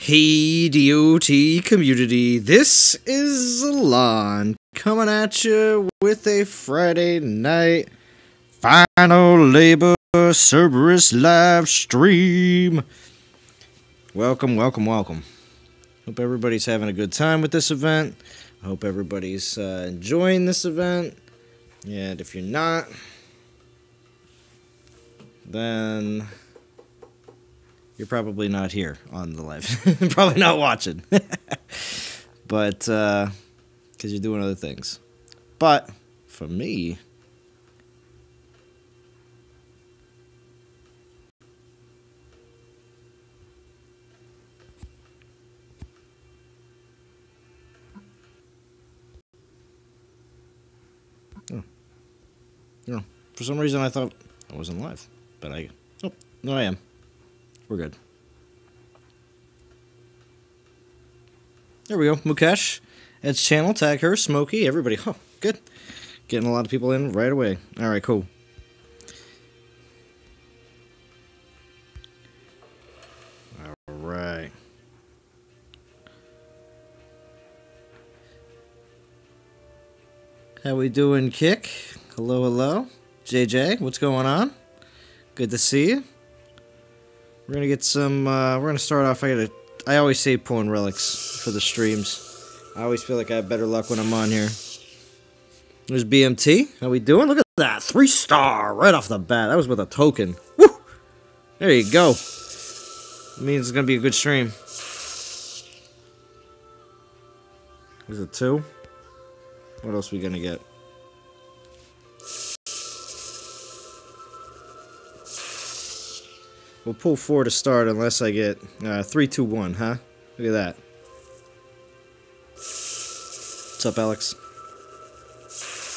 Hey DOT community, this is Alon coming at you with a Friday night final labor Cerberus live stream. Welcome. Hope everybody's having a good time with this event. I hope everybody's enjoying this event. And if you're not, then you're probably not here on the live. Probably not watching. But, because you're doing other things. But, for me, for some reason I thought I wasn't live. But no, I am. We're good. There we go. Mukesh, Ed's channel, tag her, Smokey, everybody. Oh, good. Getting a lot of people in right away. All right, cool. All right. How we doing, Kick? Hello. JJ, what's going on? Good to see you. We're gonna get some, we're gonna start off, I always save porn relics for the streams. I always feel like I have better luck when I'm on here. There's BMT, how we doing? Look at that, 3-star, right off the bat. That was with a token. Woo! There you go. It means it's gonna be a good stream. Is it 2? What else are we gonna get? We'll pull 4 to start unless I get 3, 2, 1, huh? Look at that. What's up, Alex?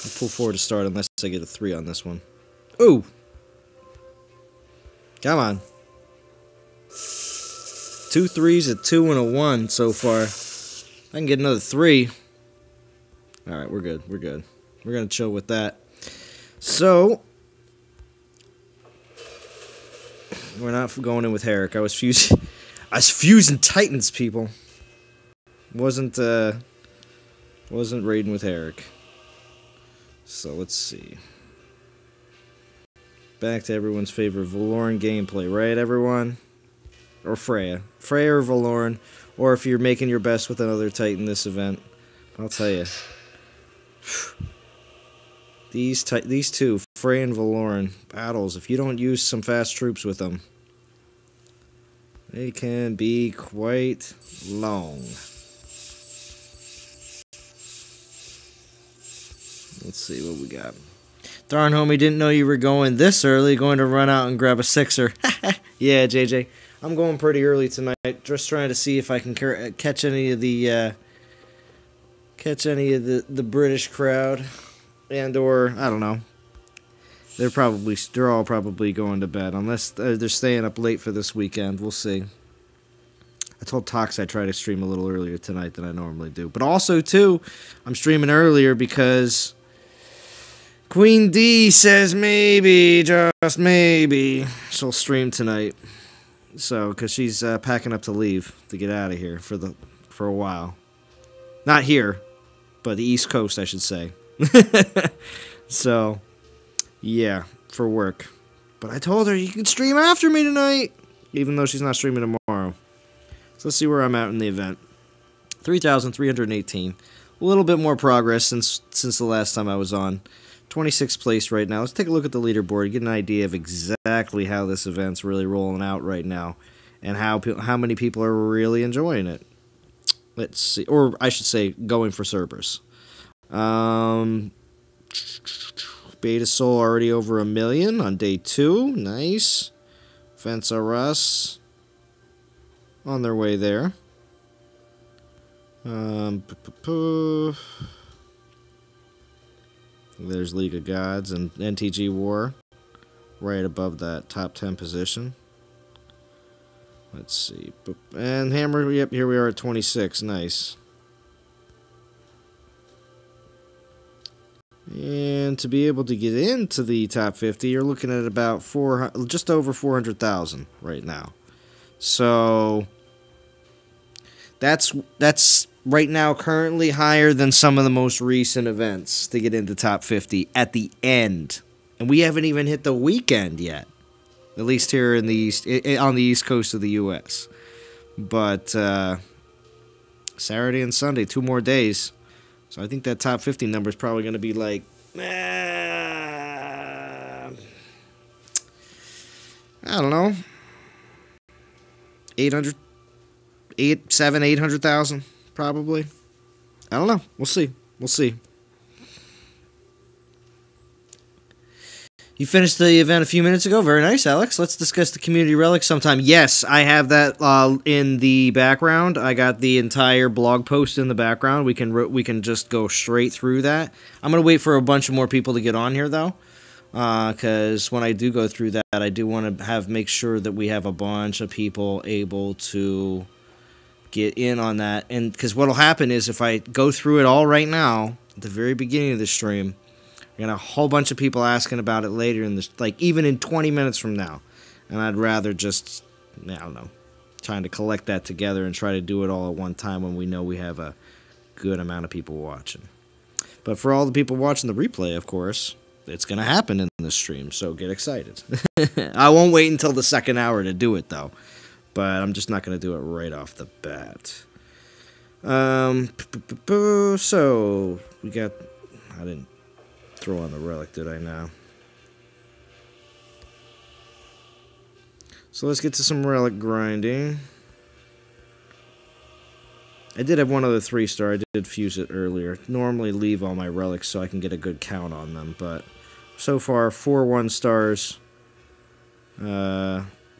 We'll pull 4 to start unless I get a 3 on this one. Ooh! Come on. 2 3s, a 2, and a 1 so far. I can get another 3. Alright, we're good. We're gonna chill with that. So, we're not going in with Herrick. I was fusing Titans, people. Wasn't raiding with Herrick. So let's see. Back to everyone's favorite Valoran gameplay, right, everyone? Or Freya. Freya or Valoran. Or if you're making your best with another Titan this event. I'll tell you. These two, Freya and Valoran, battles, if you don't use some fast troops with them, they can be quite long. Let's see what we got. Darn, homie, didn't know you were going this early, going to run out and grab a 6er. Yeah, JJ, I'm going pretty early tonight, just trying to see if I can catch any of the British crowd. And or I don't know, they're all probably going to bed unless they're staying up late for this weekend. We'll see. I told Tox I'd try to stream a little earlier tonight than I normally do, but also too, I'm streaming earlier because Queen D says maybe, just maybe, she'll stream tonight. So because she's packing up to leave to get out of here for a while. Not here, but the East Coast, I should say. So, yeah, for work. But I told her you can stream after me tonight, even though she's not streaming tomorrow. So let's see where I'm at in the event. 3,318. A little bit more progress since the last time I was on. 26th place right now. Let's take a look at the leaderboard, get an idea of exactly how this event's really rolling out right now, and how many people are really enjoying it. Let's see, or I should say, going for Cerberus. Beta Soul already over 1 million on day 2. Nice. Fensa Russ on their way there. There's League of Gods and NTG War right above that top 10 position. Let's see. And Hammer, yep, here we are at 26. Nice. And to be able to get into the top 50, you're looking at about just over 400,000 right now. So That's right now currently higher than some of the most recent events to get into top 50 at the end. And we haven't even hit the weekend yet. At least here in the east, on the east coast of the U.S. But Saturday and Sunday, 2 more days. So I think that top 50 number is probably going to be like, I don't know, 800,000 probably. I don't know. We'll see. We'll see. You finished the event a few minutes ago. Very nice, Alex. Let's discuss the community relic sometime. Yes, I have that in the background. I got the entire blog post in the background. We can just go straight through that. I'm gonna wait for a bunch of more people to get on here though, because when I do go through that, I do want to make sure that we have a bunch of people able to get in on that. And because what'll happen is if I go through it all right now at the very beginning of the stream, I got a whole bunch of people asking about it later in this, like even in 20 minutes from now. And I'd rather just, I don't know, trying to collect that together and try to do it all at one time when we know we have a good amount of people watching. But for all the people watching the replay, of course, it's going to happen in the stream, so get excited. I won't wait until the second hour to do it, though. But I'm just not going to do it right off the bat. So, we got, I didn't throw on the relic, did I now? So let's get to some relic grinding. I did have one other 3-star. I did fuse it earlier. Normally leave all my relics so I can get a good count on them, but so far 4 1-stars, 2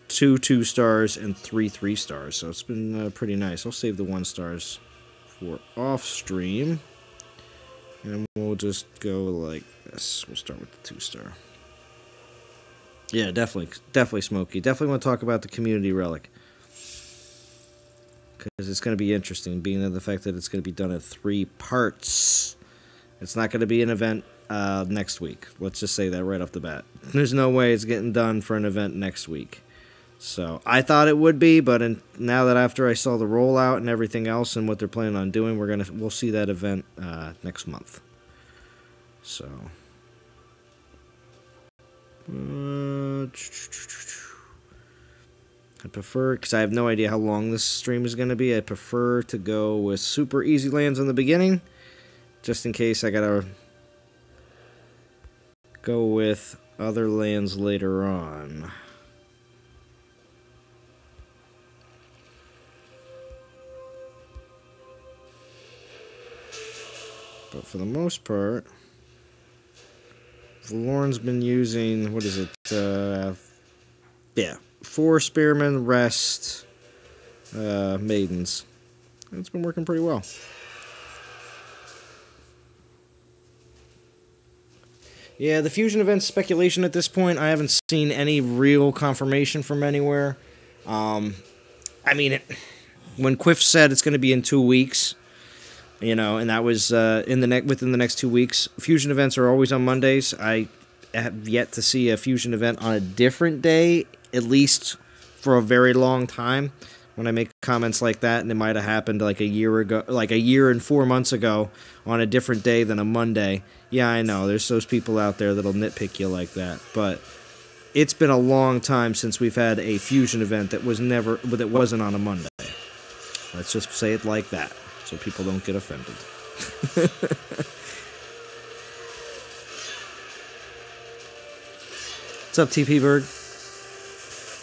2-stars, and 3 3-stars. So it's been pretty nice. I'll save the 1-stars for off stream. And we'll just go like this. We'll start with the 2-star. Yeah, definitely Smokey. Definitely want to talk about the community relic. Because it's going to be interesting, being the fact that it's going to be done in 3 parts. It's not going to be an event next week. Let's just say that right off the bat. There's no way it's getting done for an event next week. So I thought it would be, but now that after I saw the rollout and everything else and what they're planning on doing, we'll see that event next month. So I prefer, because I have no idea how long this stream is going to be, I prefer to go with super easy lands in the beginning, just in case I gotta go with other lands later on. But for the most part, Valoran's been using, what is it, 4 Spearmen, Rest, Maidens. It's been working pretty well. Yeah, the fusion event's speculation at this point. I haven't seen any real confirmation from anywhere. I mean, when Quiff said it's going to be in 2 weeks, you know, and that was within the next 2 weeks. Fusion events are always on Mondays. I have yet to see a fusion event on a different day, at least for a very long time. When I make comments like that, and it might have happened like a year ago, like a year and 4 months ago, on a different day than a Monday. Yeah, I know, there's those people out there that'll nitpick you like that, but it's been a long time since we've had a fusion event that wasn't on a Monday. Let's just say it like that, so people don't get offended. What's up, TP Bird?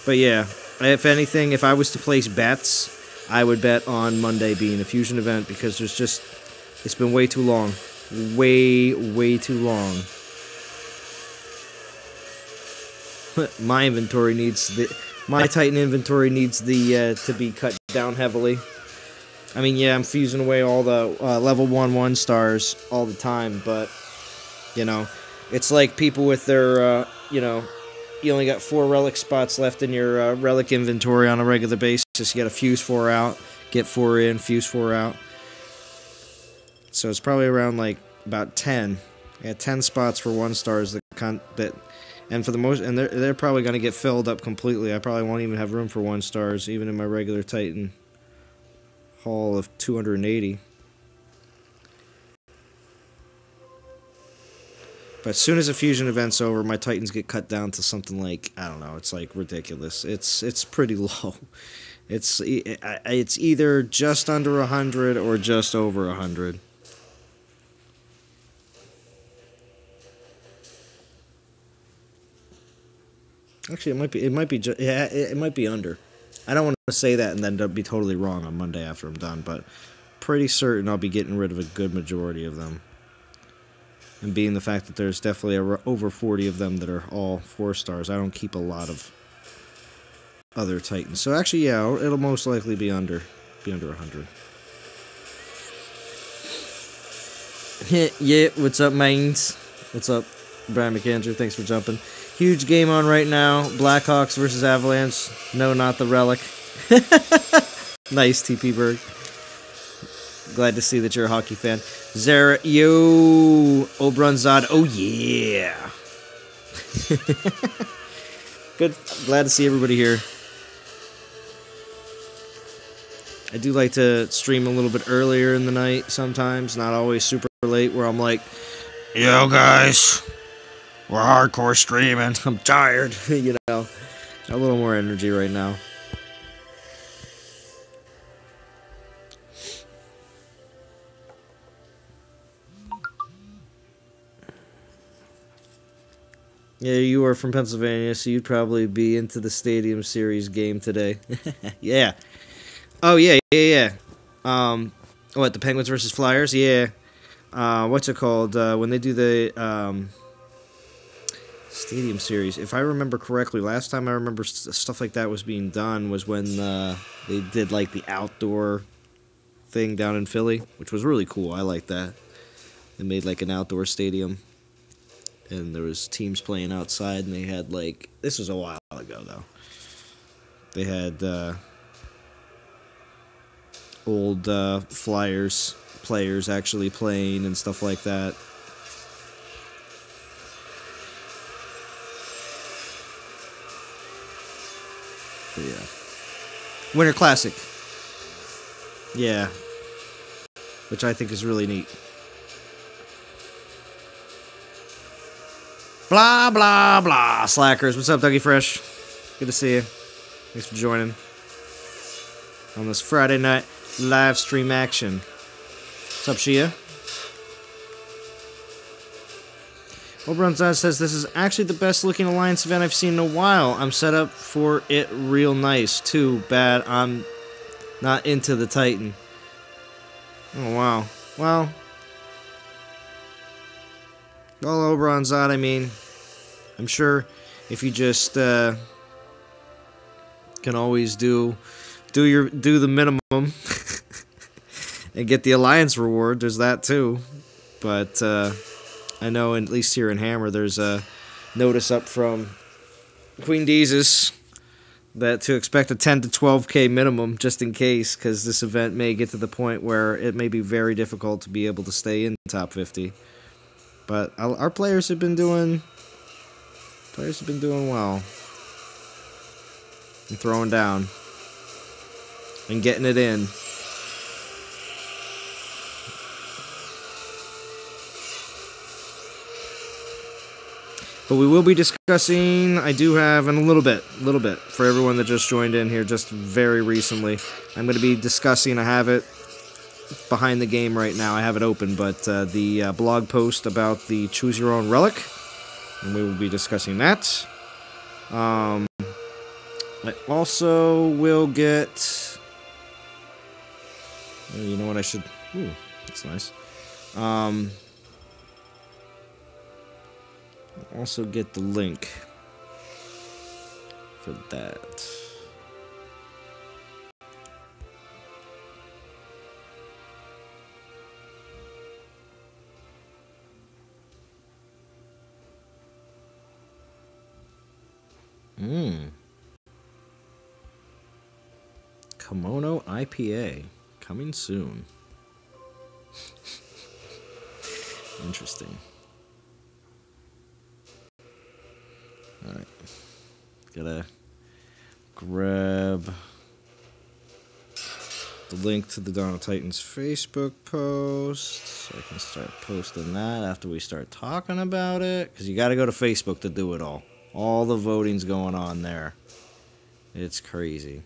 But yeah, if anything, if I was to place bets, I would bet on Monday being a fusion event, because it's been way too long. Way too long. My Titan inventory needs to be cut down heavily. I mean, yeah, I'm fusing away all the level 1 stars all the time, but, you know, it's like people with their, you know, you only got 4 relic spots left in your relic inventory on a regular basis. You gotta fuse 4 out, get 4 in, fuse 4 out. So it's probably around like about 10. Yeah, 10 spots for 1 stars and for the most, and they're probably gonna get filled up completely. I probably won't even have room for 1 stars, even in my regular Titan. haul of 280. But as soon as the fusion event's over, my Titans get cut down to something like, I don't know, it's like ridiculous. It's pretty low. It's either just under 100 or just over 100. Actually, it might be it might be under. I don't want to say that and then be totally wrong on Monday after I'm done, but pretty certain I'll be getting rid of a good majority of them. And being the fact that there's definitely over 40 of them that are all 4 stars, I don't keep a lot of other Titans. So actually, yeah, it'll most likely be under 100. Yeah, what's up, mains? What's up, Brian McAndrew? Thanks for jumping. Huge game on right now. Blackhawks versus Avalanche. No, not the Relic. Nice, TP Berg. Glad to see that you're a hockey fan. Zara, yo, Obranzad, oh yeah. Good, glad to see everybody here. I do like to stream a little bit earlier in the night sometimes, not always super late, where I'm like, yo guys, we're hardcore streaming. I'm tired, you know. A little more energy right now. Yeah, you are from Pennsylvania, so you'd probably be into the Stadium Series game today. Yeah. Oh, yeah. What, the Penguins versus Flyers? Yeah. What's it called? When they do the Stadium Series, if I remember correctly, last time I remember stuff like that was being done was when they did, like, the outdoor thing down in Philly, which was really cool. I like that. They made, like, an outdoor stadium. And there was teams playing outside, and they had, like, this was a while ago, though. They had old Flyers players actually playing and stuff like that. But yeah. Winter Classic. Yeah. Which I think is really neat. Blah, blah, blah. Slackers. What's up, Dougie Fresh? Good to see you. Thanks for joining on this Friday night live stream action. What's up, Shia? Obranzad says, this is actually the best looking Alliance event I've seen in a while. I'm set up for it real nice. Too bad I'm not into the Titan. Oh, wow. Well, Obranzad, I mean, I'm sure if you just can always do the minimum and get the Alliance reward. There's that too. But I know at least here in Hammer there's a notice up from Queen Deezus that to expect a 10 to 12k minimum just in case, because this event may get to the point where it may be very difficult to be able to stay in top 50. But our players have been doing well and throwing down and getting it in. But we will be discussing, I do have in a little bit, for everyone that just joined in here just very recently. I'm going to be discussing, I have it behind the game right now, I have it open, but the blog post about the Choose Your Own Relic, and we will be discussing that. I also will get, you know what I should, ooh, that's nice. Also get the link for that. Kimono IPA coming soon. Interesting. Alright. Gotta grab the link to the Dawn of Titans Facebook post, so I can start posting that after we start talking about it. Because you got to go to Facebook to do it all. All the voting's going on there. It's crazy.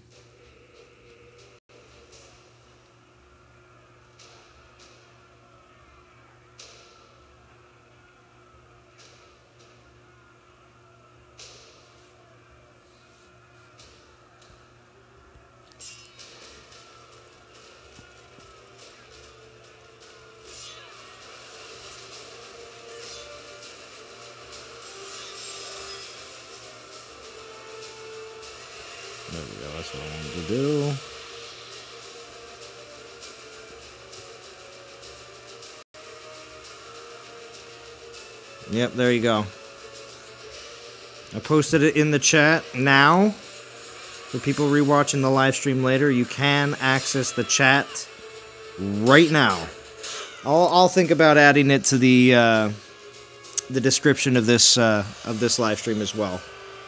There we go, that's what I wanted to do. Yep, there you go. I posted it in the chat now. For people rewatching the live stream later, you can access the chat right now. I'll think about adding it to the description of this live stream as well.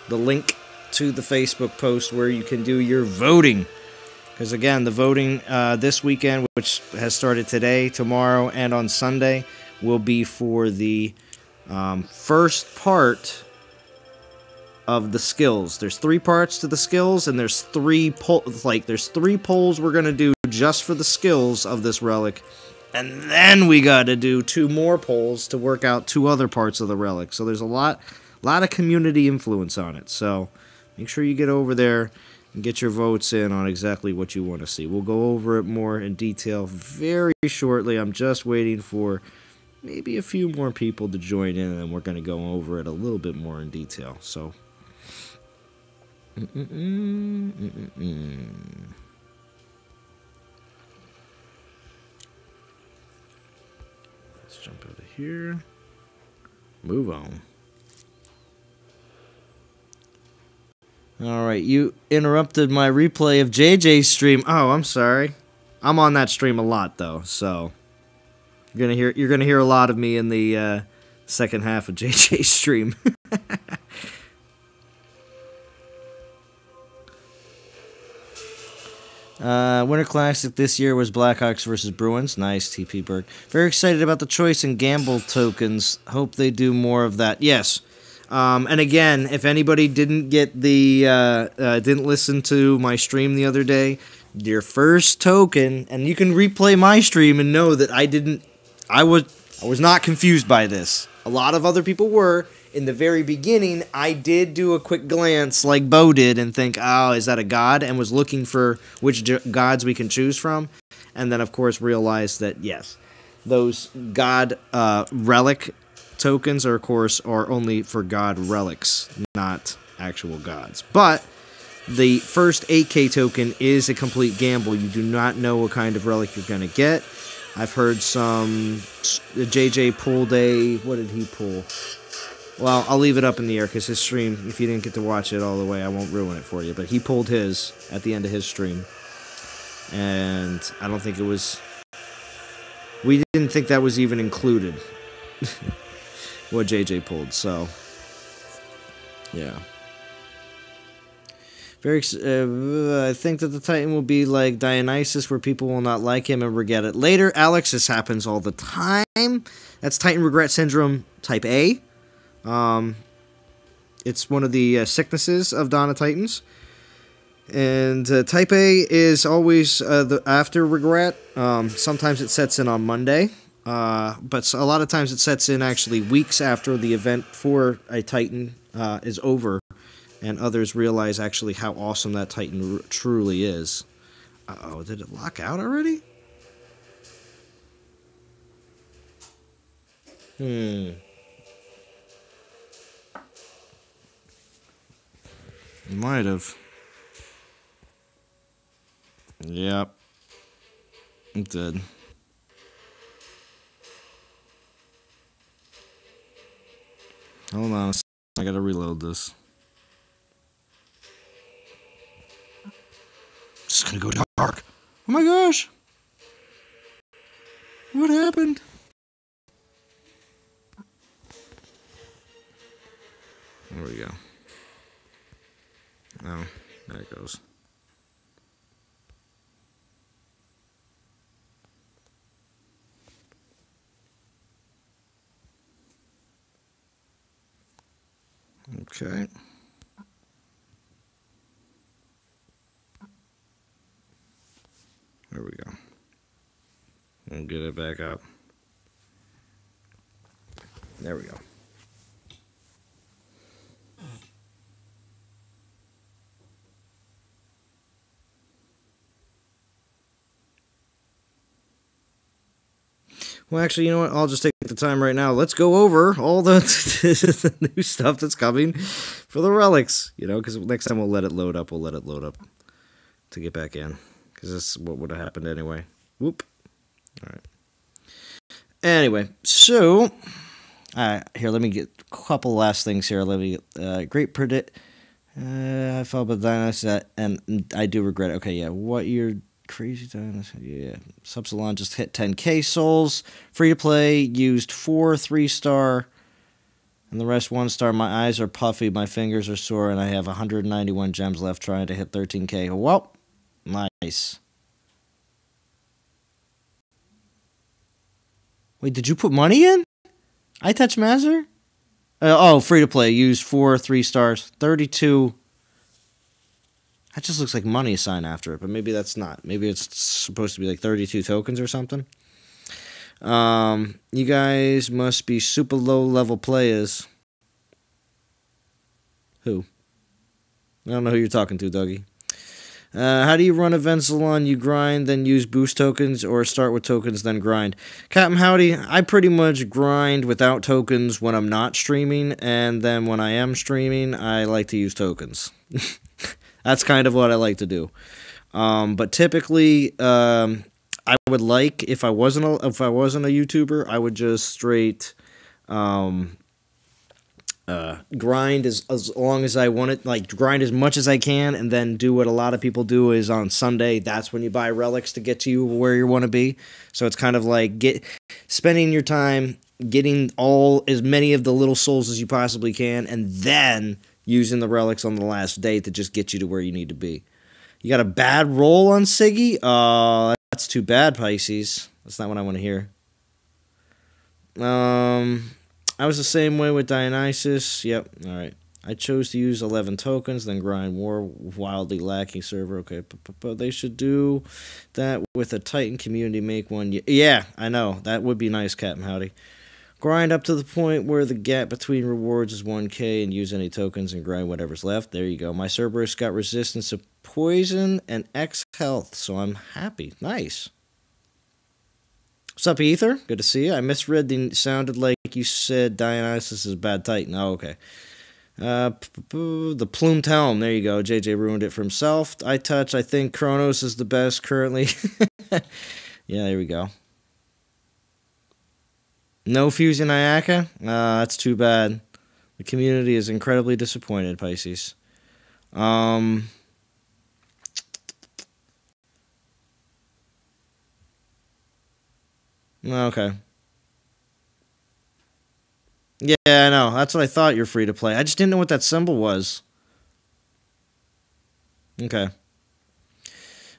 The link to the Facebook post where you can do your voting. Because again, the voting this weekend, which has started today, tomorrow, and on Sunday, will be for the first part of the skills. There's 3 parts to the skills, and there's 3 polls we're gonna do just for the skills of this relic. And then we gotta do 2 more polls to work out 2 other parts of the relic. So there's a lot of community influence on it. So make sure you get over there and get your votes in on exactly what you want to see. We'll go over it more in detail very shortly. I'm just waiting for maybe a few more people to join in, and we're going to go over it a little bit more in detail. So, let's jump out of here. Move on. Alright, you interrupted my replay of JJ's stream. Oh, I'm sorry. I'm on that stream a lot though, so you're gonna hear a lot of me in the second half of JJ's stream. Winter Classic this year was Blackhawks versus Bruins. Nice, TP Berg. Very excited about the choice and gamble tokens. Hope they do more of that. Yes. And again, if anybody didn't get didn't listen to my stream the other day, your first token, and you can replay my stream and know that I was not confused by this. A lot of other people were. In the very beginning, I did do a quick glance like Bo did and think, oh, is that a god? And was looking for which gods we can choose from. And then, of course, realized that, yes, those god relic tokens are, of course, are only for god relics, not actual gods. But the first 8K token is a complete gamble. You do not know what kind of relic you're going to get. I've heard some JJ pulled a... What did he pull? Well, I'll leave it up in the air because his stream, if you didn't get to watch it all the way, I won't ruin it for you. But he pulled his at the end of his stream. And I don't think it was... We didn't think that was even included. What JJ pulled, so... Yeah. I think that the Titan will be like Dionysus, where people will not like him and regret it later. Alex, this happens all the time. That's Titan Regret Syndrome Type A. It's one of the sicknesses of Dawn of Titans. And Type A is always the after regret. Sometimes it sets in on Monday. But a lot of times it sets in actually weeks after the event for a Titan is over. And others realize actually how awesome that Titan truly is. Uh-oh, did it lock out already? It might have. Yep. It did. Hold on a second. I gotta reload this. It's gonna go dark. Oh my gosh! What happened? There we go. Oh, there it goes. Okay. There we go. We'll get it back up. There we go. Well, actually, you know what? I'll just take the time right now. Let's go over all the, the new stuff that's coming for the relics. You know, because next time we'll let it load up. We'll let it load up to get back in. Because this is what would have happened anyway. Whoop. All right. Anyway, so here, let me get a couple last things here. Let me great predict. I fell by the dinosaur, and I do regret it. Okay, yeah. What year? Crazy dinosaur. Yeah. Subsalon just hit 10K souls. Free to play. Used 4 3-star, and the rest 1-star. My eyes are puffy. My fingers are sore, and I have 191 gems left trying to hit 13K. Well, nice. Wait, did you put money in? I Touch Mazer? Free to play. Use 4 3-stars. 32. That just looks like money sign after it, but maybe that's not. Maybe it's supposed to be like 32 tokens or something. You guys must be super low level players. Who? I don't know who you're talking to, Dougie. How do you run events salon? You grind, then use boost tokens, or start with tokens, then grind? Captain Howdy, I pretty much grind without tokens when I'm not streaming, and then when I am streaming, I like to use tokens. That's kind of what I like to do. But typically, I would like, if I wasn't a YouTuber, I would just straight grind as long as I want it, like grind as much as I can, and then do what a lot of people do is on Sunday. That's when you buy relics to get to you where you want to be. So it's kind of like spending your time getting as many of the little souls as you possibly can, and then using the relics on the last day to just get you to where you need to be. You got a bad roll on Siggy? That's too bad, Pisces. That's not what I want to hear. I was the same way with Dionysus. Yep, alright. I chose to use 11 tokens, then grind more wildly lacking server. Okay, but they should do that with a Titan community. Make one. Yeah, I know. That would be nice, Captain Howdy. Grind up to the point where the gap between rewards is 1K and use any tokens and grind whatever's left. There you go. My Cerberus got resistance to poison and X health, so I'm happy. Nice. What's up, Ether? Good to see you. I misread sounded like you said Dionysus is a bad Titan. Oh, okay. The Plumed Helm. There you go. JJ ruined it for himself. I think Kronos is the best currently. Yeah, there we go. No Fusion Ayaka? That's too bad. The community is incredibly disappointed, Pisces. Okay. Yeah, I know. That's what I thought you're free to play. I just didn't know what that symbol was. Okay.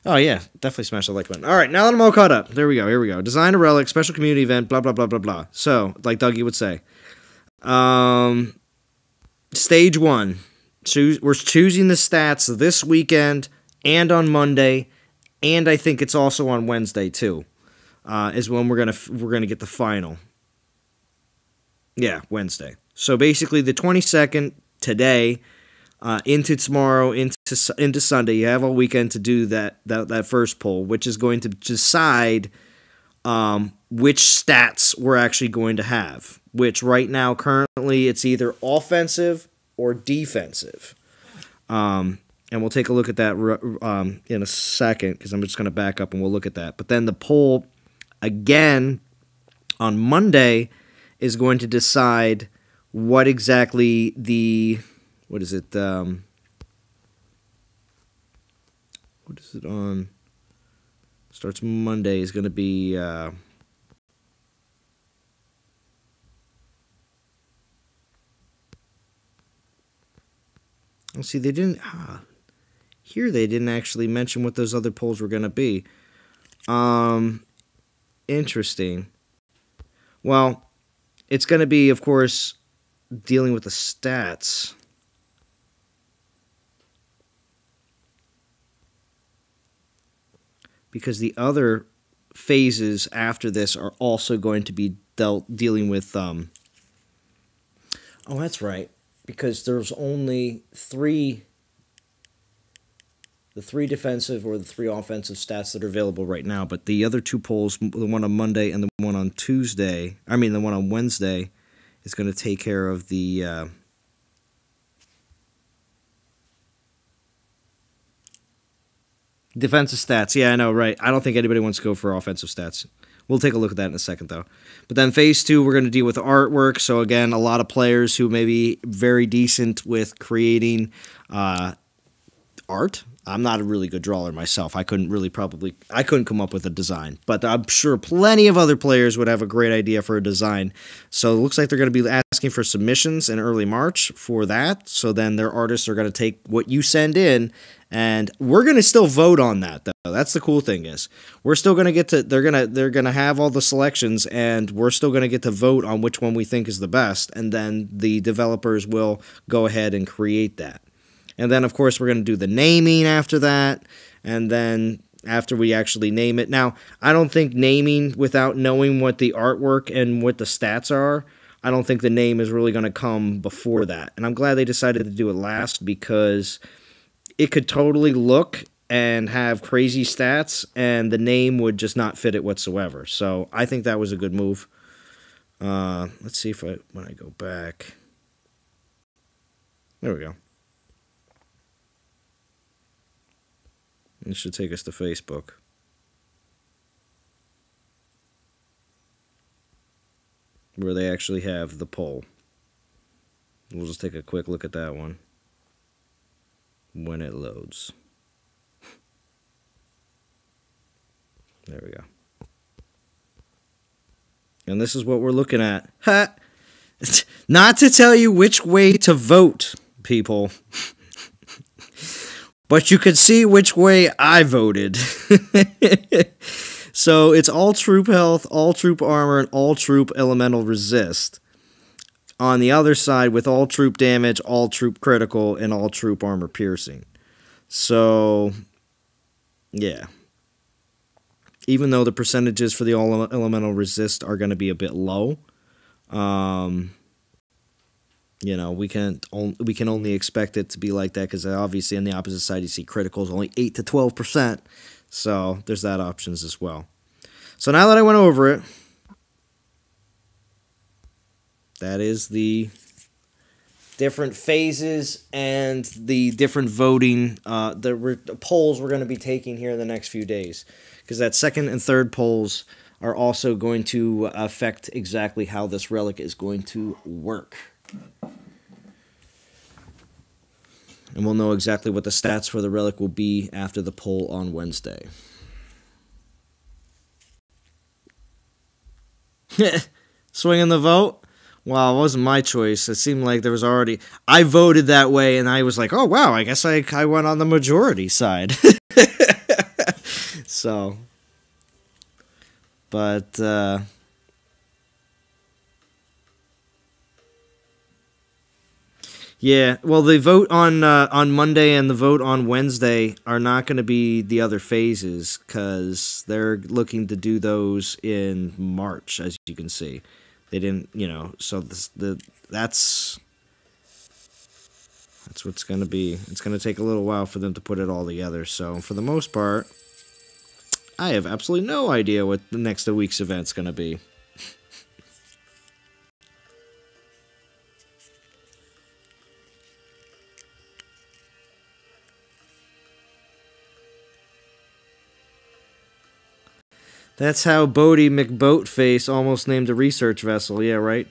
Oh, yeah. Definitely smash the like button. All right, now that I'm all caught up. There we go. Here we go. Design a relic, special community event, blah, blah, blah, blah, blah. So, like Dougie would say. Stage 1. We're choosing the stats this weekend and on Monday, and I think it's also on Wednesday, too. Is when we're gonna get the final. Yeah, Wednesday. So basically, the 22nd today, into tomorrow, into Sunday. You have all weekend to do that first poll, which is going to decide which stats we're actually going to have. Which right now, currently, it's either offensive or defensive. And we'll take a look at that in a second, because I'm just going to back up and we'll look at that. But then the poll, again, on Monday, is going to decide what exactly what is it on? Starts Monday, is going to be, let's see, they didn't, here they didn't actually mention what those other polls were going to be. Interesting. Well, it's going to be, of course, dealing with the stats. because the other phases after this are also going to be dealing with oh, that's right, because there's only the 3 defensive or the 3 offensive stats that are available right now, but the other 2 polls, the one on Monday and the one on the one on Wednesday, is going to take care of the defensive stats. Yeah, I know, right. I don't think anybody wants to go for offensive stats. We'll take a look at that in a second, though. But then phase 2, we're going to deal with artwork. So, again, a lot of players who may be very decent with creating art. I'm not a really good drawer myself. I couldn't come up with a design. But I'm sure plenty of other players would have a great idea for a design. So it looks like they're going to be asking for submissions in early March for that. So then their artists are going to take what you send in, and we're going to still vote on that, though. That's the cool thing is we're still going to get to, they're going to have all the selections, and we're still going to get to vote on which one we think is the best. And then the developers will go ahead and create that. And then, of course, we're going to do the naming after that, and then after we actually name it. Now, I don't think naming without knowing what the artwork and what the stats are, I don't think the name is really going to come before that. And I'm glad they decided to do it last, because it could totally look and have crazy stats, and the name would just not fit it whatsoever. So I think that was a good move. Let's see if when I go back. There we go. This should take us to Facebook. Where they actually have the poll. We'll just take a quick look at that one when it loads. There we go. And this is what we're looking at. Ha! Not to tell you which way to vote, people. But you can see which way I voted. So it's all troop health, all troop armor, and all troop elemental resist. On the other side, with all troop damage, all troop critical, and all troop armor piercing. So, yeah. Even though the percentages for the all elemental resist are going to be a bit low, you know, we can only expect it to be like that, because obviously on the opposite side you see criticals only 8 to 12%. So there's that options as well. So now that I went over it, that is the different phases and the different voting, the polls we're going to be taking here in the next few days, because that second and third polls are also going to affect exactly how this relic is going to work. And we'll know exactly what the stats for the relic will be after the poll on Wednesday. Swinging the vote? Well, it wasn't my choice. It seemed like there was already... I voted that way, and I was like, oh, wow, I guess I went on the majority side. So... But... yeah, well, the vote on Monday and the vote on Wednesday are not going to be the other phases, because they're looking to do those in March, as you can see. They didn't, you know, so that's what's going to be. It's going to take a little while for them to put it all together. So for the most part, I have absolutely no idea what the next week's event's going to be. That's how Bodie McBoatface almost named a research vessel. Yeah, right?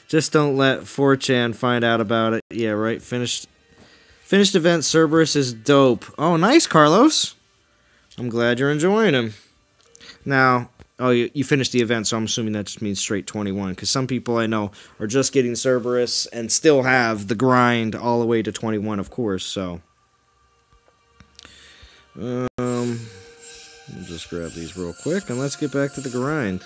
Just don't let 4chan find out about it. Yeah, right? Finished event Cerberus is dope. Oh, nice, Carlos. I'm glad you're enjoying him. Now, oh, you finished the event, so I'm assuming that just means straight 21, because some people I know are just getting Cerberus and still have the grind all the way to 21, of course, so... We'll just grab these real quick, and let's get back to the grind.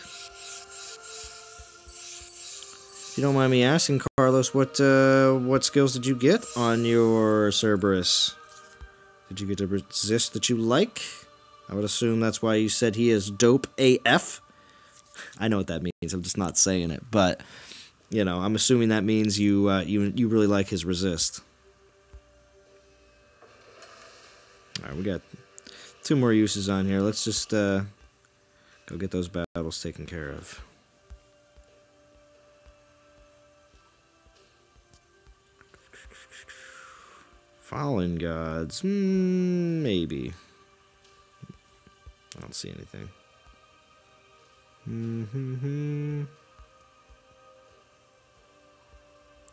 If you don't mind me asking, Carlos, what skills did you get on your Cerberus? Did you get a resist that you like? I would assume that's why you said he is dope AF. I know what that means. I'm just not saying it, but I'm assuming that means you really like his resist. All right, we got 2 more uses on here. Let's just go get those battles taken care of. Fallen Gods, maybe. I don't see anything.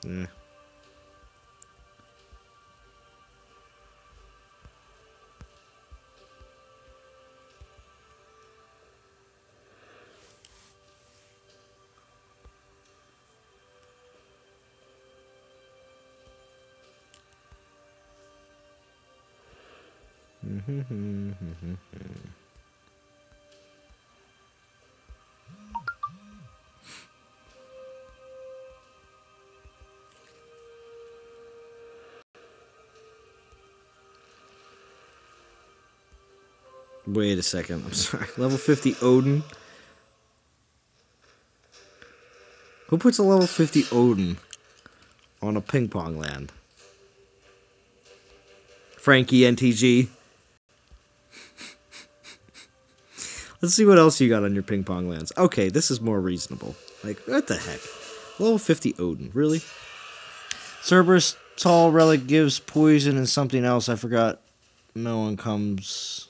Yeah. Wait a second. I'm sorry. Level 50 Odin? Who puts a level 50 Odin on a ping pong land? Frankie NTG. Let's see what else you got on your ping pong lands. Okay, this is more reasonable. Like, what the heck? Level 50 Odin, really? Cerberus Tall Relic gives poison and something else. I forgot. No one comes.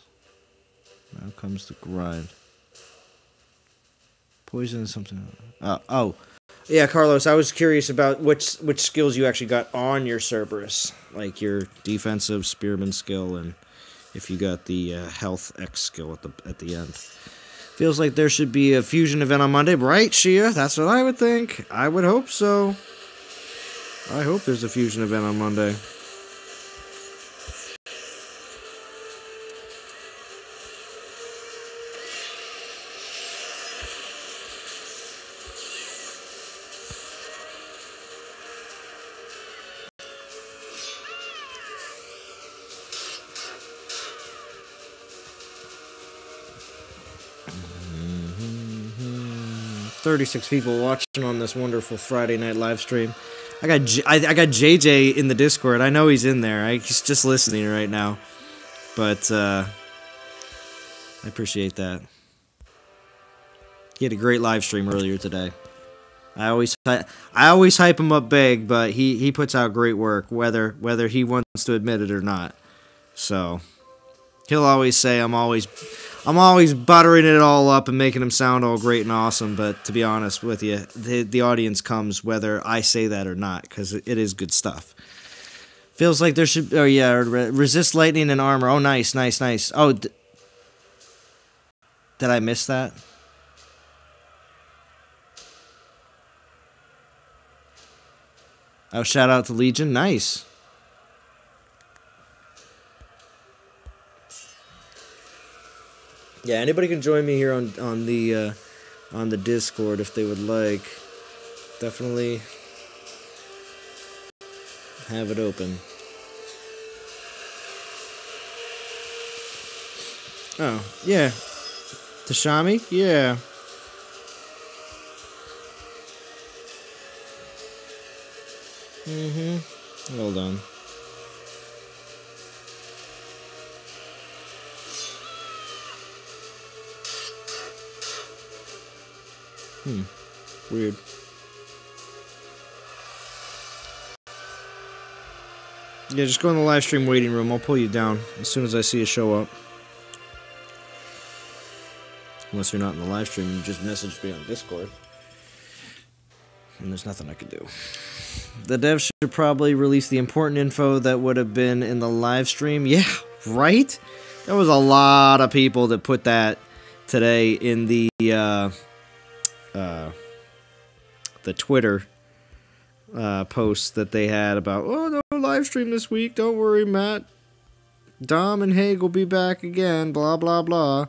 Now comes the grind. Poison and something else. Oh. Yeah, Carlos, I was curious about which skills you actually got on your Cerberus. Like your defensive spearman skill and if you got the health X skill at the end. Feels like there should be a fusion event on Monday, right, Shia? That's what I would think. I would hope so. I hope there's a fusion event on Monday. Mm-hmm. 36 people watching on this wonderful Friday night live stream. I got JJ in the Discord. I know he's in there. He's just listening right now. But I appreciate that. He had a great live stream earlier today. I always hype him up big, but he puts out great work, whether he wants to admit it or not. So he'll always say I'm always buttering it all up and making him sound all great and awesome. But to be honest with you, the audience comes whether I say that or not, because it is good stuff. Feels like there should. Oh yeah, resist lightning and armor. Oh nice. Oh, did I miss that? Oh, shout out to Legion. Nice. Yeah, anybody can join me here on the Discord if they would like. Definitely have it open. Oh, yeah. Tashami? Yeah. Hold on. Weird. Yeah, just go in the live stream waiting room. I'll pull you down as soon as I see you show up. Unless you're not in the live stream, you just message me on Discord. And there's nothing I can do. The devs should probably release the important info that would have been in the live stream. Yeah, right? There was a lot of people that put that today in the Twitter post that they had about, oh, no live stream this week. Don't worry, Matt. Dom and Haig will be back again, blah, blah, blah.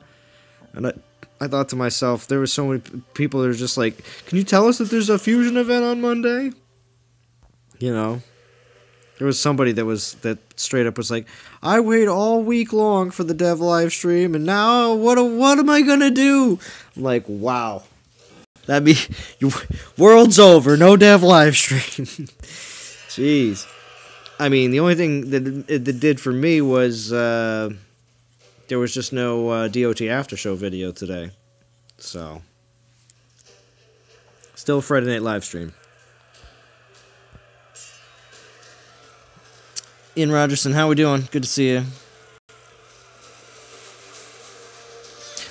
And I thought to myself, there were so many people that are just like, can you tell us that there's a fusion event on Monday? You know, There was somebody that straight up was like, I wait all week long for the dev live stream, and now what am I gonna do? I'm like, wow. That means world's over. No dev live stream. Jeez. I mean, the only thing that it did for me was there was just no DOT After Show video today. So, still Friday Night live stream. Ian Rogerson, how we doing? Good to see you.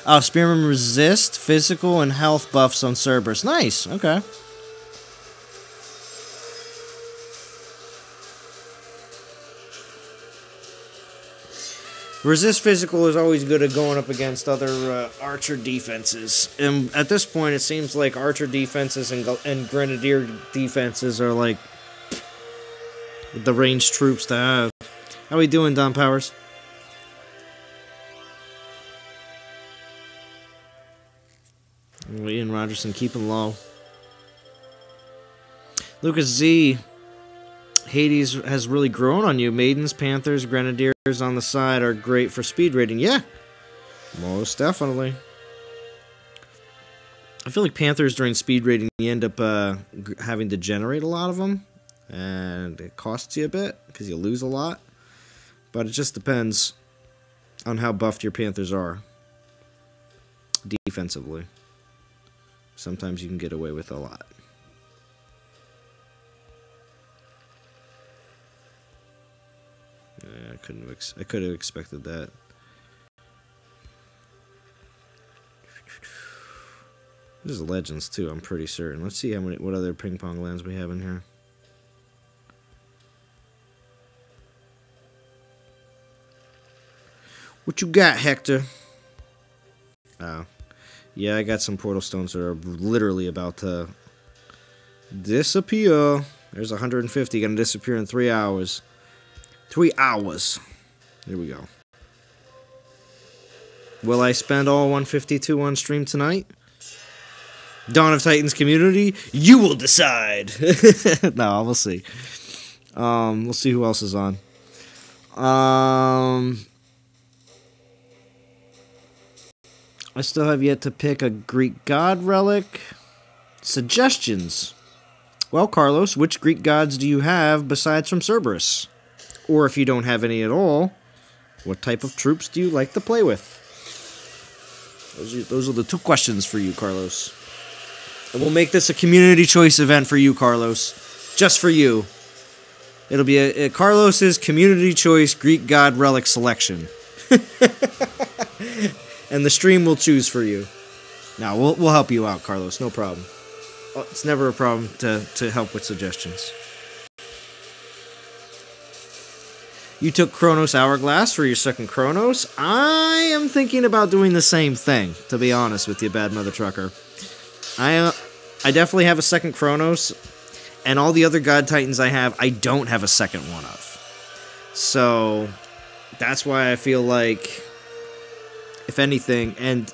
Oh, Spearman resist, physical, and health buffs on Cerberus. Nice, okay. Resist physical is always good at going up against other archer defenses. And at this point, it seems like archer defenses and grenadier defenses are like the ranged troops to have. How we doing, Don Powers? Ian Rogerson, keeping low. Lucas Z. Hades has really grown on you. Maidens, Panthers, Grenadiers on the side are great for speed rating. Yeah, most definitely. I feel like Panthers during speed rating, you end up having to generate a lot of them. And it costs you a bit because you lose a lot. But it just depends on how buffed your Panthers are defensively. Sometimes you can get away with a lot. Yeah, I could have expected that. There's legends too, I'm pretty certain. Let's see what other ping pong lands we have in here. What you got, Hector? Oh. Yeah, I got some portal stones that are literally about to disappear. There's 150 gonna disappear in 3 hours. 3 hours. Here we go. Will I spend all 152 on stream tonight? Dawn of Titans community, you will decide. No, we'll see. We'll see who else is on. I still have yet to pick a Greek god relic. Suggestions. Well, Carlos, which Greek gods do you have besides from Cerberus? Or if you don't have any at all, what type of troops do you like to play with? Those are the two questions for you, Carlos. And we'll make this a community choice event for you, Carlos. Just for you. It'll be a Carlos's community choice Greek god relic selection. And the stream will choose for you. Now, we'll help you out, Carlos. No problem. It's never a problem to help with suggestions. You took Chronos Hourglass for your second Chronos. I am thinking about doing the same thing, to be honest with you, Bad Mother Trucker. I definitely have a second Chronos, and all the other God Titans I have, I don't have a second one of. So, that's why I feel like, if anything, and...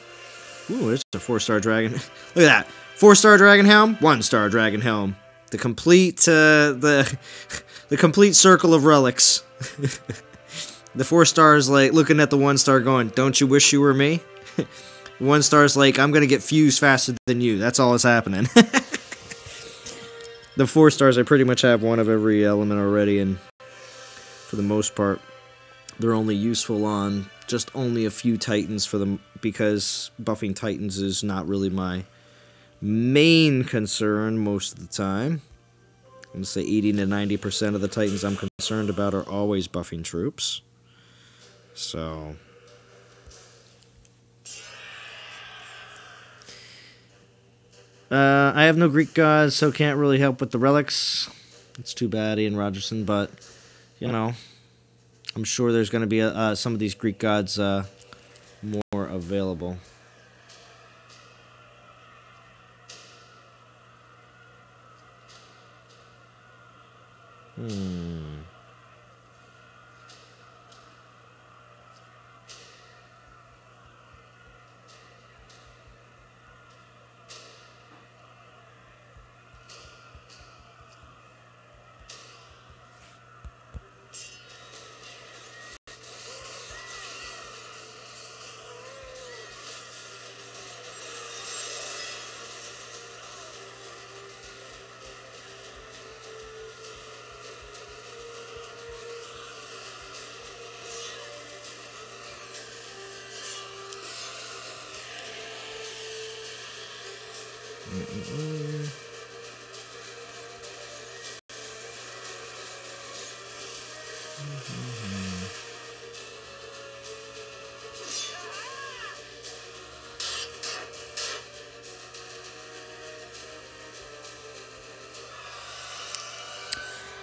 Ooh, there's a 4-star dragon. Look at that. 4-star Dragon Helm, 1-star Dragon Helm. The complete, the complete circle of relics. The 4-star's like looking at the 1-star going, don't you wish you were me? 1-star's like, I'm gonna get fused faster than you. That's all that's happening. The 4-stars, I pretty much have one of every element already, and for the most part, they're only useful on just only a few Titans for them, because buffing Titans is not really my main concern most of the time. I'm going to say 80 to 90% of the Titans I'm concerned about are always buffing troops. So... I have no Greek gods, so can't really help with the relics. It's too bad, Ian Rogerson, but, you know, I'm sure there's going to be some of these Greek gods more available.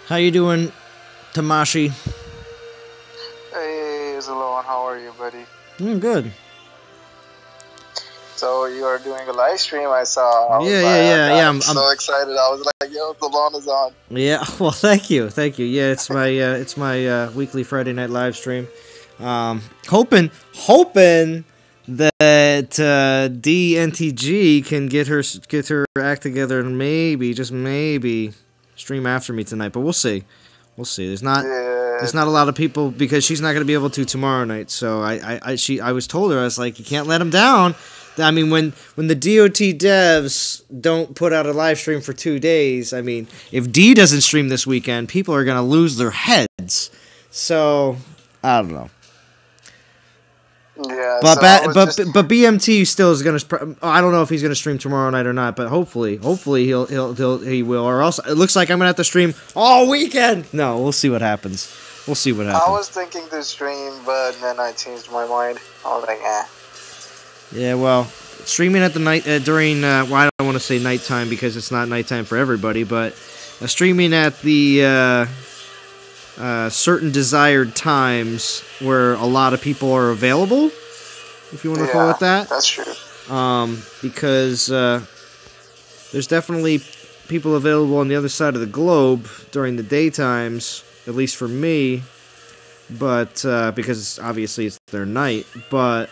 How you doing, Tamashi? Hey, Zalon, how are you, buddy? Good. So you are doing a live stream, I saw. Yeah. I'm so excited. I was like, yo, Zalon is on. Yeah, well, thank you. Yeah, it's my weekly Friday night live stream. Hoping that DNTG can get her act together and maybe, just maybe, stream after me tonight. But we'll see. There's not a lot of people because she's not going to be able to tomorrow night. So I was told her, I was like, you can't let them down. I mean, when the DOT devs don't put out a live stream for 2 days, I mean, if D doesn't stream this weekend, people are going to lose their heads. So, I don't know. Yeah, but BMT still is going to. I don't know if he's going to stream tomorrow night or not, but hopefully he will. Or else it looks like I'm going to have to stream all weekend. No, we'll see what happens. I was thinking to stream, but then I changed my mind. I was like, eh. Yeah, well, streaming at the night during well, I don't want to say nighttime because it's not nighttime for everybody, but streaming at the certain desired times where a lot of people are available, if you want to call it that. That's true. Because there's definitely people available on the other side of the globe during the daytimes, at least for me, but because obviously it's their night, but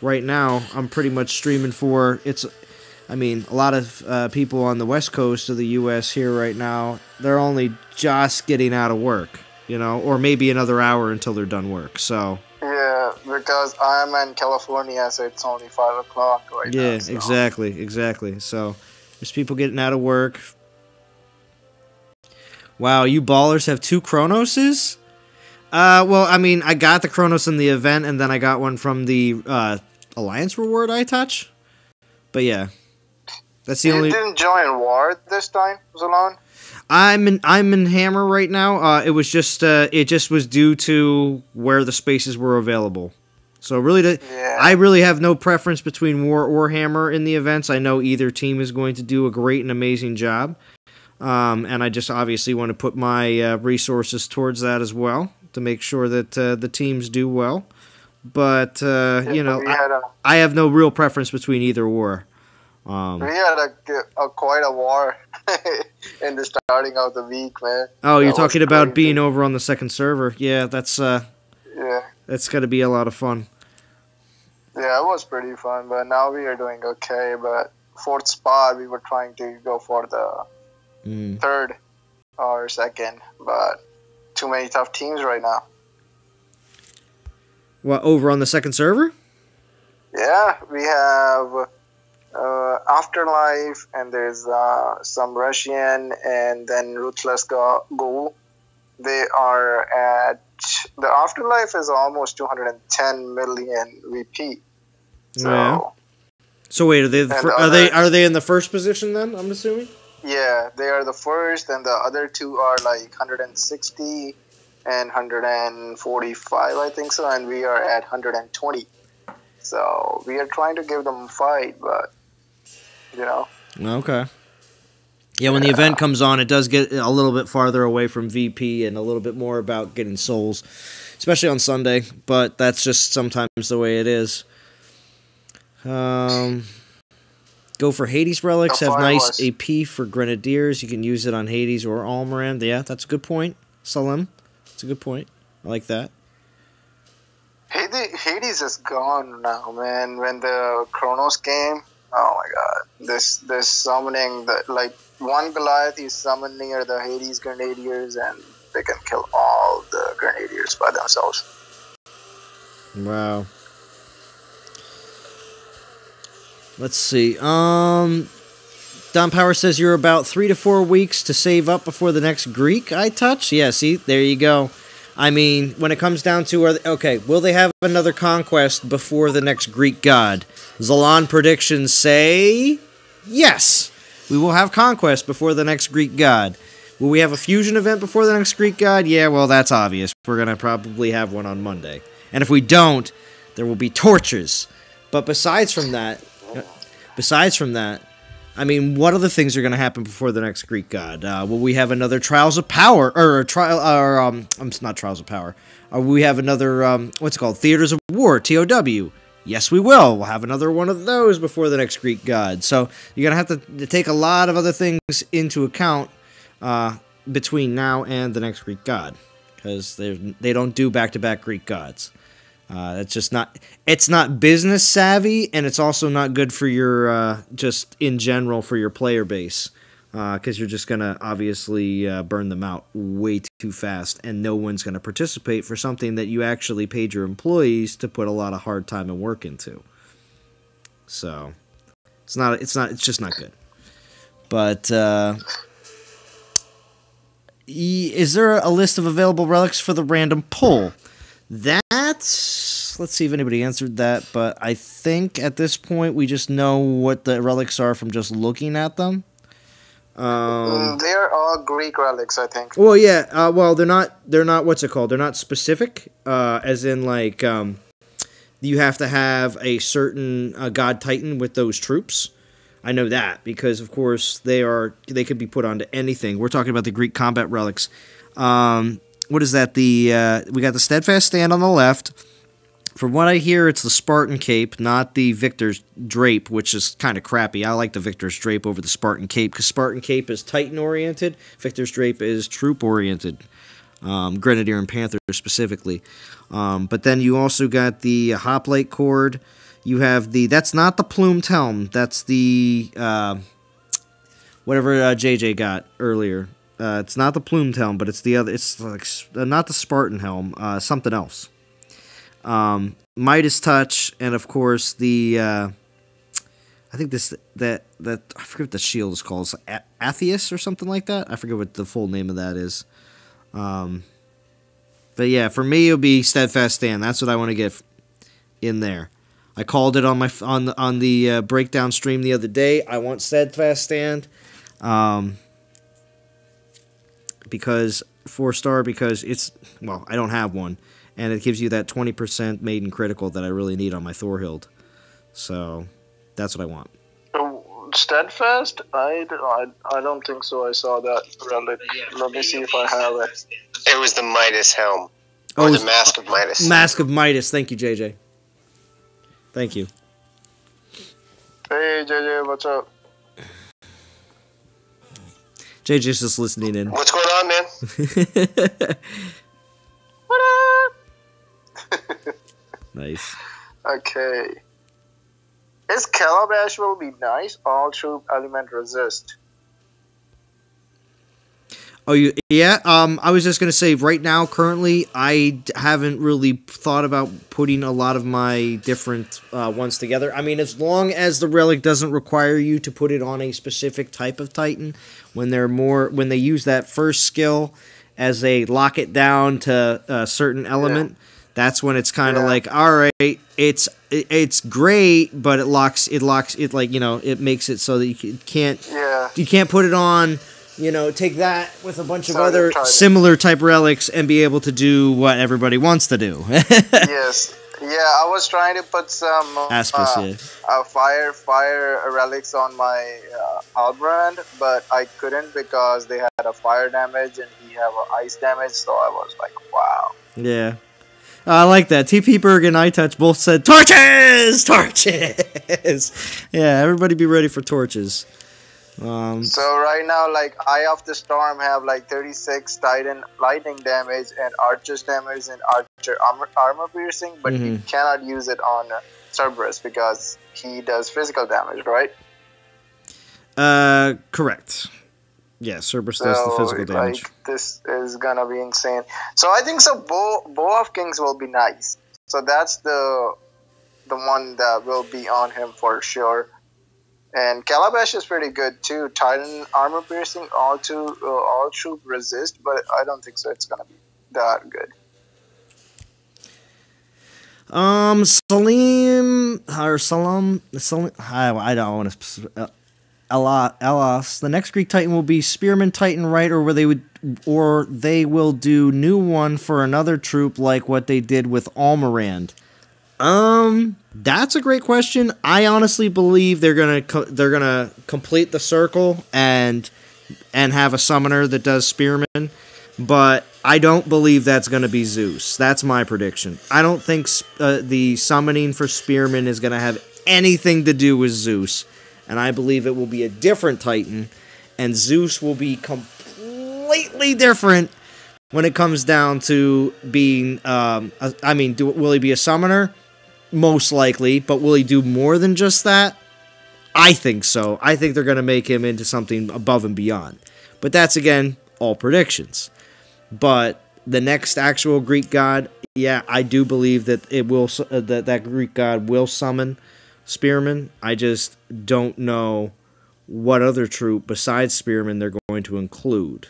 right now I'm pretty much streaming for a lot of people on the west coast of the U.S. here right now, they're only just getting out of work, or maybe another hour until they're done work, so. Yeah, because I'm in California, so it's only 5 o'clock right now. Yeah, so. Exactly. So, there's people getting out of work. Wow, you ballers have 2 Chronoses? Well, I mean, I got the Chronos in the event, and then I got one from the Alliance reward I touch. But yeah, that's the only. You didn't join War this time, Zalon? I'm in Hammer right now. It was just was due to where the spaces were available. So really, I really have no preference between War or Hammer in the events. I know either team is going to do a great and amazing job, and I just obviously want to put my resources towards that as well to make sure that the teams do well. But I have no real preference between either war. We had quite a war in the starting of the week, man. Oh, you're talking about being over on the second server? Yeah, that's that's got to be a lot of fun. Yeah, it was pretty fun, but now we are doing okay. But 4th spot, we were trying to go for the 3rd or 2nd, but too many tough teams right now. What, over on the second server? Yeah, we have Afterlife, and there's some Russian, and then Ruthless Go. They are at the Afterlife is almost 210 million VP. So, yeah. So wait, are they in the first position then? I'm assuming. Yeah, they are the first, and the other 2 are like 160 and 145, I think so, and we are at 120. So we are trying to give them a fight, but Okay. Yeah, when the event comes on, it does get a little bit farther away from VP and a little bit more about getting souls, especially on Sunday. But that's just sometimes the way it is. Go for Hades relics. Have nice AP for Grenadiers. You can use it on Hades or Almorand. Yeah, that's a good point. Salim, that's a good point. I like that. Hades is gone now, man. When the Chronos came, oh my god, this summoning, one Goliath is summoned near the Hades Grenadiers, and they can kill all the Grenadiers by themselves. Wow. Let's see. Don Power says you're about 3 to 4 weeks to save up before the next Greek I touch. Yeah, see, there you go. I mean, when it comes down to, will they have another conquest before the next Greek god? Zalon predictions say Yes, we will have Conquest before the next Greek god. Will we have a fusion event before the next Greek god? Yeah, well, that's obvious. We're going to probably have one on Monday. And if we don't, there will be torches. But besides from that, I mean, what other things are going to happen before the next Greek god? Will we have another Trials of Power, not Trials of Power. Will we have another, what's it called, Theaters of War, TOW? Yes, we will. We'll have another one of those before the next Greek god. So you're going to have to take a lot of other things into account between now and the next Greek god, because they don't do back-to-back Greek gods. It's just not. It's not business savvy, and it's also not good for your just in general for your player base, because you're just gonna obviously burn them out way too fast, and no one's gonna participate for something that you actually paid your employees to put a lot of hard time and work into. So it's not. It's just not good. But is there a list of available relics for the random pull? Let's see if anybody answered that, but I think at this point we just know what the relics are from just looking at them. They're all Greek relics, I think. Well, yeah. Well, they're not. What's it called? They're not specific. As in, like, you have to have a certain god titan with those troops. I know that because, of course, they could be put onto anything. We're talking about the Greek combat relics. What is that? We got the Steadfast Stand on the left. From what I hear, it's the Spartan Cape, not the Victor's Drape, which is kind of crappy. I like the Victor's Drape over the Spartan Cape, because Spartan Cape is Titan-oriented, Victor's Drape is troop-oriented, Grenadier and Panther specifically. But then you also got the Hoplite Cord. You have that's not the Plumed Helm, that's the, whatever JJ got earlier. It's not the Plumed Helm, but it's the other. It's like not the Spartan Helm. Something else. Midas Touch, and of course the. I think that I forget what the shield is called. It's Atheus or something like that. I forget what the full name of that is. But yeah, for me it'll be Steadfast Stand. That's what I want to get in there. I called it on the breakdown stream the other day. I want Steadfast Stand. Because 4-star, because I don't have one, and it gives you that 20% maiden critical that I really need on my Thorhild. So that's what I want. Steadfast? I don't think so. I saw that relic. Let me see if I have it. It was the Midas helm. Or the Mask of Midas. Mask of Midas. Thank you, JJ. Thank you. Hey, JJ, what's up? JJ's just listening in. What's going on, man? What up? Nice. Okay. Is Calabash will be nice? All troop element resist. Oh, yeah. I was just gonna say, right now, currently, I haven't really thought about putting a lot of my different ones together. I mean, as long as the relic doesn't require you to put it on a specific type of Titan, when they use that first skill as a lock it down to a certain element, that's when it's kind of like, all right, it's great, but it makes it so that you can't put it on. Take that with a bunch of other similar type relics and be able to do what everybody wants to do. Yes. Yeah, I was trying to put some fire relics on my Halbrand, but I couldn't because they had a fire damage and he have a ice damage, so I was like, wow. Yeah. I like that. TP Berg and iTouch both said, torches! Torches! Yeah, everybody be ready for torches. So right now, like, Eye of the Storm have like 36 Titan lightning damage and Archer's damage and Archer armor piercing, but you cannot use it on Cerberus because he does physical damage, right? Correct. Yeah, Cerberus does the physical damage. Like, this is gonna be insane. So I think Bow of Kings will be nice. So that's the one that will be on him for sure. And Calabash is pretty good too. Titan armor piercing, all troop resist, but I don't think so. It's gonna be that good. Salim. I don't want to. Elos. The next Greek Titan will be Spearman Titan, right? Or they will do new one for another troop like what they did with Almorand. That's a great question. I honestly believe they're gonna complete the circle and have a summoner that does Spearman, but I don't believe that's gonna be Zeus. That's my prediction. I don't think the summoning for Spearman is gonna have anything to do with Zeus, and I believe it will be a different Titan, and Zeus will be completely different when it comes down to being. Will he be a summoner? Most likely, but will he do more than just that? I think so. I think they're going to make him into something above and beyond. But that's, again, all predictions. But the next actual Greek god, yeah, I do believe that that Greek god will summon Spearman. I just don't know what other troop besides Spearman they're going to include.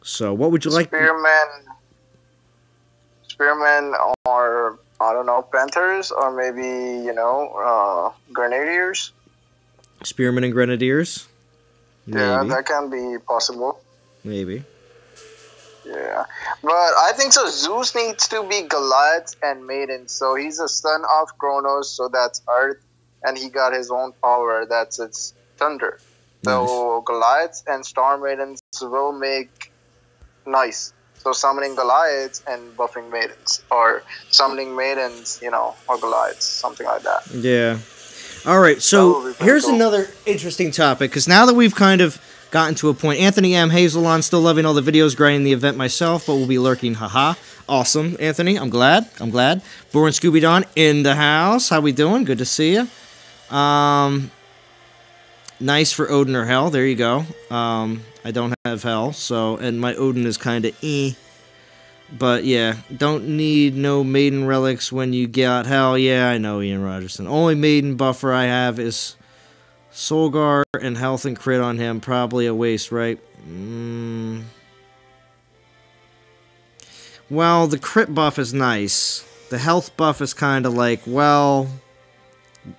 So, what would you like? Spearman or, I don't know, Panthers, or maybe, Grenadiers. Spearmen and Grenadiers? Maybe. Yeah, that can be possible. Maybe. Yeah. But I think so. Zeus needs to be Goliath and Maiden. So he's a son of Kronos, so that's Earth. And he got his own power, that's its thunder. So Goliaths and Star Maidens will make nice. So summoning Goliaths and buffing Maidens. Or summoning Maidens, or Goliaths. Something like that. Yeah. All right, so here's another interesting topic, because now that we've kind of gotten to a point, Anthony M. Hazelon, still loving all the videos, grinding the event myself, but will be lurking, haha. Awesome, Anthony, I'm glad. Born Scooby Don in the house, how we doing? Good to see you. Nice for Odin or Hell, there you go. I don't have Hell, and my Odin is kind of But yeah, don't need no Maiden relics when you got Hell. Yeah, I know, Ian Rogerson. Only Maiden buffer I have is Solgar, and health and crit on him. Probably a waste, right? Well, the crit buff is nice. The health buff is kind of like, well,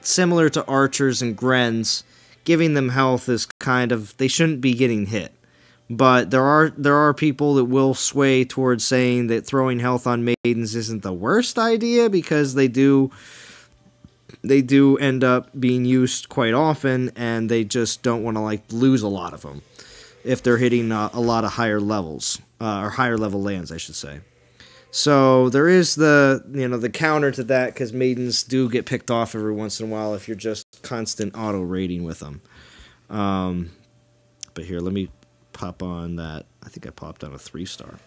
similar to archers and Grens. Giving them health is kind of, they shouldn't be getting hit. But there are people that will sway towards saying that throwing health on Maidens isn't the worst idea, because they do end up being used quite often, and they just don't want to lose a lot of them if they're hitting a lot of higher levels, or higher level lands, I should say. So there is the counter to that, because Maidens do get picked off every once in a while if you're just constant auto raiding with them. But here, let me pop on that. I think I popped on a 3-star.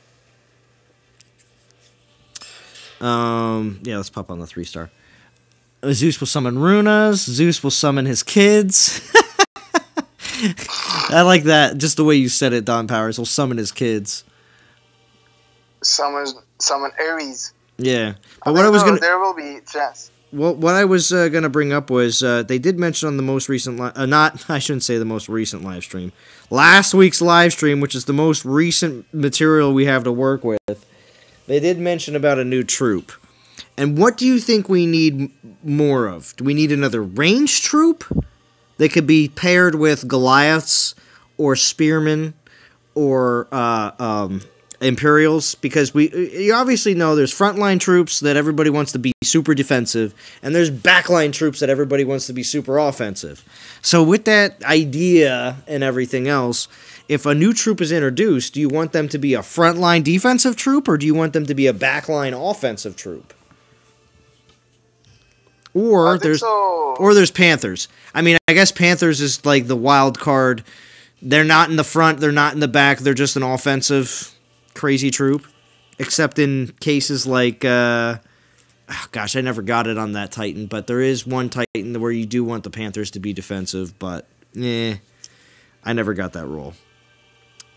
Yeah, let's pop on the 3-star. Zeus will summon Runas. Zeus will summon his kids. I like that. Just the way you said it, Don Powers. He'll summon his kids. Summon Ares. Yeah. But there will be chance. Well, what I was going to bring up was they did mention on the most recent I shouldn't say the most recent live stream. Last week's live stream, which is the most recent material we have to work with, they did mention about a new troop. And what do you think we need more of? Do we need another ranged troop that could be paired with Goliaths or Spearmen or Imperials? Because you obviously know there's frontline troops that everybody wants to be super defensive, and there's backline troops that everybody wants to be super offensive. So with that idea and everything else, if a new troop is introduced, do you want them to be a frontline defensive troop, or do you want them to be a backline offensive troop? Or there's Panthers. I mean, I guess Panthers is like the wild card. They're not in the front, they're not in the back, they're just an offensive crazy troop. Except in cases like, I never got it on that Titan, but there is one Titan where you do want the Panthers to be defensive, but I never got that role.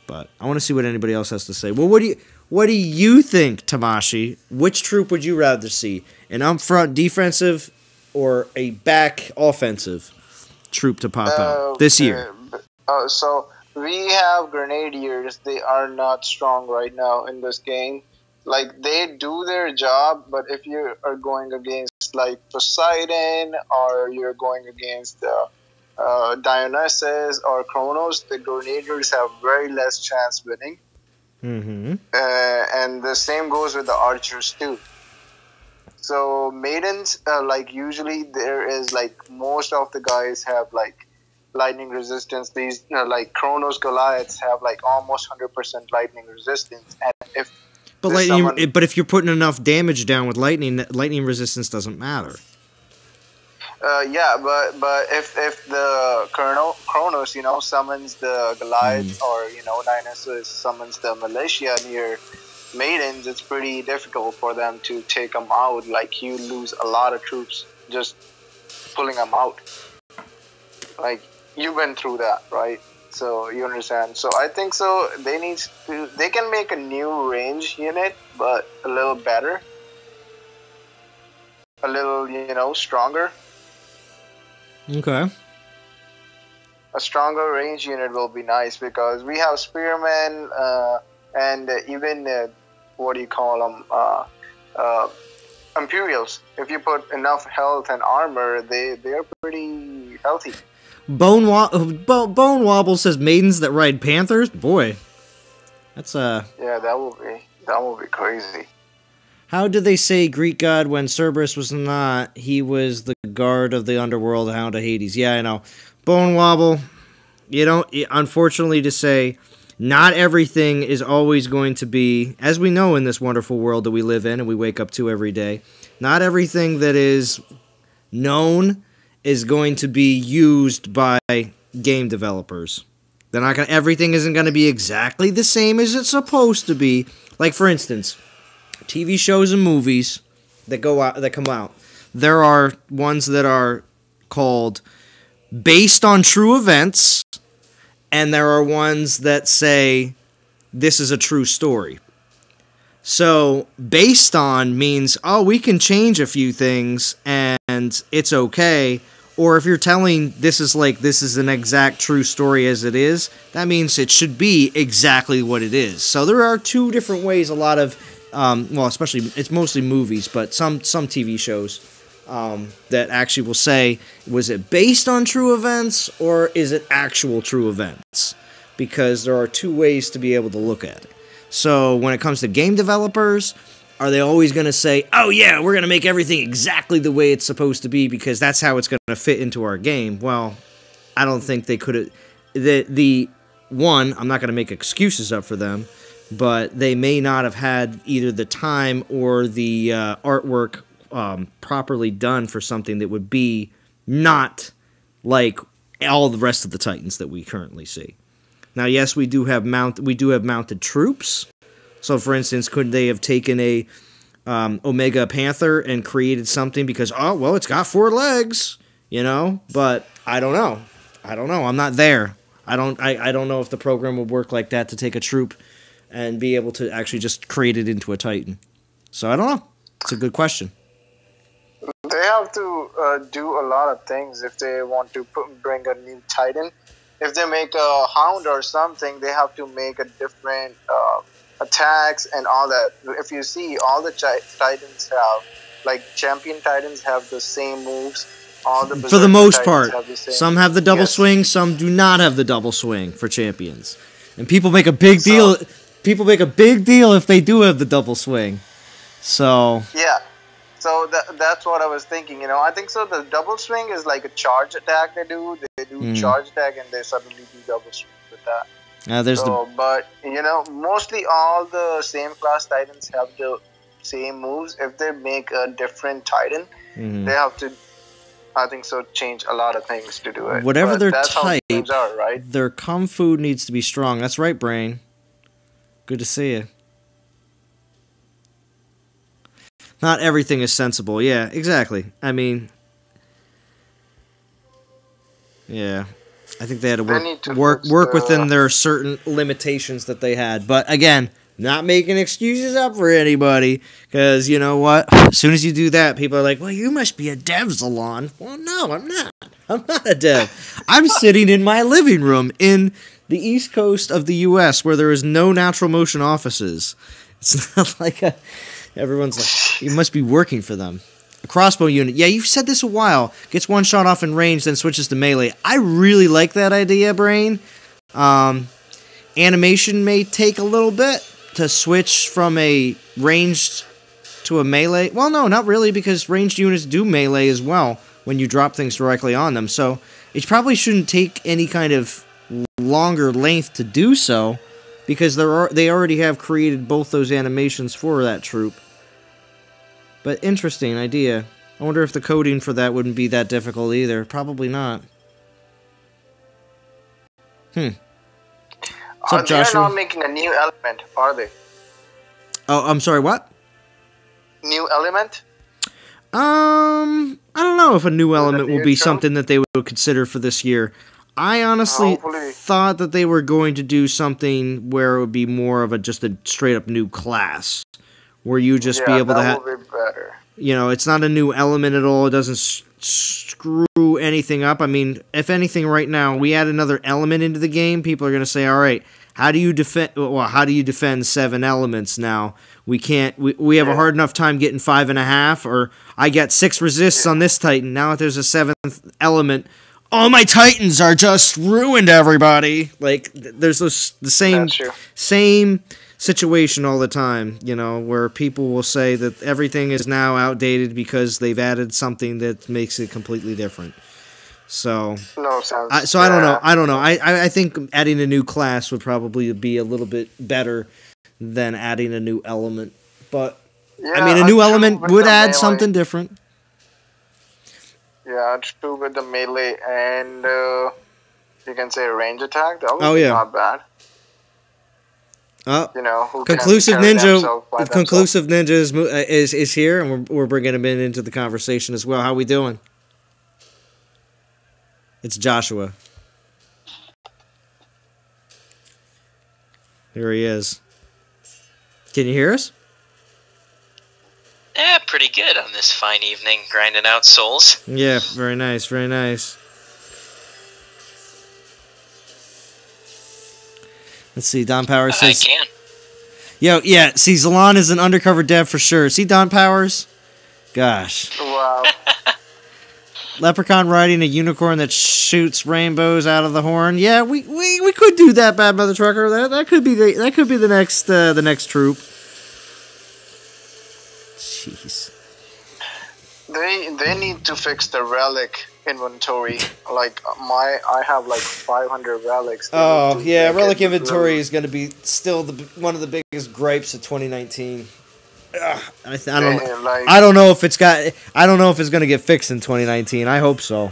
But I want to see what anybody else has to say. Well, what do you think, Tamashi? Which troop would you rather see? An up-front defensive or a back offensive troop to pop out this year? So we have Grenadiers. They are not strong right now in this game. Like, they do their job, but if you are going against, like, Poseidon, or you're going against Dionysus or Kronos, the Grenadiers have very less chance winning. Mm-hmm. And the same goes with the archers too. So maidens, usually there is most of the guys have lightning resistance. These Kronos Goliaths have almost 100% lightning resistance. And but if you're putting enough damage down with lightning resistance doesn't matter. Yeah, but if the Kronos, summons the Goliath or, Dionysus summons the militia near maidens, it's pretty difficult for them to take them out. You lose a lot of troops just pulling them out. You've been through that, right? So you understand. So I think so they can make a new range unit, but a little better. A little, stronger. Okay. A stronger range unit will be nice because we have spearmen and even what do you call them? Imperials. If you put enough health and armor, they're pretty healthy. Bone Wobble says maidens that ride panthers. Boy, that's yeah, that will be crazy. How did they say Greek god when Cerberus was not? He was the guard of the underworld, Hound of Hades. Yeah, I know. Bone Wobble, unfortunately to say, not everything is always going to be, as we know in this wonderful world that we live in and we wake up to every day, not everything that is known is going to be used by game developers. Everything isn't going to be exactly the same as it's supposed to be. Like, for instance, TV shows and movies that come out. There are ones that are called based on true events, and there are ones that say this is a true story. So based on means, we can change a few things and it's okay. Or if you're telling this is an exact true story as it is, that means it should be exactly what it is. So there are two different ways a lot of especially it's mostly movies, but some TV shows that actually will say, was it based on true events or is it actual true events? Because there are two ways to be able to look at it. So when it comes to game developers, are they always going to say, oh yeah, we're going to make everything exactly the way it's supposed to be because that's how it's going to fit into our game? Well, I don't think they could have. I'm not going to make excuses up for them, but they may not have had either the time or the artwork properly done for something that would be not like all the rest of the Titans that we currently see. Now, yes, we do have mounted troops. So, for instance, could they have taken a Omega Panther and created something because it's got 4 legs, But I don't know. I'm not there. I don't know if the program would work like that to take a troop and be able to actually just create it into a Titan. So I don't know. It's a good question. They have to do a lot of things if they want to bring a new Titan. If they make a Hound or something, they have to make a different attacks and all that. If you see, all the Titans have, champion Titans have the same moves. All the for the most part, some have the double swing, some do not have the double swing for champions, and people make a big deal. People make a big deal if they do have the double swing. So yeah, so that's what I was thinking. I think so. The double swing is like a charge attack. They do charge attack, and they suddenly do double swing with that. But mostly all the same class Titans have the same moves. If they make a different Titan, they have to, I think so, change a lot of things to do it. Whatever their that's type, how games are, right? Their kung fu needs to be strong. That's right, Brain. Good to see you. Not everything is sensible. Yeah, exactly. I mean, yeah. I think they had to work within their certain limitations that they had. But again, not making excuses up for anybody, because you know what? As soon as you do that, people are like, well, you must be a dev, Zalon. Well, no, I'm not. I'm not a dev. I'm sitting in my living room in the East Coast of the U.S. where there is no natural motion offices. It's not like everyone's like, you must be working for them. A crossbow unit. Yeah, you've said this a while. Gets one shot off in range, then switches to melee. I really like that idea, Brain. Animation may take a little bit to switch from a ranged to a melee. Well, no, not really, because ranged units do melee as well when you drop things directly on them. So it probably shouldn't take any kind of longer length to do so, because they already have created both those animations for that troop. But interesting idea. I wonder if the coding for that wouldn't be that difficult either. Probably not. What's up, Joshua? They're not making a new element, are they? Oh, I'm sorry, what? New element? I don't know if a new element will be something that they would consider for this year. I honestly thought that they were going to do something where it would be more of just a straight up new class, where you just be able to have. That would be better. You know, it's not a new element at all. It doesn't screw anything up. I mean, if anything, right now we add another element into the game, people are going to say, "All right, how do you defend? Well, how do you defend 7 elements now? We can't. We have a hard enough time getting 5.5, or I get 6 resists on this Titan. Now if there's a 7th element, all my Titans are just ruined. Everybody, like, there's the same situation all the time, you know, where people will say that everything is now outdated because they've added something that makes it completely different. So, I don't know. I think adding a new class would probably be a little bit better than adding a new element. But, I mean, a new element would add something different. Yeah, true with the melee and you can say range attack. That would be not bad. You know, Conclusive Ninja is here, and we're bringing him into the conversation as well. How we doing? It's Joshua. Here he is. Can you hear us? Yeah, pretty good on this fine evening, grinding out souls. Yeah, very nice, very nice. Let's see, Don Powers says... I can. Yo, yeah, see, Zalon is an undercover dev for sure. See, Don Powers? Gosh. Wow. Leprechaun riding a unicorn that shoots rainbows out of the horn. Yeah, we could do that, Bad Mother Trucker. That could be the next troop. Jeez. They need to fix the relic inventory. Like I have like 500 relics. Oh yeah, relic inventory is going to be still one of the biggest gripes of 2019. I don't know if it's going to get fixed in 2019. I hope so.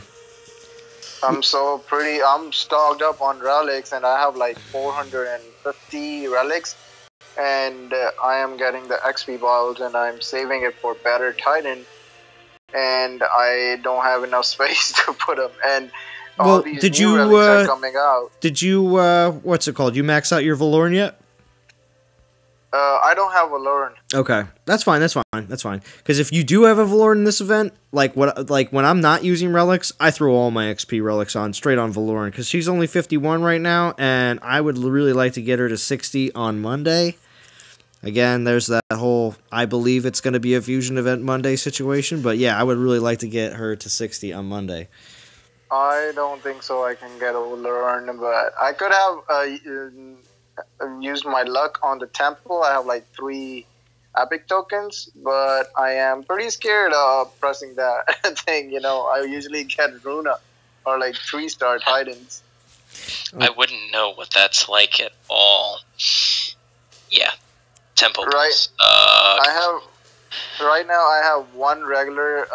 I'm stocked up on relics, and I have like 450 relics, and I am getting the XP balls, and I'm saving it for better Titan, and I don't have enough space to put them. And all these new relics are coming out. Did you what's it called? You max out your Valorn yet? I don't have a Valorn. Okay, that's fine. Because if you do have a Valorn in this event, like when I'm not using relics, I throw all my XP relics on straight on Valorn, because she's only 51 right now, and I would really like to get her to 60 on Monday. Again, there's that whole I believe it's going to be a fusion event Monday situation, but yeah, I would really like to get her to 60 on Monday. I don't think so. I can get a Valorn, but I could have used my luck on the temple. I have like 3 epic tokens, but I am pretty scared of pressing that thing. You know, I usually get Runa or like 3-star Titans. I wouldn't know what that's like at all. Yeah, temple. Right. Right now I have 1 regular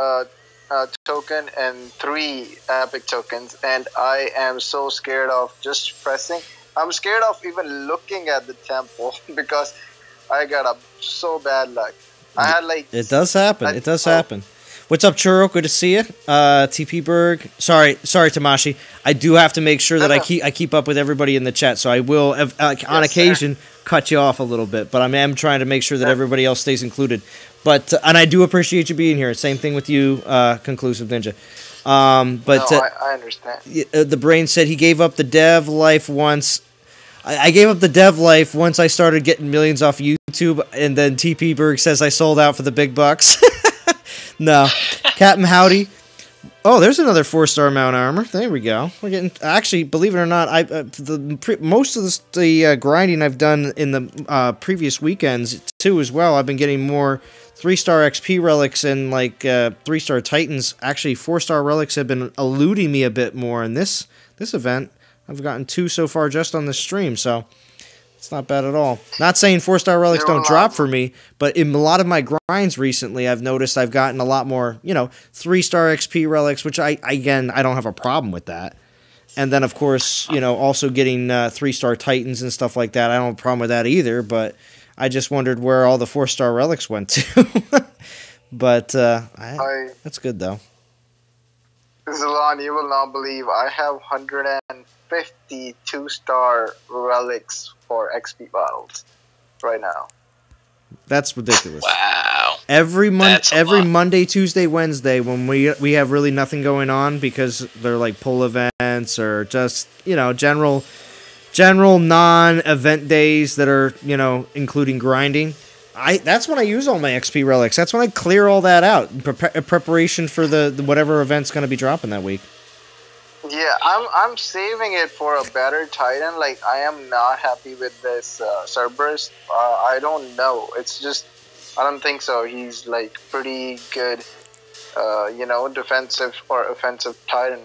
token and 3 epic tokens, and I am so scared of just pressing. I'm scared of even looking at the temple because I got so bad luck. I had like... It does happen. It does happen. What's up, Churro? Good to see you. TP Berg. Sorry, Tamashi. I do have to make sure that I keep up with everybody in the chat, so I will, on occasion, cut you off a little bit. But I am trying to make sure that everybody else stays included. But and I do appreciate you being here. Same thing with you, Conclusive Ninja. I understand. The Brain said he gave up the dev life once. I gave up the dev life once I started getting millions off YouTube, and then TP Berg says I sold out for the big bucks. No, Captain Howdy. Oh, there's another 4-star Mount Armor. There we go. We're getting actually, believe it or not, most of the grinding I've done in the previous weekends too as well. I've been getting more 3-star XP relics and like 3-star Titans. Actually, 4-star relics have been eluding me a bit more in this event. I've gotten 2 so far just on the stream, so it's not bad at all. Not saying 4-star relics don't drop for me, but in a lot of my grinds recently, I've noticed I've gotten a lot more, 3-star XP relics, which I don't have a problem with that. And then, of course, also getting 3-star Titans and stuff like that. I don't have a problem with that either, but I just wondered where all the 4-star relics went to. But that's good, though. Zalon, you will not believe I have 150 2-star relics for XP battles right now. That's ridiculous. Wow. Every Monday, Tuesday, Wednesday, when we have really nothing going on because they're like pull events or just, general non-event days that are, including grinding. That's when I use all my XP relics. That's when I clear all that out in preparation for the whatever event's going to be dropping that week. Yeah, I'm saving it for a better Titan. Like, I am not happy with this Cerberus. I don't know. It's just, I don't think so. He's like pretty good, defensive or offensive Titan.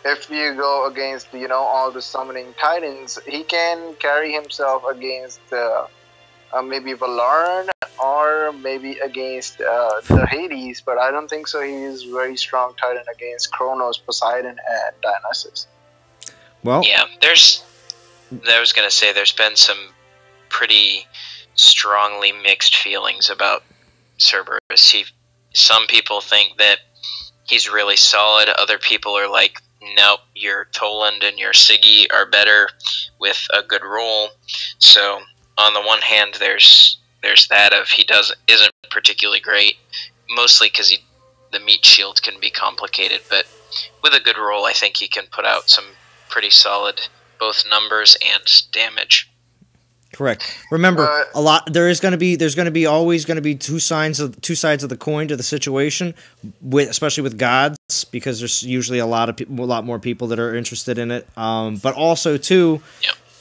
If you go against, all the summoning Titans, he can carry himself against maybe Valoran or maybe against the Hades, but I don't think so. He's very strong Titan against Kronos, Poseidon, and Dionysus. Well, yeah, I was going to say there's been some pretty strongly mixed feelings about Cerberus. Some people think that he's really solid. Other people are like, nope, your Toland and your Siggy are better with a good roll. So on the one hand, there's that of he isn't particularly great, mostly because the meat shield can be complicated. But with a good roll, I think he can put out some pretty solid both numbers and damage. Correct. Remember, there's going to be always going to be two sides of the coin to the situation, especially with gods, because there's usually a lot more people that are interested in it. But also too,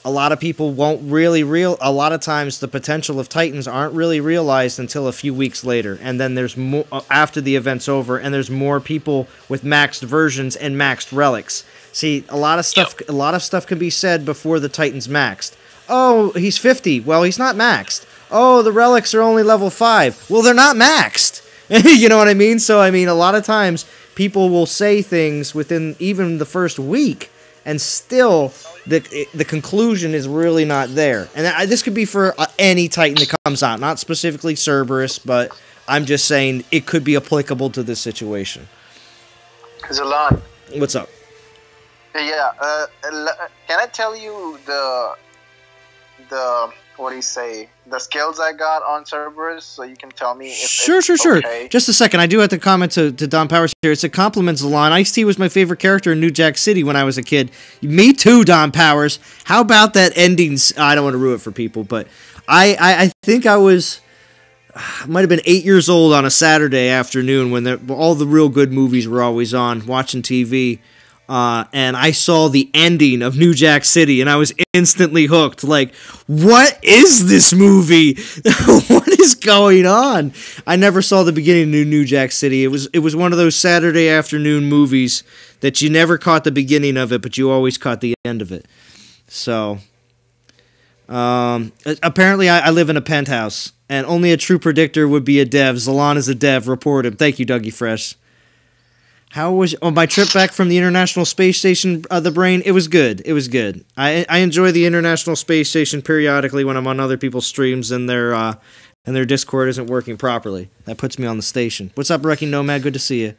a lot of people won't really a lot of times the potential of Titans aren't really realized until a few weeks later, and then there's more after the event's over, and there's more people with maxed versions and maxed relics. See, a lot of stuff can be said before the Titan's maxed. Oh, he's 50. Well, he's not maxed. Oh, the relics are only level 5. Well, they're not maxed. You know what I mean? So, I mean, a lot of times people will say things within even the first week, and still the conclusion is really not there. And this could be for any Titan that comes out, not specifically Cerberus, but I'm just saying it could be applicable to this situation. Zalan. What's up? Yeah, can I tell you the what do you say, the skills I got on Cerberus, so you can tell me if Sure. okay? Just a second. I do have to comment to Don Powers here. It's a compliment, Zalon. Ice-T was my favorite character in New Jack City when I was a kid. Me too, Don Powers. How about that ending? I don't want to ruin it for people, but I think I was... might have been 8 years old on a Saturday afternoon when all the real good movies were always on, watching TV. And I saw the ending of New Jack City, and I was instantly hooked. Like, what is this movie? What is going on? I never saw the beginning of New Jack City. It was one of those Saturday afternoon movies that you never caught the beginning of it, but you always caught the end of it. So, apparently I live in a penthouse, and only a true predictor would be a dev. Zalon is a dev. Report him. Thank you, Dougie Fresh. How was my trip back from the International Space Station, the Brain? It was good. It was good. I enjoy the International Space Station periodically when I'm on other people's streams and their Discord isn't working properly. That puts me on the station. What's up, Wrecking Nomad? Good to see you.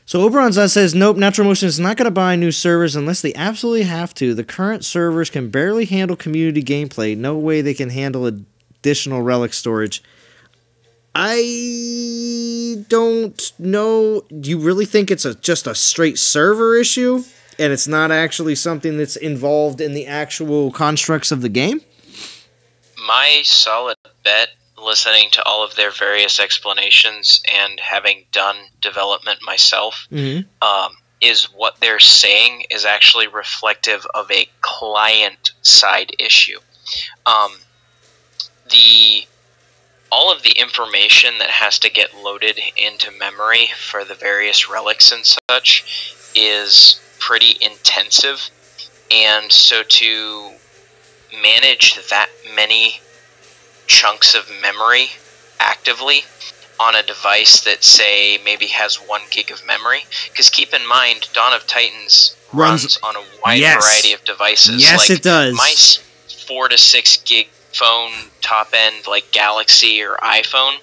So Oberonzon says, nope, Natural Motion is not going to buy new servers unless they absolutely have to. The current servers can barely handle community gameplay. No way they can handle additional relic storage. I don't know. Do you really think it's just a straight server issue? and it's not actually something that's involved in the actual constructs of the game? My solid bet, listening to all of their various explanations and having done development myself, is what they're saying is actually reflective of a client-side issue. All of the information that has to get loaded into memory for the various relics and such is pretty intensive, and so to manage that many chunks of memory actively on a device that, say, maybe has 1 gig of memory, because keep in mind, Dawn of Titans runs on a wide variety of devices. Yes, it does. My 4 to 6 gig phone, top end, like Galaxy or iPhone,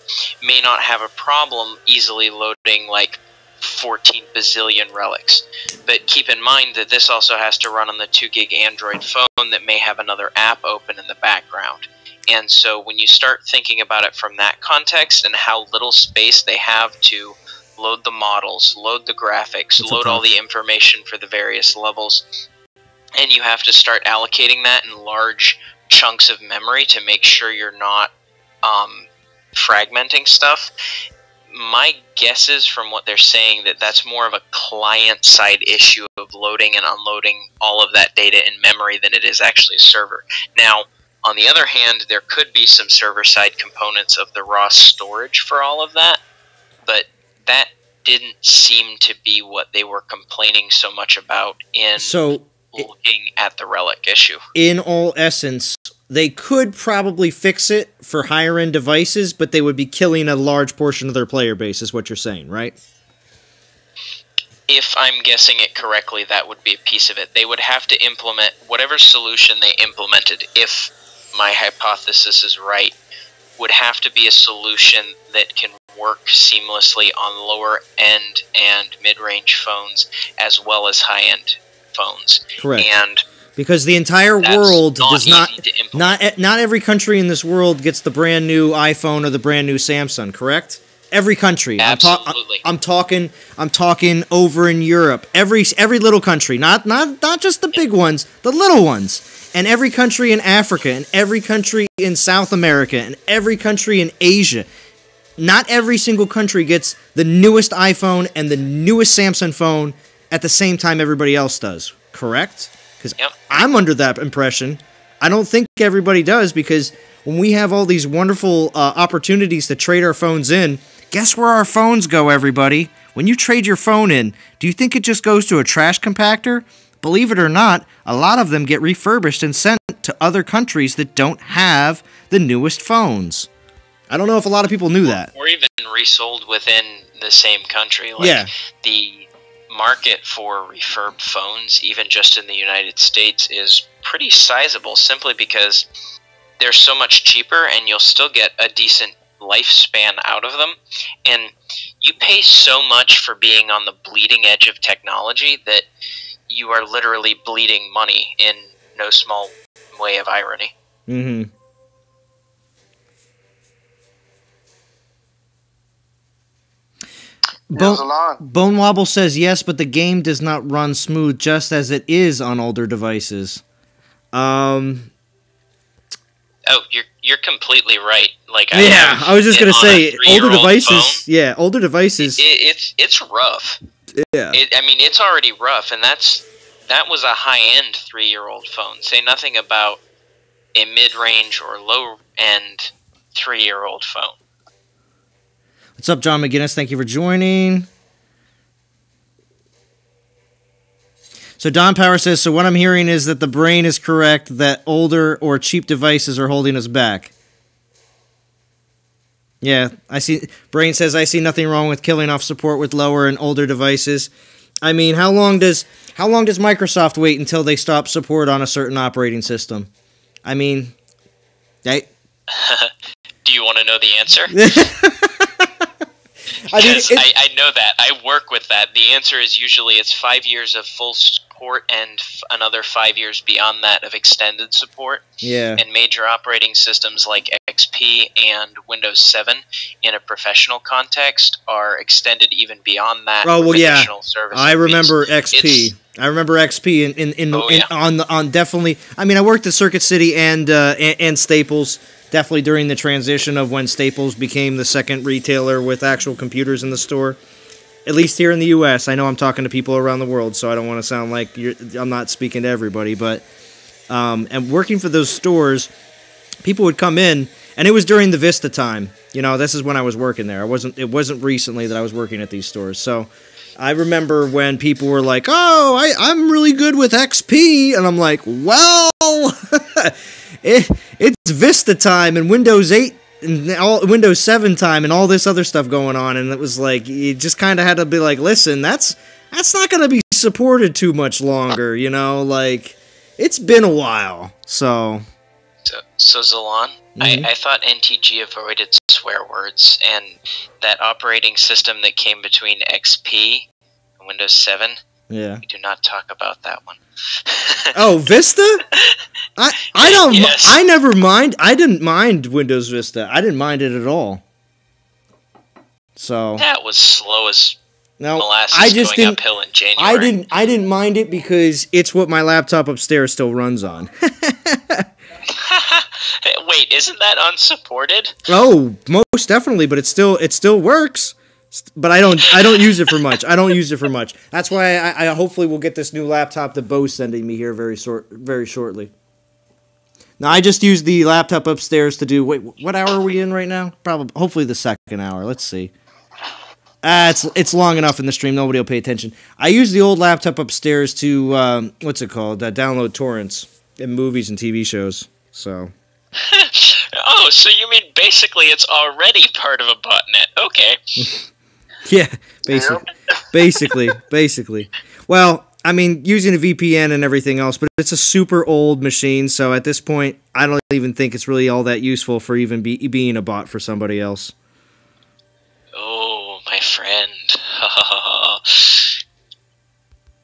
may not have a problem easily loading like 14 bazillion relics. But keep in mind that this also has to run on the 2 gig Android phone that may have another app open in the background. And so when you start thinking about it from that context and how little space they have to load the models, load the graphics, load all the information for the various levels, and you have to start allocating that in large chunks of memory to make sure you're not fragmenting stuff. My guess is, from what they're saying, that that's more of a client-side issue of loading and unloading all of that data in memory than it is actually a server. Now, on the other hand, there could be some server-side components of the raw storage for all of that, but that didn't seem to be what they were complaining so much about in looking at the relic issue. In all essence, they could probably fix it for higher-end devices, but they would be killing a large portion of their player base, is what you're saying, right? If I'm guessing it correctly, that would be a piece of it. They would have to implement whatever solution they implemented, if my hypothesis is right, would have to be a solution that can work seamlessly on lower-end and mid-range phones as well as high-end phones. Correct. And because the entire world does not every country in this world gets the brand new iPhone or the brand new Samsung, correct? Every country. Absolutely. I'm talking over in Europe. Every little country, not just the big ones, the little ones. And every country in Africa, and every country in South America, and every country in Asia. Not every single country gets the newest iPhone and the newest Samsung phone at the same time everybody else does, correct? Because I'm under that impression. I don't think everybody does, because when we have all these wonderful opportunities to trade our phones in, guess where our phones go, everybody? When you trade your phone in, do you think it just goes to a trash compactor? Believe it or not, a lot of them get refurbished and sent to other countries that don't have the newest phones. I don't know if a lot of people knew that. Or even resold within the same country. Like, the market for refurbed phones, even just in the United States, is pretty sizable, simply because they're so much cheaper and you'll still get a decent lifespan out of them. And you pay so much for being on the bleeding edge of technology that you are literally bleeding money, in no small way of irony. Mm-hmm. Bone Wobble says yes, but the game does not run smooth, just as it is on older devices. Oh, you're completely right. Like, I was just gonna say, older devices. Phone, older devices. It's rough. Yeah. It's already rough, and that was a high-end 3-year-old phone. Say nothing about a mid-range or low-end 3-year-old phone. What's up, John McGinnis? Thank you for joining. So Don Power says, so what I'm hearing is that the brain is correct, that older or cheap devices are holding us back. Yeah, I see. Brain says, I see nothing wrong with killing off support with lower and older devices. I mean, how long does Microsoft wait until they stop support on a certain operating system? I mean, do you want to know the answer? I know that. I work with that. The answer is usually it's 5 years of full support and another 5 years beyond that of extended support. Yeah. And major operating systems like XP and Windows 7 in a professional context are extended even beyond that. Oh, well, yeah. I remember XP. I remember XP on definitely. I mean, I worked at Circuit City and Staples definitely during the transition of when Staples became the second retailer with actual computers in the store. At least here in the U.S. I know I'm talking to people around the world, so I don't want to sound like I'm not speaking to everybody. But and working for those stores, people would come in, and it was during the Vista time. You know, this is when I was working there. It wasn't recently that I was working at these stores. So I remember when people were like, "Oh, I'm really good with XP," and I'm like, "Well, it's Vista time and Windows 8 and Windows 7 time and all this other stuff going on," and it was like you just kind of had to be like, "Listen, that's not going to be supported too much longer," you know, like it's been a while. So Zalan, I thought NTG avoided swear words, and that operating system that came between XP and Windows 7. Yeah. We do not talk about that one. Oh, Vista? I don't. Yes. I never mind. I didn't mind Windows Vista. I didn't mind it at all. So that was slow as molasses I just going uphill in January. I didn't mind it because it's what my laptop upstairs still runs on. Wait, isn't that unsupported? Oh, most definitely, but it still works. But I don't use it for much. I don't use it for much. That's why I hopefully will get this new laptop that Bo's sending me here very shortly. Now I just use the laptop upstairs to do. Wait, what hour are we in right now? Hopefully the second hour. Let's see. It's long enough in the stream. Nobody will pay attention. I use the old laptop upstairs to what's it called? Download torrents and movies and TV shows. So. Oh, so you mean basically it's already part of a botnet? Okay. Yeah, basically. Well, I mean, using a VPN and everything else, but it's a super old machine, so at this point, I don't even think it's really all that useful for even being a bot for somebody else. Oh, my friend.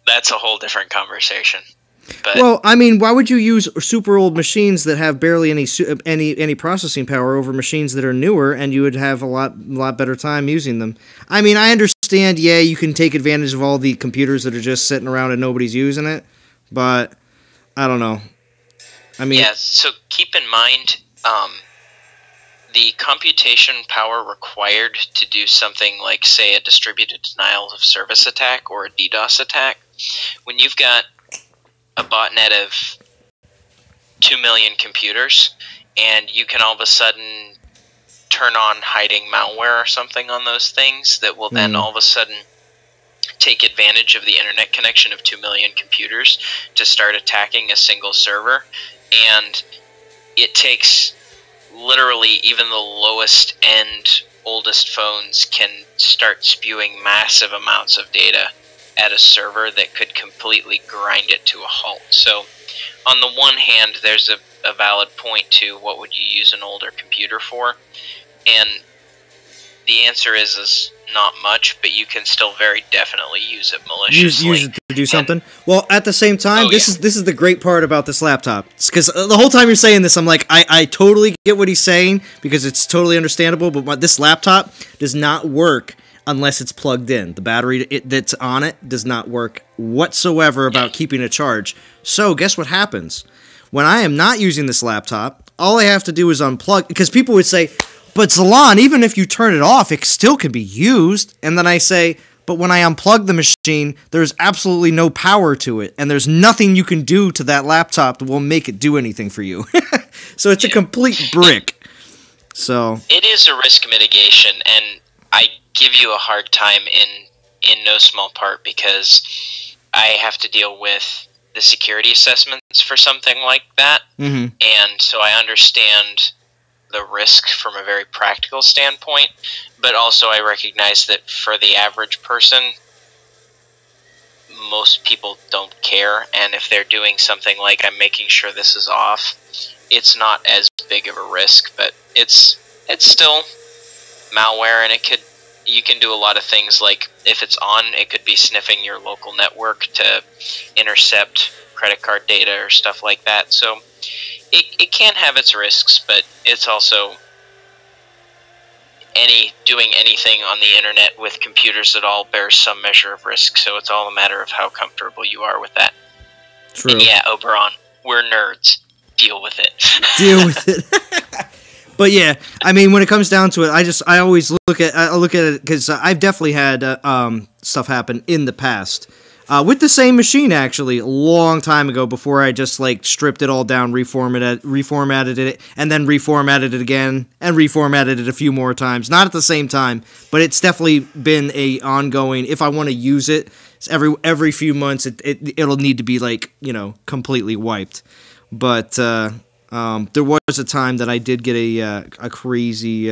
That's a whole different conversation. But well, I mean, why would you use super old machines that have barely any processing power over machines that are newer, and you would have a lot better time using them? I mean, I understand, yeah, you can take advantage of all the computers that are just sitting around and nobody's using it, but I don't know. I mean, yeah, so keep in mind the computation power required to do something like, say, a distributed denial of service attack or a DDoS attack. When you've got a botnet of 2 million computers, and you can all of a sudden turn on hiding malware or something on those things that will then all of a sudden take advantage of the internet connection of 2 million computers to start attacking a single server. And it takes literally even the lowest end, oldest phones can start spewing massive amounts of data at a server that could completely grind it to a halt. So on the one hand, there's a valid point to what would you use an older computer for, and the answer is not much, but you can still very definitely use it maliciously. Use it to do something. Well, at the same time, this is the great part about this laptop. Because the whole time you're saying this, I'm like, I totally get what he's saying, because it's totally understandable, but this laptop does not work unless it's plugged in. The battery that's on it does not work whatsoever about keeping a charge. So guess what happens? When I am not using this laptop, all I have to do is unplug, because people would say, but Zalan, even if you turn it off, it still can be used. And then I say, but when I unplug the machine, there's absolutely no power to it, and there's nothing you can do to that laptop that will make it do anything for you. So it's a complete brick. So it is a risk mitigation, and I give you a hard time in no small part because I have to deal with the security assessments for something like that, and so I understand the risk from a very practical standpoint, but also I recognize that for the average person, most people don't care, and if they're doing something like I'm making sure this is off, it's not as big of a risk, but it's still malware, and you can do a lot of things, like if it's on, it could be sniffing your local network to intercept credit card data or stuff like that. So it can have its risks, but it's also, doing anything on the internet with computers at all bears some measure of risk. So it's all a matter of how comfortable you are with that. True. And yeah, Oberon, we're nerds. Deal with it. Deal with it. But yeah, I mean, when it comes down to it, I always look at it because I've definitely had stuff happen in the past with the same machine, actually, a long time ago, before I just like stripped it all down, reformatted it, and then reformatted it again, and reformatted it a few more times. Not at the same time, but it's definitely been a ongoing. If I want to use it, every few months, it'll need to be like, you know, completely wiped. But there was a time that I did get a crazy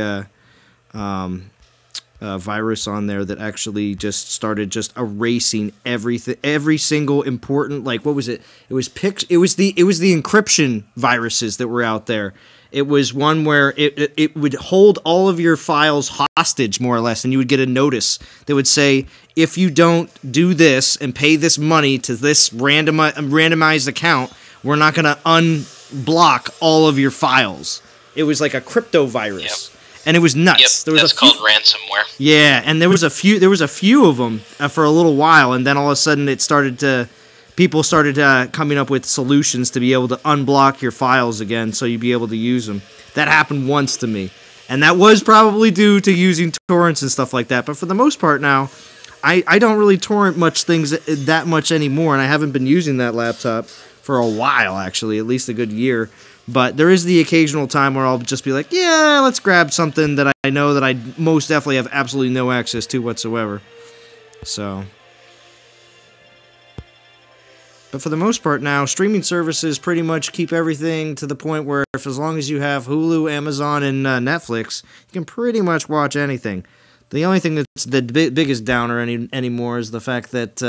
virus on there that actually just started just erasing everything, every single important, like, what was it? It was the encryption viruses that were out there. It was one where it would hold all of your files hostage, more or less, and you would get a notice that would say, if you don't do this and pay this money to this randomized account, we're not going to unblock all of your files. It was like a crypto virus. Yep. And it was nuts. Yep, that's called ransomware. Yeah, and there was a few of them for a little while, and then all of a sudden people started coming up with solutions to be able to unblock your files again so you'd be able to use them. That happened once to me. And that was probably due to using torrents and stuff like that. But for the most part now, I don't really torrent things that much anymore, and I haven't been using that laptop for a while, actually, at least a good year. But there is the occasional time where I'll just be like, yeah, let's grab something that I know that I most definitely have absolutely no access to whatsoever. So. But for the most part now, streaming services pretty much keep everything to the point where as long as you have Hulu, Amazon, and Netflix, you can pretty much watch anything. The only thing that's the biggest downer anymore is the fact that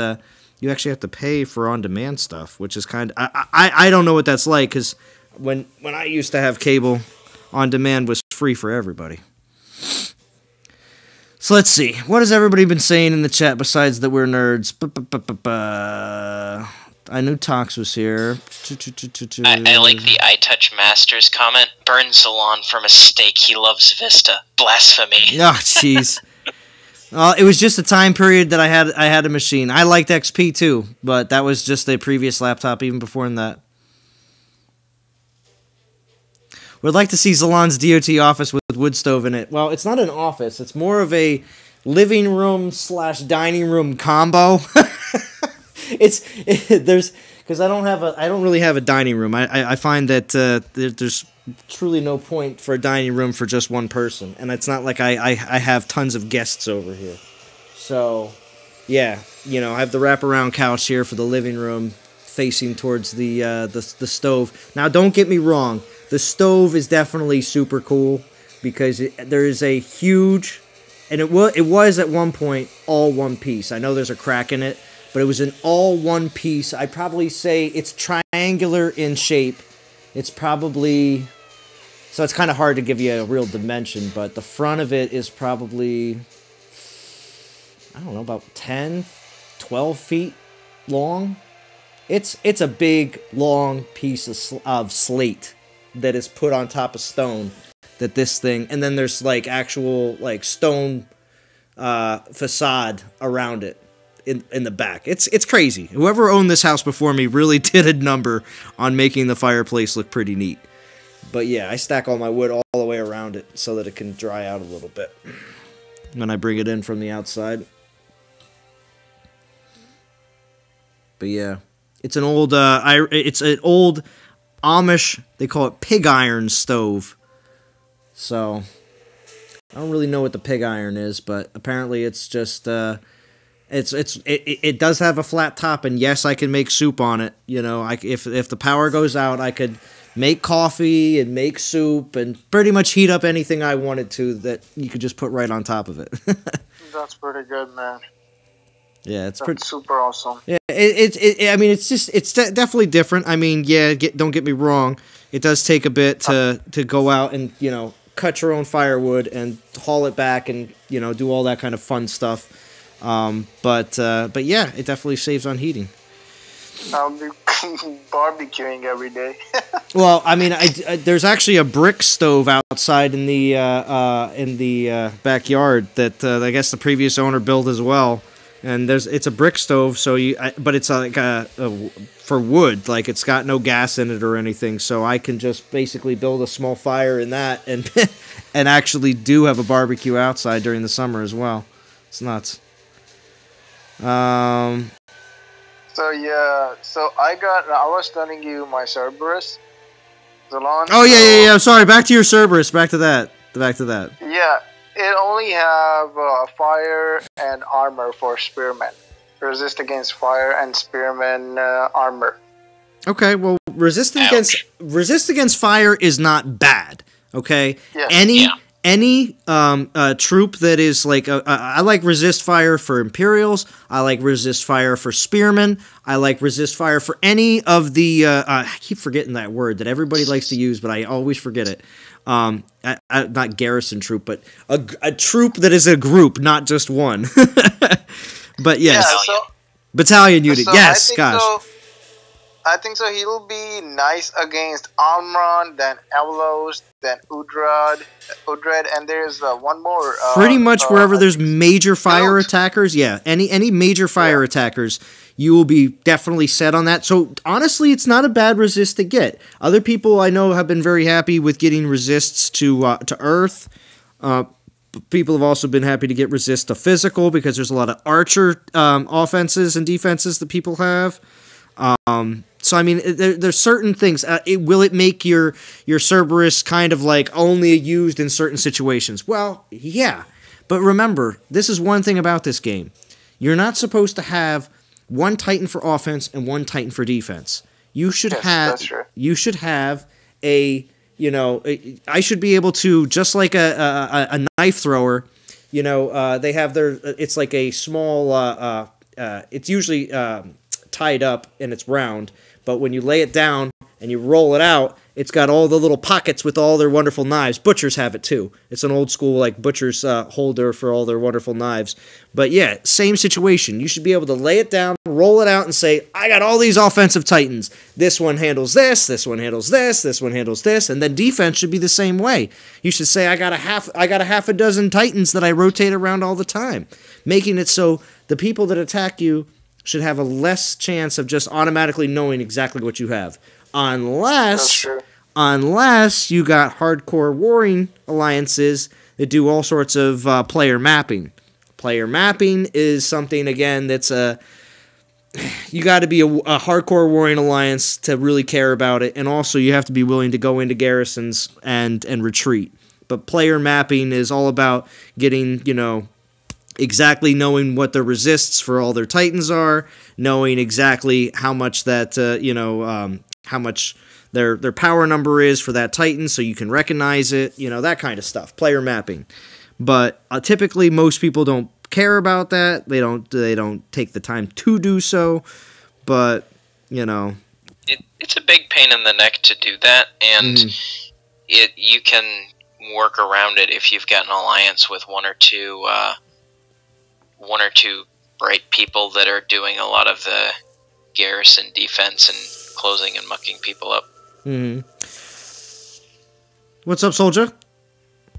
you actually have to pay for on-demand stuff, which is kind of... I don't know what that's like, because when I used to have cable, on-demand was free for everybody. So let's see. What has everybody been saying in the chat besides that we're nerds? I knew Tox was here. I like the iTouch Masters comment. Burn Salon from a steak. He loves Vista. Blasphemy. Oh, jeez. It was just a time period that I had a machine. I liked XP too, but that was just a previous laptop even before that. Would like to see Zalon's DOT office with wood stove in it. Well, it's not an office. It's more of a living room / dining room combo. Because I don't really have a dining room. I find that there's truly no point for a dining room for just one person, and it's not like I have tons of guests over here. So, yeah, you know, I have the wraparound couch here for the living room, facing towards the stove. Now, don't get me wrong, the stove is definitely super cool because there is a huge, and it was at one point all one piece. I know there's a crack in it, but it was an all one piece. I'd probably say it's triangular in shape. It's probably, so it's kind of hard to give you a real dimension, but the front of it is probably, I don't know, about 10, 12 feet long. It's a big, long piece of slate that is put on top of stone. That this thing, and then there's like actual like stone facade around it in the back. It's crazy. Whoever owned this house before me really did a number on making the fireplace look pretty neat. But yeah, I stack all my wood all the way around it so that it can dry out a little bit when I bring it in from the outside. But yeah, it's an old Amish, they call it pig iron stove. So I don't really know what the pig iron is, but apparently it's just it does have a flat top, and yes, I can make soup on it. You know, if the power goes out, I could make coffee and make soup and pretty much heat up anything I wanted to that you could just put right on top of it. That's pretty good, man. Yeah, That's super awesome. Yeah, I mean, it's definitely different. I mean, yeah, don't get me wrong. It does take a bit to go out and, you know, cut your own firewood and haul it back and, you know, do all that kind of fun stuff. But yeah, it definitely saves on heating. I'll be barbecuing every day. Well, I mean, there's actually a brick stove outside in the backyard that I guess the previous owner built as well. And it's a brick stove, but it's like for wood, like it's got no gas in it or anything. So I can just basically build a small fire in that and and actually do have a barbecue outside during the summer as well. It's nuts. So I was telling you my Cerberus, Zalon. Oh yeah. I'm sorry. Back to your Cerberus. Back to that. Yeah, it only have fire and armor for spearmen. Resist against fire and spearmen armor. Okay, well, resist against fire is not bad. Okay, Yeah. Any troop that is like I like resist fire for Imperials. I like resist fire for spearmen. I like resist fire for any of the I keep forgetting that word that everybody likes to use, but I always forget it. Not garrison troop, but a troop that is a group, not just one. But yes, battalion unit. So yes, gosh. I think so. He'll be nice against Almron, then Evlos, then Udrad, and there's one more. Pretty much wherever there's major fire attackers, yeah. Any major fire attackers, you will be definitely set on that. So honestly, it's not a bad resist to get. Other people I know have been very happy with getting resists to Earth. People have also been happy to get resist to physical because there's a lot of archer offenses and defenses that people have. So I mean, there's certain things. Will it make your Cerberus kind of like only used in certain situations? Well, yeah. But remember, this is one thing about this game. You're not supposed to have one Titan for offense and one Titan for defense. You should have. That's true. You should have a. I should be able to, just like a knife thrower. They have their. It's like a small. It's usually tied up and it's round, but when you lay it down and you roll it out, it's got all the little pockets with all their wonderful knives. Butchers have it too. It's an old school like butcher's holder for all their wonderful knives. But yeah, same situation. You should be able to lay it down, roll it out, and say, I got all these offensive Titans. This one handles this one handles this one handles this, and then defense should be the same way. You should say, I got a half a dozen Titans that I rotate around all the time, making it so the people that attack you should have a less chance of just automatically knowing exactly what you have. Unless you got hardcore warring alliances that do all sorts of player mapping. Player mapping is something, again, that's you got to be a hardcore warring alliance to really care about it, and also you have to be willing to go into garrisons and retreat. But player mapping is all about getting, exactly knowing what the resists for all their Titans are, knowing exactly how much that, how much their power number is for that Titan, so you can recognize it, that kind of stuff, player mapping. But typically, most people don't care about that. They don't take the time to do so. But it's a big pain in the neck to do that, and you can work around it if you've got an alliance with one or two bright people that are doing a lot of the garrison defense and closing and mucking people up. What's up, soldier?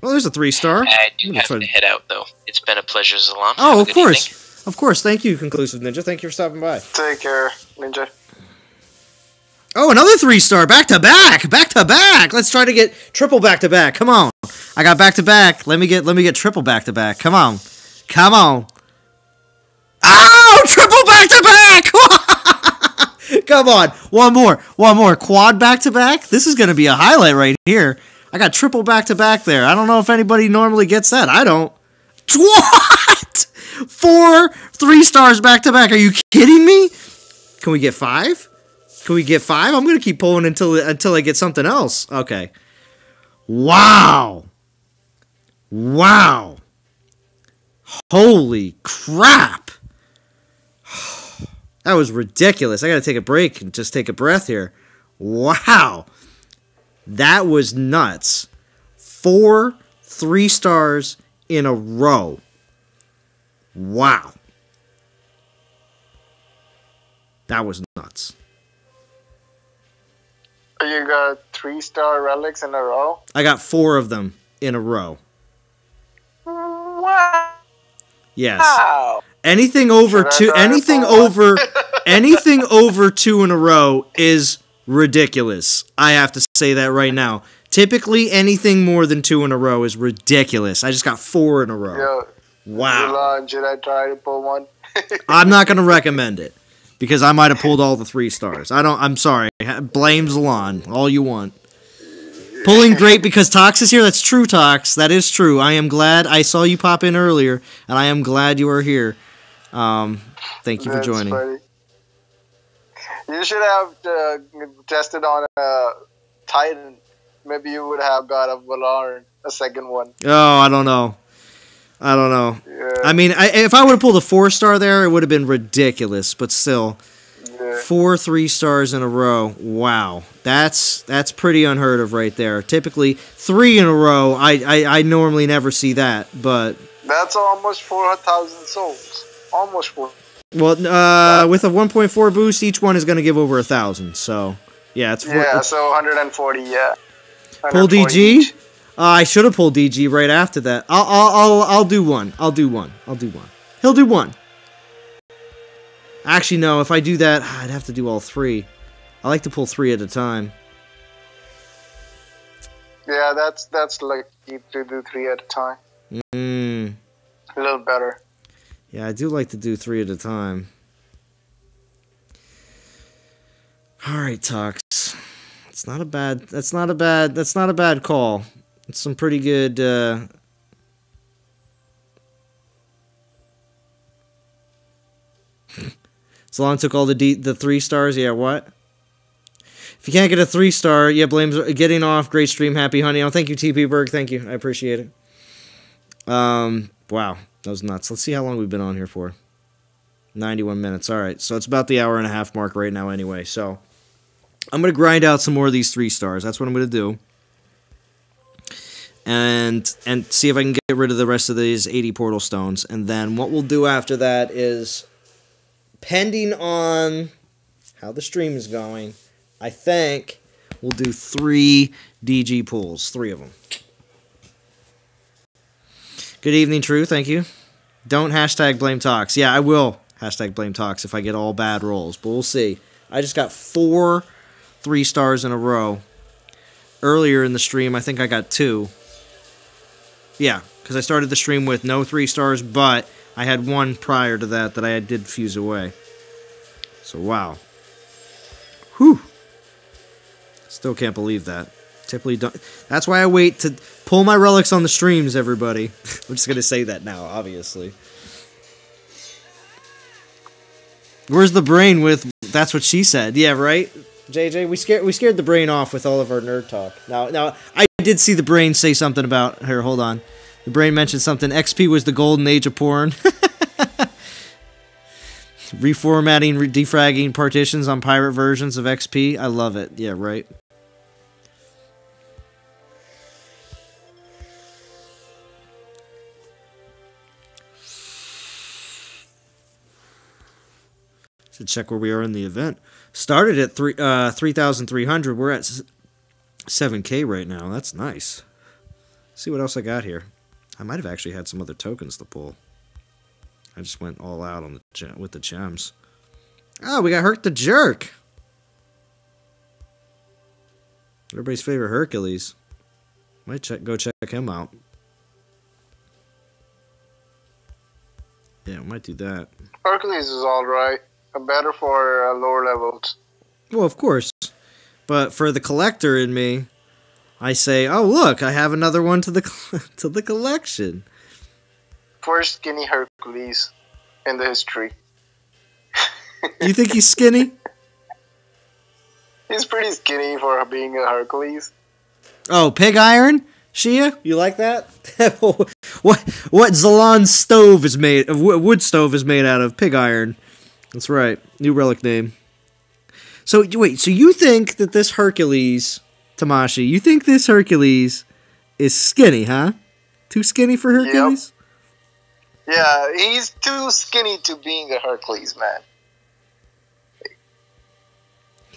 Well, there's a 3-star. I do have to head out, though. It's been a pleasure, Zalon. Oh, of course. Evening. Of course. Thank you, Conclusive Ninja. Thank you for stopping by. Take care, Ninja. Oh, another 3-star. Back-to-back. Back-to-back. Let's try to get triple back-to-back. Come on. I got back-to-back. Let me get triple back-to-back. Come on. Oh, triple back-to-back! Come on. One more. Quad back-to-back? This is going to be a highlight right here. I got triple back-to-back there. I don't know if anybody normally gets that. I don't. What? 4 3-stars back-to-back. Are you kidding me? Can we get 5? I'm going to keep pulling until I get something else. Okay. Wow. Holy crap. That was ridiculous. I got to take a break and just take a breath here. Wow. That was nuts. 4 3-stars in a row. Wow. That was nuts. You got 3-star relics in a row? I got 4 of them in a row. Wow. Yes. Anything over two, anything over 2 in a row is ridiculous. I have to say that right now. Typically, anything more than 2 in a row is ridiculous. I just got 4 in a row. Yo, wow. Should I try to pull one? I'm not going to recommend it because I might have pulled all the 3 stars. I'm sorry. Blame Zalon all you want. Pulling great because Tox is here. That's true, Tox. That is true. I am glad I saw you pop in earlier, and I am glad you are here. Thank you for joining. Funny. You should have tested on a Titan. Maybe you would have got a Valorn, a second one. Oh, I don't know. Yeah. I mean, if I would have pulled a 4-star there, it would have been ridiculous. But still, 4 3-stars in a row. Wow, that's pretty unheard of right there. Typically, 3 in a row. I normally never see that, but that's almost 4,000 souls. Almost 4. Well, with a 1.4 boost, each one is going to give over 1,000. So yeah, it's so 140. Yeah. Pull DG. Each. I should have pulled DG right after that. I'll do one. He'll do one. Actually, no. If I do that, I'd have to do all 3. I like to pull 3 at a time. Yeah, that's like you to do 3 at a time. A little better. Yeah, I do like to do 3 at a time. All right, Tox. That's not a bad call. It's some pretty good. Salon took all the 3 stars. Yeah, what? If you can't get a 3-star, yeah, blames getting off. Great stream, happy honey. Oh, thank you, TP Berg. Thank you, I appreciate it. Wow, that was nuts. Let's see how long we've been on here for. 91 minutes. All right, so it's about the hour and a half mark right now, anyway. So I'm gonna grind out some more of these 3 stars. That's what I'm gonna do. And see if I can get rid of the rest of these 80 portal stones. And then what we'll do after that is, pending on how the stream is going, I think we'll do 3 DG pulls. 3 of them. Good evening, True. Thank you. Don't hashtag blame Tox. Yeah, I will hashtag blame Tox if I get all bad rolls. But we'll see. I just got 4 3-stars in a row. Earlier in the stream, I think I got 2. Yeah, because I started the stream with no 3 stars, but I had 1 prior to that I did fuse away. So, wow. Whew. Still can't believe that. Typically don't. That's why I wait to pull my relics on the streams, everybody. I'm just going to say that now, obviously. Where's the brain with that's what she said? Yeah, right? JJ, we scared the brain off with all of our nerd talk. Now I did see the brain say something about here. Hold on, the brain mentioned something. XP was the golden age of porn. Reformatting, defragging partitions on pirate versions of XP. I love it. Yeah, right. Should check where we are in the event. Started at 3,300. We're at 7K right now. That's nice. Let's see what else I got here. I might have actually had some other tokens to pull. I just went all out on with the gems. Oh, we got Herc the Jerk. Everybody's favorite Hercules. Might go check him out. Yeah, might do that. Hercules is alright. Better for lower levels. Well, of course. But for the collector in me, I say, oh, look, I have another one to the to the collection. First skinny Hercules in the history. You think he's skinny? He's pretty skinny for being a Hercules. Oh, pig iron? Shia? You like that? what Zalon's stove is made of? Wood stove is made out of pig iron. That's right. New relic name. So, wait, so you think that this Hercules, Tamashi, you think this Hercules is skinny, huh? Too skinny for Hercules? Yep. Yeah, he's too skinny to being a Hercules, man.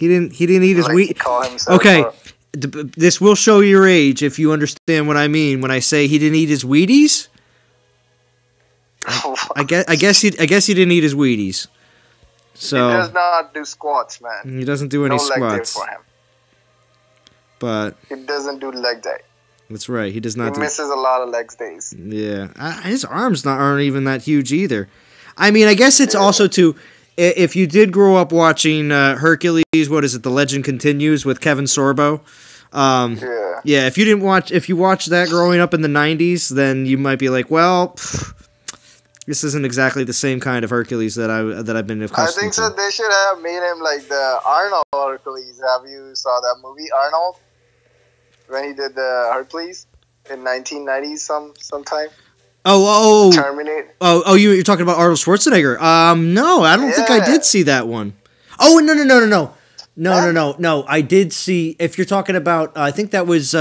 He didn't eat his Like he wheat. call himself Okay, a- this will show your age if you understand what I mean when I say he didn't eat his Wheaties. I guess he didn't eat his Wheaties. So he does not do squats, man. he doesn't do any no leg day squats. for him. But He doesn't do leg day. that's right. He does He not do. misses a lot of legs days. Yeah, his arms aren't even that huge either. I mean, I guess it's also too. If you did grow up watching Hercules, what is it? The Legend Continues with Kevin Sorbo. Yeah. Yeah, if you watched that growing up in the '90s, then you might be like, well, this isn't exactly the same kind of Hercules that I've been I accustomed think so. to. They should have made him like the Arnold Hercules. Have you saw that movie Arnold when he did the Hercules in 1990s sometime? Oh, Terminator. you're talking about Arnold Schwarzenegger. No, I don't think I Yeah. did see that one. Oh, no. I did see. If you're talking about, I think that was.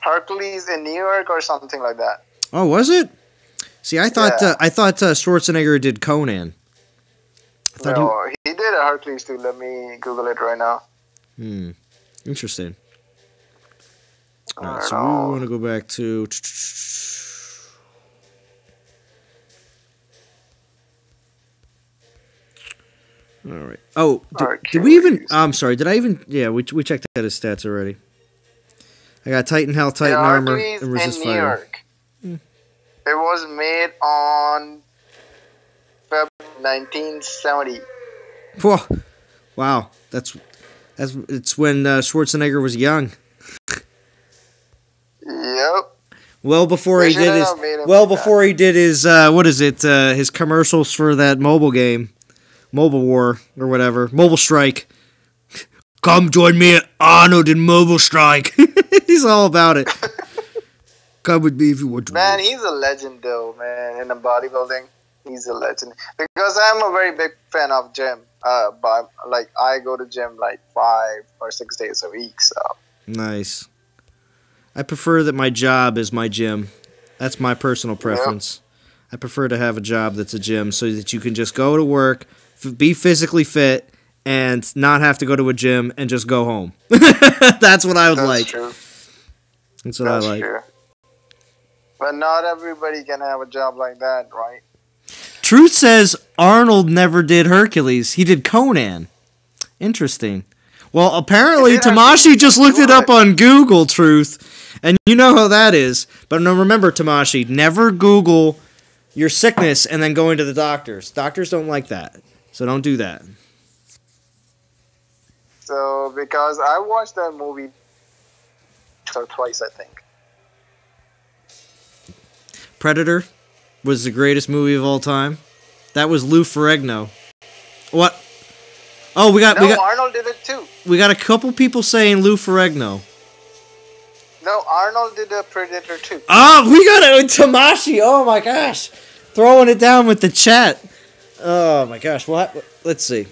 Hercules in New York or something like that. Oh, was it? See, I thought Yeah. Schwarzenegger did Conan. I thought No, he did a Hercules too. Let me Google it right now. Interesting. All right, I so don't we know. want to go back to. All right. Oh, did we even? Hercules. I'm sorry. Did I even? Yeah, we checked out his stats already. I got Titan Health, Titan The Armor, Hercules and Resist in New Fire. York. It was made on February 1970. Whoa. Wow, it's when Schwarzenegger was young. Yep. Well before They he should did his have made him well like that. before he did his what is it? His commercials for that mobile game, Mobile War or whatever, Mobile Strike. Come join me at Arnold in Mobile Strike. He's all about it. Come with me if you want to. Man, he's a legend though, man, in the bodybuilding. He's a legend. Because I'm a very big fan of gym. But like I go to gym like 5 or 6 days a week, so Nice. I prefer that my job is my gym. That's my personal preference. I prefer to have a job that's a gym so that you can just go to work, be physically fit, and not have to go to a gym and just go home. That's what I would that's like. true. That's what That's I like. true. But not everybody can have a job like that, right? Truth says Arnold never did Hercules. He did Conan. Interesting. Well, apparently He did Tamashi Hercules. just looked it up Good. on Google, Truth. And you know how that is. But no, remember, Tamashi, never Google your sickness and then go into the doctors. Doctors don't like that. So don't do that. So because I watched that movie twice, I think. Predator was the greatest movie of all time. That was Lou Ferrigno. What? Oh, we got Arnold did it too. a couple people saying Lou Ferrigno. No, Arnold did a Predator too. Oh, we got a Tamashi. Oh my gosh, throwing it down with the chat. Oh my gosh. What? Let's see.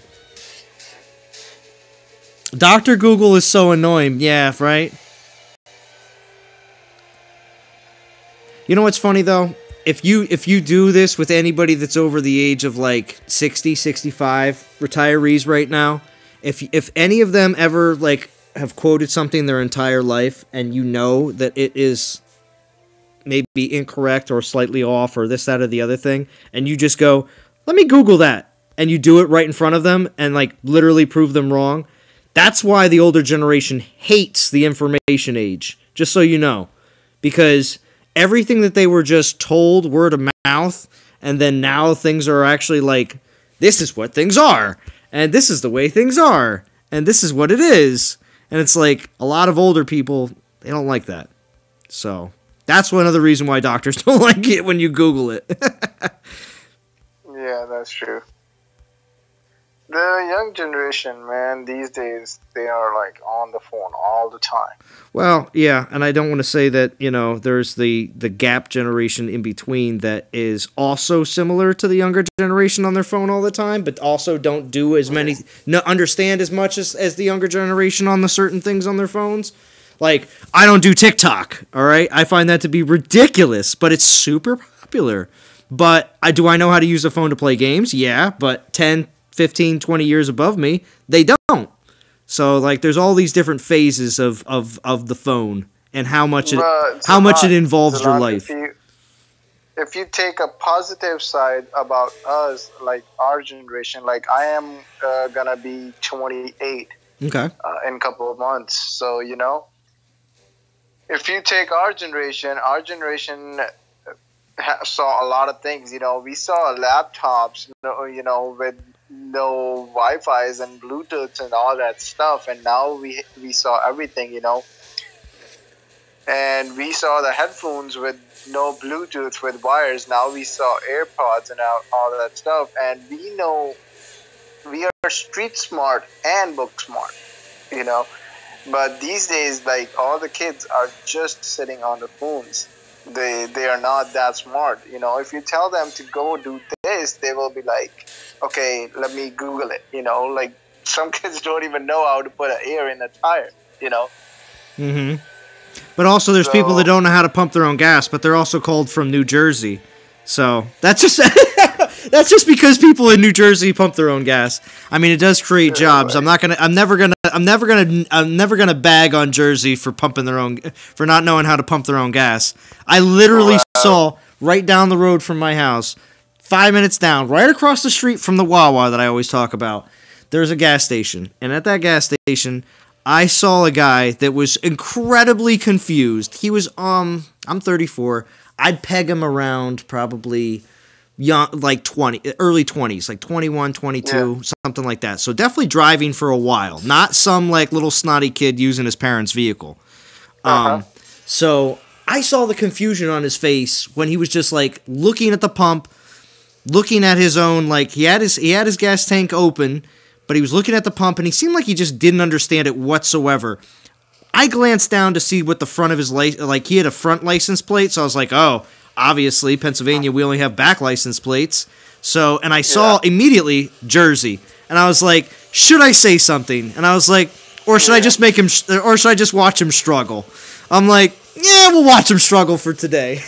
Dr. Google is so annoying. Yeah, right. You know what's funny though? If you do this with anybody that's over the age of like 60, 65, retirees right now, if any of them ever like have quoted something their entire life and you know that it is maybe incorrect or slightly off or this, that, or the other thing, and you just go, let me Google that, and you do it right in front of them and like literally prove them wrong, that's why the older generation hates the information age, just so you know. Because everything that they were just told word of mouth, and then now things are actually like, this is what things are, and this is the way things are, and this is what it is. And it's like, a lot of older people, they don't like that. So, that's one other reason why doctors don't like it when you Google it. Yeah, that's true. The young generation, man, these days, they are like on the phone all the time. Well, yeah, and I don't want to say that, you know, there's the gap generation in between that is also similar to the younger generation on their phone all the time, but also don't do as many, understand as much as the younger generation on the certain things on their phones. Like, I don't do TikTok, all right? I find that to be ridiculous, but it's super popular. But do I know how to use a phone to play games? Yeah, but 10, 15, 20 years above me, they don't. So like, there's all these different phases of the phone and how much it involves your life. If you take a positive side about us, like our generation, like I am gonna be 28 in a couple of months. So, you know, if you take our generation saw a lot of things. You know, we saw laptops, you know, with no Wi-Fi's and Bluetooth and all that stuff, and now we saw everything, you know. And we saw the headphones with no Bluetooth, with wires. Now we saw AirPods and all that stuff. And we know we are street smart and book smart, you know. But these days, like, all the kids are just sitting on the phones. They are not that smart, you know. If you tell them to go do this, they will be like, okay, let me Google it, you know. Like, some kids don't even know how to put an air in a tire, you know. Mm-hmm. But also, there's people that don't know how to pump their own gas, but they're also called from New Jersey. So that's just that's just because people in New Jersey pump their own gas. I mean, it does create jobs. I'm never gonna bag on Jersey for for not knowing how to pump their own gas. I literally saw right down the road from my house, 5 minutes down, right across the street from the Wawa that I always talk about. There's a gas station, and at that gas station, I saw a guy that was incredibly confused. He was, I'm 34. I'd peg him around probably young, like early 20s, like 21, 22, something like that. So definitely driving for a while. Not some like little snotty kid using his parents' vehicle. So I saw the confusion on his face when he was just like looking at the pump, looking at his own, like he had his gas tank open, but he was looking at the pump, and he seemed like he just didn't understand it whatsoever. I glanced down to see what the front of his like he had a front license plate, so I was like, oh, obviously Pennsylvania, we only have back license plates. So, and I saw immediately Jersey, and I was like, should I say something? And I was like, or should I just make him, or should I just watch him struggle? I'm like, yeah, we'll watch him struggle for today.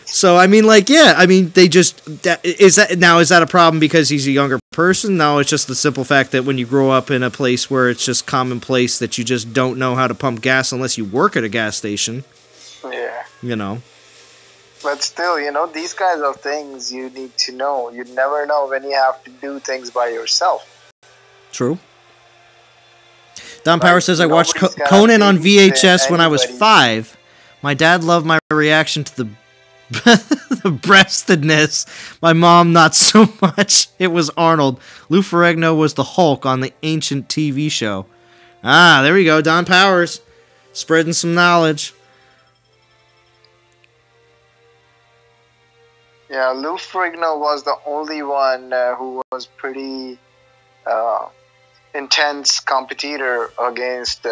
So, I mean, like, yeah, I mean, is that a problem because he's a younger person? No, it's just the simple fact that when you grow up in a place where it's just commonplace that you just don't know how to pump gas unless you work at a gas station. Yeah. You know. But still, you know, these kinds of things you need to know. You never know when you have to do things by yourself. True. Don Power says, I watched Conan on VHS when I was 5. My dad loved my reaction to the breastedness. My mom, not so much. It was Arnold. Lou Ferrigno was the Hulk on the ancient TV show. Ah, there we go. Don Powers. Spreading some knowledge. Yeah, Lou Ferrigno was the only one who was pretty intense competitor against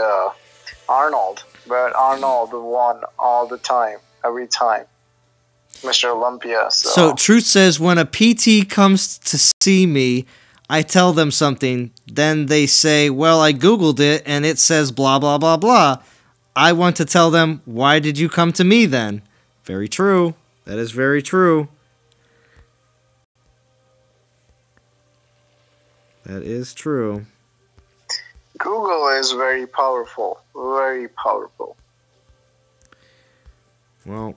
Arnold. But Arnold won all the time, every time. Mr. Olympia. So Truth says, when a PT comes to see me, I tell them something. Then they say, well, I Googled it, and it says blah, blah, blah, blah. I want to tell them, why did you come to me then? Very true. That is very true. That is true. Google is very powerful. Very powerful. Well,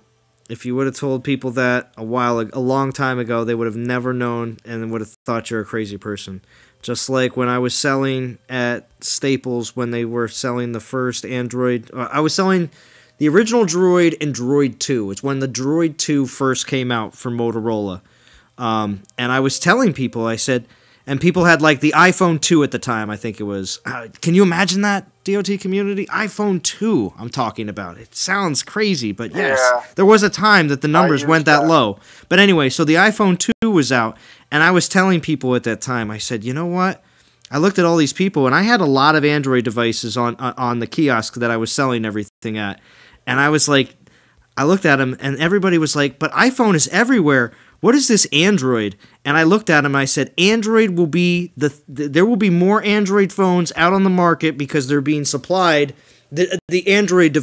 if you would have told people that a long time ago, they would have never known and would have thought you're a crazy person. Just like when I was selling at Staples when they were selling the first Android. I was selling the original Droid and Droid 2. It's when the Droid 2 first came out for Motorola. And I was telling people, I said, and people had like the iPhone 2 at the time, I think it was. Can you imagine that, DOT community? iPhone 2 I'm talking about. It sounds crazy, but yes. There was a time that the numbers went that low. But anyway, so the iPhone 2 was out, and I was telling people at that time, I said, you know what? I looked at all these people, and I had a lot of Android devices on the kiosk that I was selling everything at. And I was like, I looked at them, and everybody was like, but iPhone is everywhere. What is this Android? And I looked at him and I said, Android will be there will be more Android phones out on the market because they're being supplied. The Android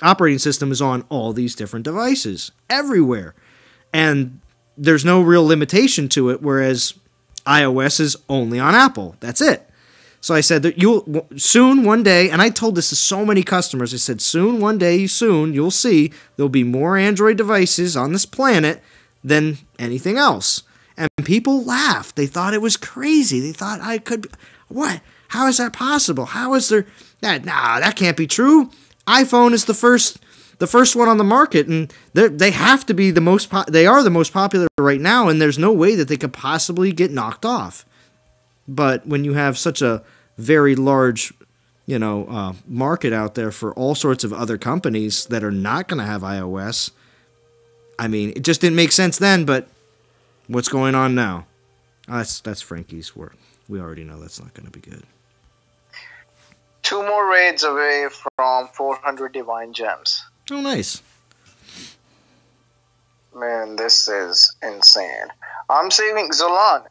operating system is on all these different devices everywhere. And there's no real limitation to it, whereas iOS is only on Apple. That's it. So I said that you'll soon one day, and I told this to so many customers. I said soon one day, you'll see there'll be more Android devices on this planet than anything else. And people laughed. They thought it was crazy. They thought I could. What? How is that possible? How is there that? Nah, that can't be true. iPhone is the first one on the market, and they have to be the most. They are the most popular right now, and there's no way that they could possibly get knocked off. But when you have such a very large, market out there for all sorts of other companies that are not going to have iOS, I mean, it just didn't make sense then. But what's going on now? That's Frankie's work. We already know that's not going to be good. 2 more raids away from 400 divine gems. Oh, nice. Man, this is insane. I'm saving Zolan.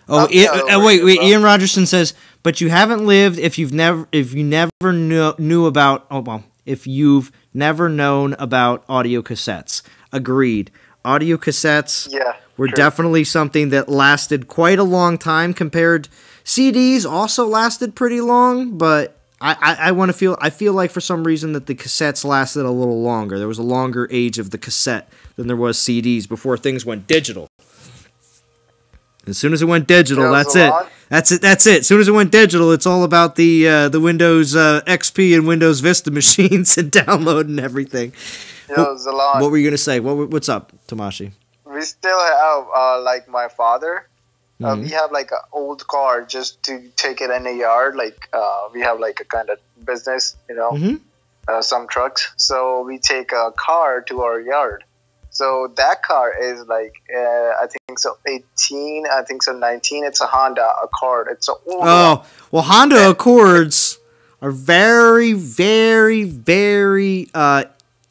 Oh, wait. Ian Rogerson says, but you haven't lived if you never knew about. Oh well, if you've never known about audio cassettes. Agreed. Audio cassettes were definitely something that lasted quite a long time compared. CDs also lasted pretty long, but I feel like for some reason that the cassettes lasted a little longer. There was a longer age of the cassette than there was CDs before things went digital. As soon as it went digital, that's it. That's it. As soon as it went digital, it's all about the Windows XP and Windows Vista machines and downloading everything. Zalon. What were you gonna say? What's up, Tamashi? We still have like my father. We have like an old car just to take it in a yard. Like we have like a kind of business, some trucks. So we take a car to our yard. So that car is like, I think so 18, I think so 19. It's a Honda Accord. It's an old one. Well, Honda Accords are very, very, very,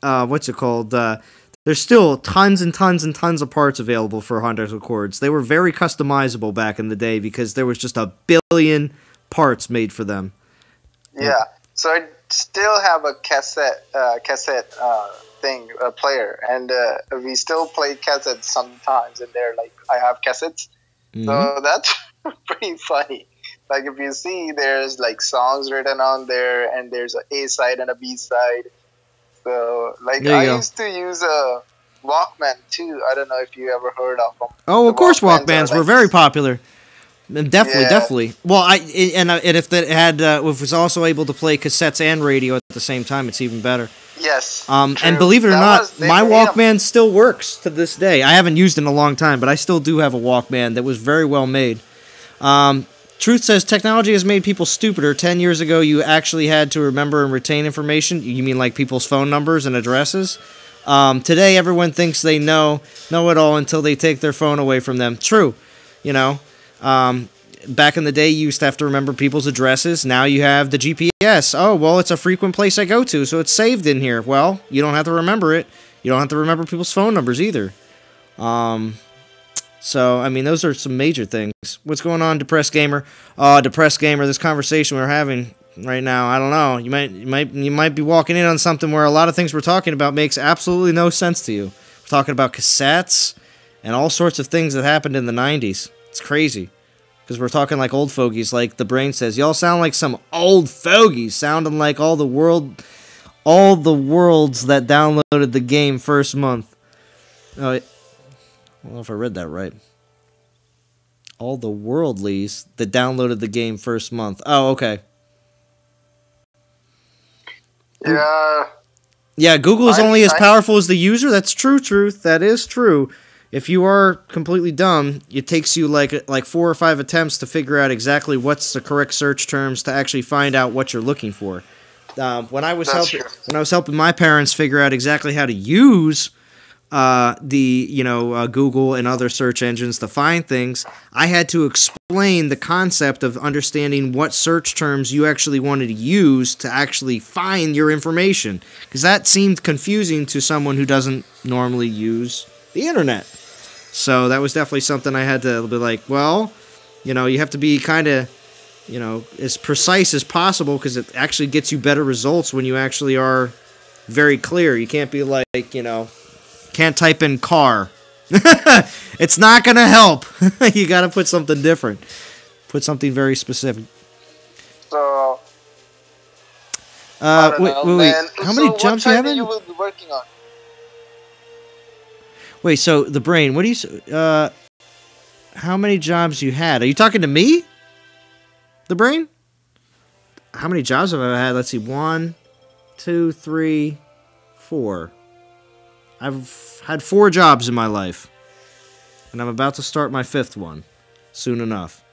what's it called? There's still tons and tons and tons of parts available for Honda Accords. They were very customizable back in the day because there was just a billion parts made for them. Yeah. So I still have a cassette player, and we still play cassettes sometimes in there. Like I have cassettes, so that's pretty funny. Like if you see, there's like songs written on there, and there's an A side and a B side. So like I used to use a Walkman too. I don't know if you ever heard of them. Oh, of course, Walkmans were very popular. Definitely. Well, if it had, if it was also able to play cassettes and radio at the same time, it's even better. Yes. And believe it or not, my Walkman still works to this day. I haven't used it in a long time, but I still do have a Walkman that was very well made. Truth says technology has made people stupider. 10 years ago, you actually had to remember and retain information. You mean like people's phone numbers and addresses? Today, everyone thinks they know it all until they take their phone away from them. True. Back in the day, you used to have to remember people's addresses. Now you have the GPS. Oh, well, it's a frequent place I go to, so it's saved in here. Well, you don't have to remember it. You don't have to remember people's phone numbers either. So, I mean, those are some major things. What's going on, Depressed Gamer? Depressed Gamer, this conversation we're having right now, I don't know. You might be walking in on something where a lot of things we're talking about makes absolutely no sense to you. We're talking about cassettes and all sorts of things that happened in the 90s. It's crazy. Because we're talking like old fogies, like the brain says. Y'all sound like some old fogies, sounding like all the worlds that downloaded the game first month. I don't know if I read that right. All the worldlies that downloaded the game first month. Oh, okay. Yeah. Yeah, Google is only as powerful as the user. That's true, Truth. That is true. If you are completely dumb, it takes you like 4 or 5 attempts to figure out exactly what's the correct search terms to actually find out what you're looking for. When I was helping my parents figure out exactly how to use Google and other search engines to find things, I had to explain the concept of understanding what search terms you actually wanted to use to actually find your information, because that seemed confusing to someone who doesn't normally use the internet. So that was definitely something I had to be like, well, you have to be kind of, as precise as possible, because it actually gets you better results when you actually are very clear. You can't be like, can't type in car. It's not gonna help. You gotta put something different. Put something very specific. So. I don't know, wait. man. How many jumps you having? You will be working on. Wait, so the brain. What do you? How many jobs you had? Are you talking to me? The brain? How many jobs have I had? Let's see. 1, 2, 3, 4. I've had 4 jobs in my life. And I'm about to start my 5th one. Soon enough.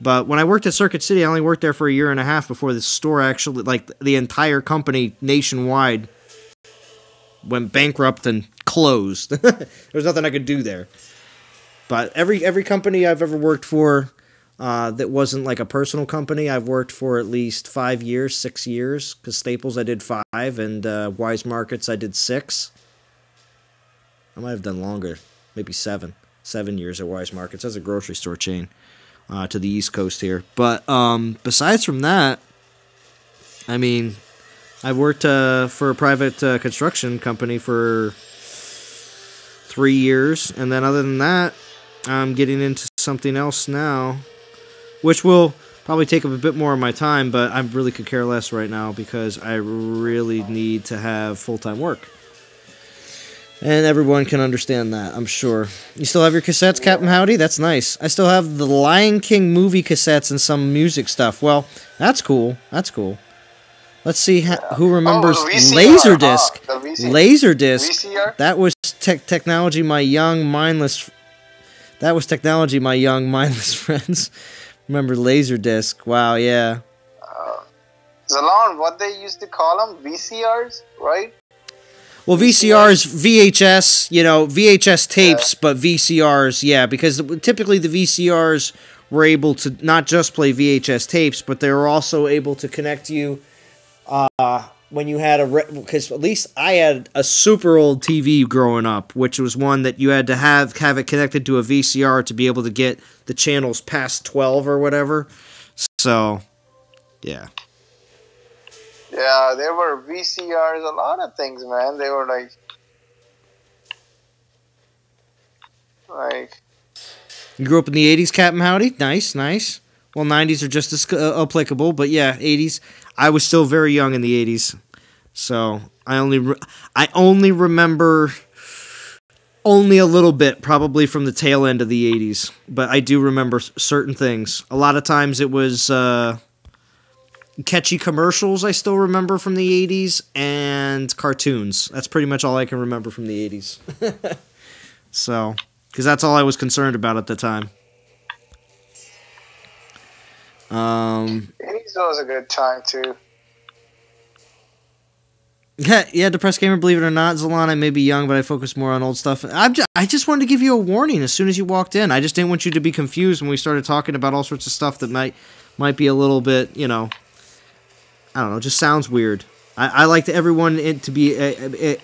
But when I worked at Circuit City, I only worked there for a year and a half before the store actually, like, the entire company nationwide went bankrupt and closed. There was nothing I could do there. But every company I've ever worked for that wasn't like a personal company, I've worked for at least 5 years, 6 years. Because Staples I did 5, and Wise Markets I did 6. I might have done longer, maybe 7. 7 years at Wise Markets. That's a grocery store chain to the East Coast here. But besides from that, I mean, I worked for a private construction company for 3 years, and then other than that, I'm getting into something else now, which will probably take up a bit more of my time, but I really could care less right now because I really need to have full-time work. And everyone can understand that, I'm sure. You still have your cassettes, Captain Howdy? That's nice. I still have the Lion King movie cassettes and some music stuff. Well, that's cool. That's cool. Let's see who remembers Laserdisc. Laserdisc. VCR? That was technology my young mindless friends remember. Laserdisc. Wow, yeah. Zalon, what they used to call them? VCRs, right? Well, VCRs, VHS, VHS tapes, but VCRs, yeah, because typically the VCRs were able to not just play VHS tapes, but they were also able to connect you when you had because at least I had a super old TV growing up, which was one that you had to have it connected to a VCR to be able to get the channels past 12 or whatever. So, yeah. Yeah, there were VCRs, a lot of things, man. They were like. You grew up in the 80s, Captain Howdy? Nice, nice. Well, 90s are just as applicable, but yeah, 80s. I was still very young in the 80s, so I only remember only a little bit, probably from the tail end of the 80s, but I do remember certain things. A lot of times it was catchy commercials I still remember from the 80s, and cartoons. That's pretty much all I can remember from the 80s. So, because that's all I was concerned about at the time. 80s was a good time, too. Yeah, Depressed Gamer, believe it or not, Zalon, I may be young, but I focus more on old stuff. I just wanted to give you a warning as soon as you walked in. I just didn't want you to be confused when we started talking about all sorts of stuff that might be a little bit, I don't know, just sounds weird. I like everyone to be...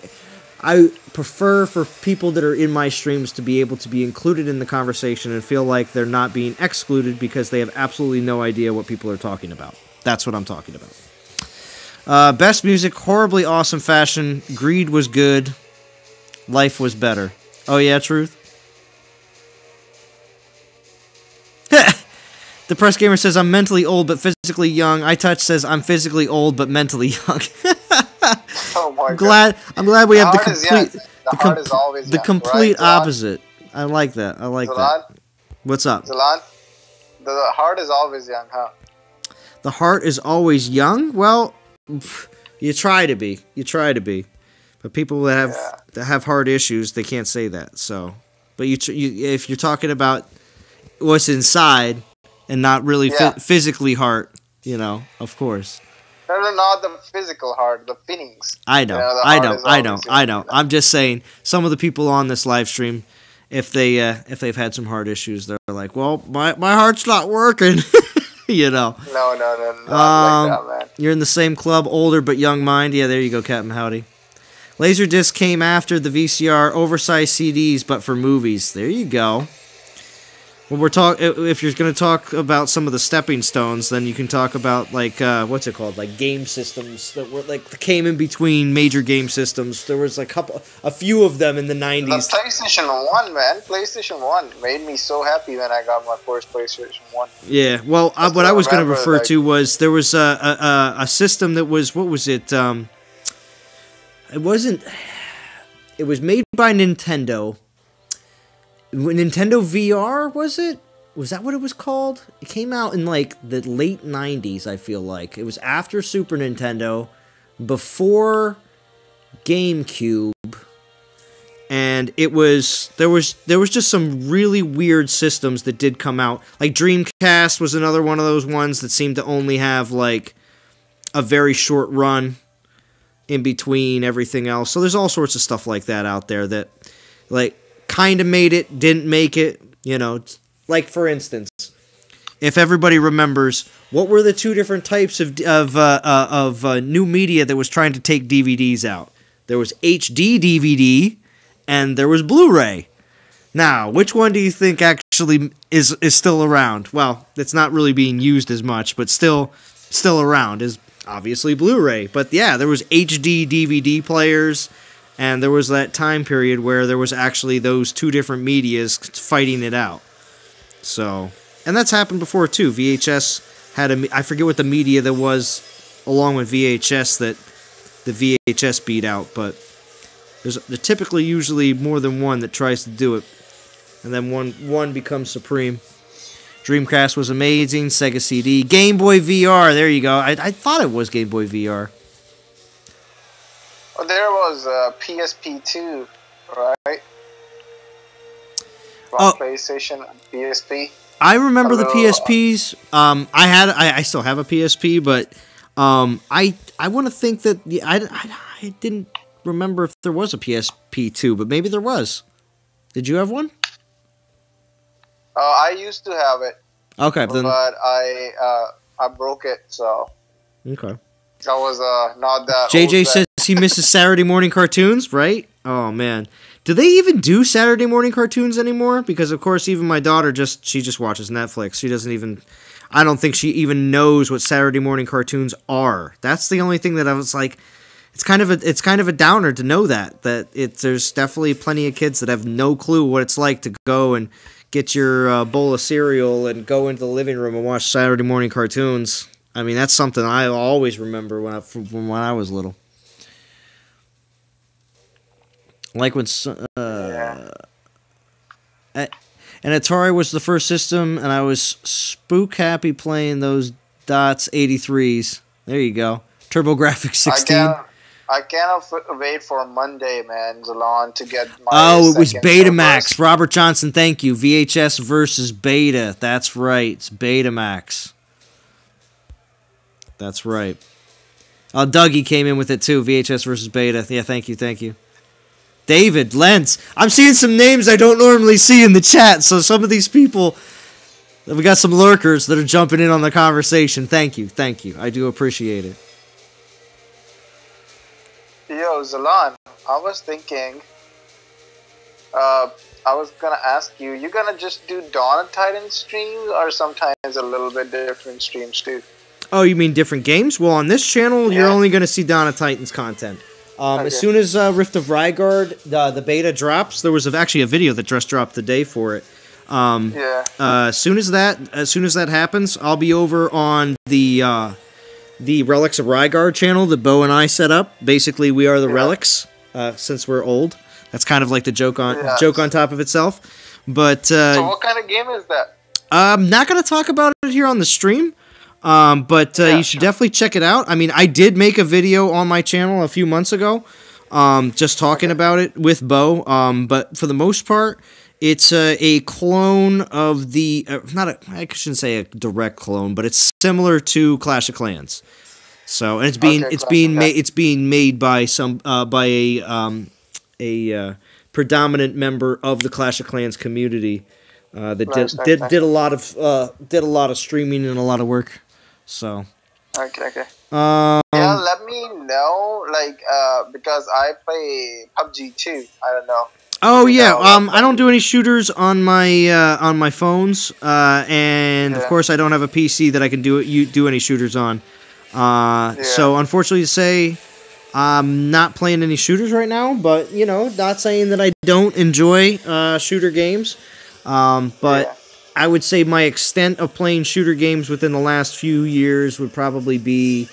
I prefer for people that are in my streams to be able to be included in the conversation and feel like they're not being excluded because they have absolutely no idea what people are talking about. That's what I'm talking about. Best music, horribly awesome fashion. Greed was good. Life was better. Oh yeah, Truth? The Press Gamer says, I'm mentally old but physically young. iTouch says, I'm physically old but mentally young. Oh my God. I'm glad we have the complete right, opposite. I like that. I like that. What's up? Zalon, the heart is always young, huh? The heart is always young? Well, you try to be. You try to be. But people that have heart issues, they can't say that. So, but if you're talking about what's inside and not really physically heart, of course. No, not the physical heart, the feelings. I know, I know. I'm just saying, some of the people on this live stream, if they've had some heart issues, they're like, well, my heart's not working. No, not like that, man. You're in the same club, older but young mind. Yeah, there you go, Captain Howdy. Laserdisc came after the VCR, oversized CDs, but for movies. There you go. Well, if you're going to talk about some of the stepping stones, then you can talk about like what's it called, like game systems that were like came in between major game systems. There was a few of them in the 90s. The PlayStation 1, man. PlayStation 1 made me so happy when I got my first PlayStation 1. Yeah, well, what I was going to refer to was there was a system that was, what was it? It wasn't. It was made by Nintendo. Nintendo VR, was it? Was that what it was called? It came out in like the late 90s, I feel like. It was after Super Nintendo, before GameCube, and there was just some really weird systems that did come out. Like Dreamcast was another one of those ones that seemed to only have like a very short run in between everything else. So there's all sorts of stuff like that out there that like kind of made it, didn't make it, you know. Like, for instance, if everybody remembers, what were the two different types of new media that was trying to take DVDs out? There was HD DVD, and there was Blu-ray. Now, which one do you think actually is still around? Well, it's not really being used as much, but still around is obviously Blu-ray. But yeah, there was HD DVD players, and there was that time period where there was actually those two different medias fighting it out. So, and that's happened before too. VHS had I forget what the media that was along with VHS that the VHS beat out, but there's typically usually more than one that tries to do it, and then one becomes supreme. Dreamcast was amazing. Sega CD, Game Boy VR. There you go. I thought it was Game Boy VR. Well, there was PSP 2, right? From PlayStation, PSP. I remember the PSPs. I still have a PSP, but I want to think that I didn't remember if there was a PSP 2, but maybe there was. Did you have one? I used to have it. Okay, then. But I broke it, so. Okay. That was not that. JJ says he misses Saturday morning cartoons, right? Oh man, do they even do Saturday morning cartoons anymore? Because of course, even my daughter she just watches Netflix. She doesn't even. I don't think she even knows what Saturday morning cartoons are. That's the only thing that I was like. It's kind of a downer to know that there's definitely plenty of kids that have no clue what it's like to go and get your bowl of cereal and go into the living room and watch Saturday morning cartoons. I mean, that's something I always remember from when I was little. Like when and Atari was the first system, and I was spook happy playing those DOTS 83s. There you go, TurboGrafx 16. I cannot wait for Monday, man, Zalon, to get my it was Betamax. Robert Johnson, thank you. VHS versus Beta. That's right. It's Betamax. That's right. Dougie came in with it too. VHS versus Beta. Yeah, thank you. David, Lentz. I'm seeing some names I don't normally see in the chat, so some of these people, we got some lurkers that are jumping in on the conversation. Thank you. I do appreciate it. Yo, Zalon, I was thinking, I was going to ask you going to just do Dawn of Titan streams or sometimes a little bit different streams too? Oh, you mean different games? Well, on this channel, you're only going to see Dawn of Titans content. Okay. As soon as Rift of Rygard, the beta drops, there was actually a video that just dropped the day for it. As soon as that happens, I'll be over on the Relics of Rygard channel that Bo and I set up. Basically, we are the Relics, since we're old. That's kind of like the joke on top of itself. But so what kind of game is that? I'm not going to talk about it here on the stream. But you should definitely check it out. I mean, I did make a video on my channel a few months ago, just talking about it with Bo. But for the most part, it's a clone of the I shouldn't say a direct clone, but it's similar to Clash of Clans. So, and it's being made by a predominant member of the Clash of Clans community that did a lot of streaming and a lot of work. So. Okay. Yeah, let me know, because I play PUBG too. I don't know. Oh yeah, I don't do any shooters on my phones, and of course I don't have a PC that I can do any shooters on. So unfortunately to say, I'm not playing any shooters right now. But not saying that I don't enjoy shooter games. But I would say my extent of playing shooter games within the last few years would probably be,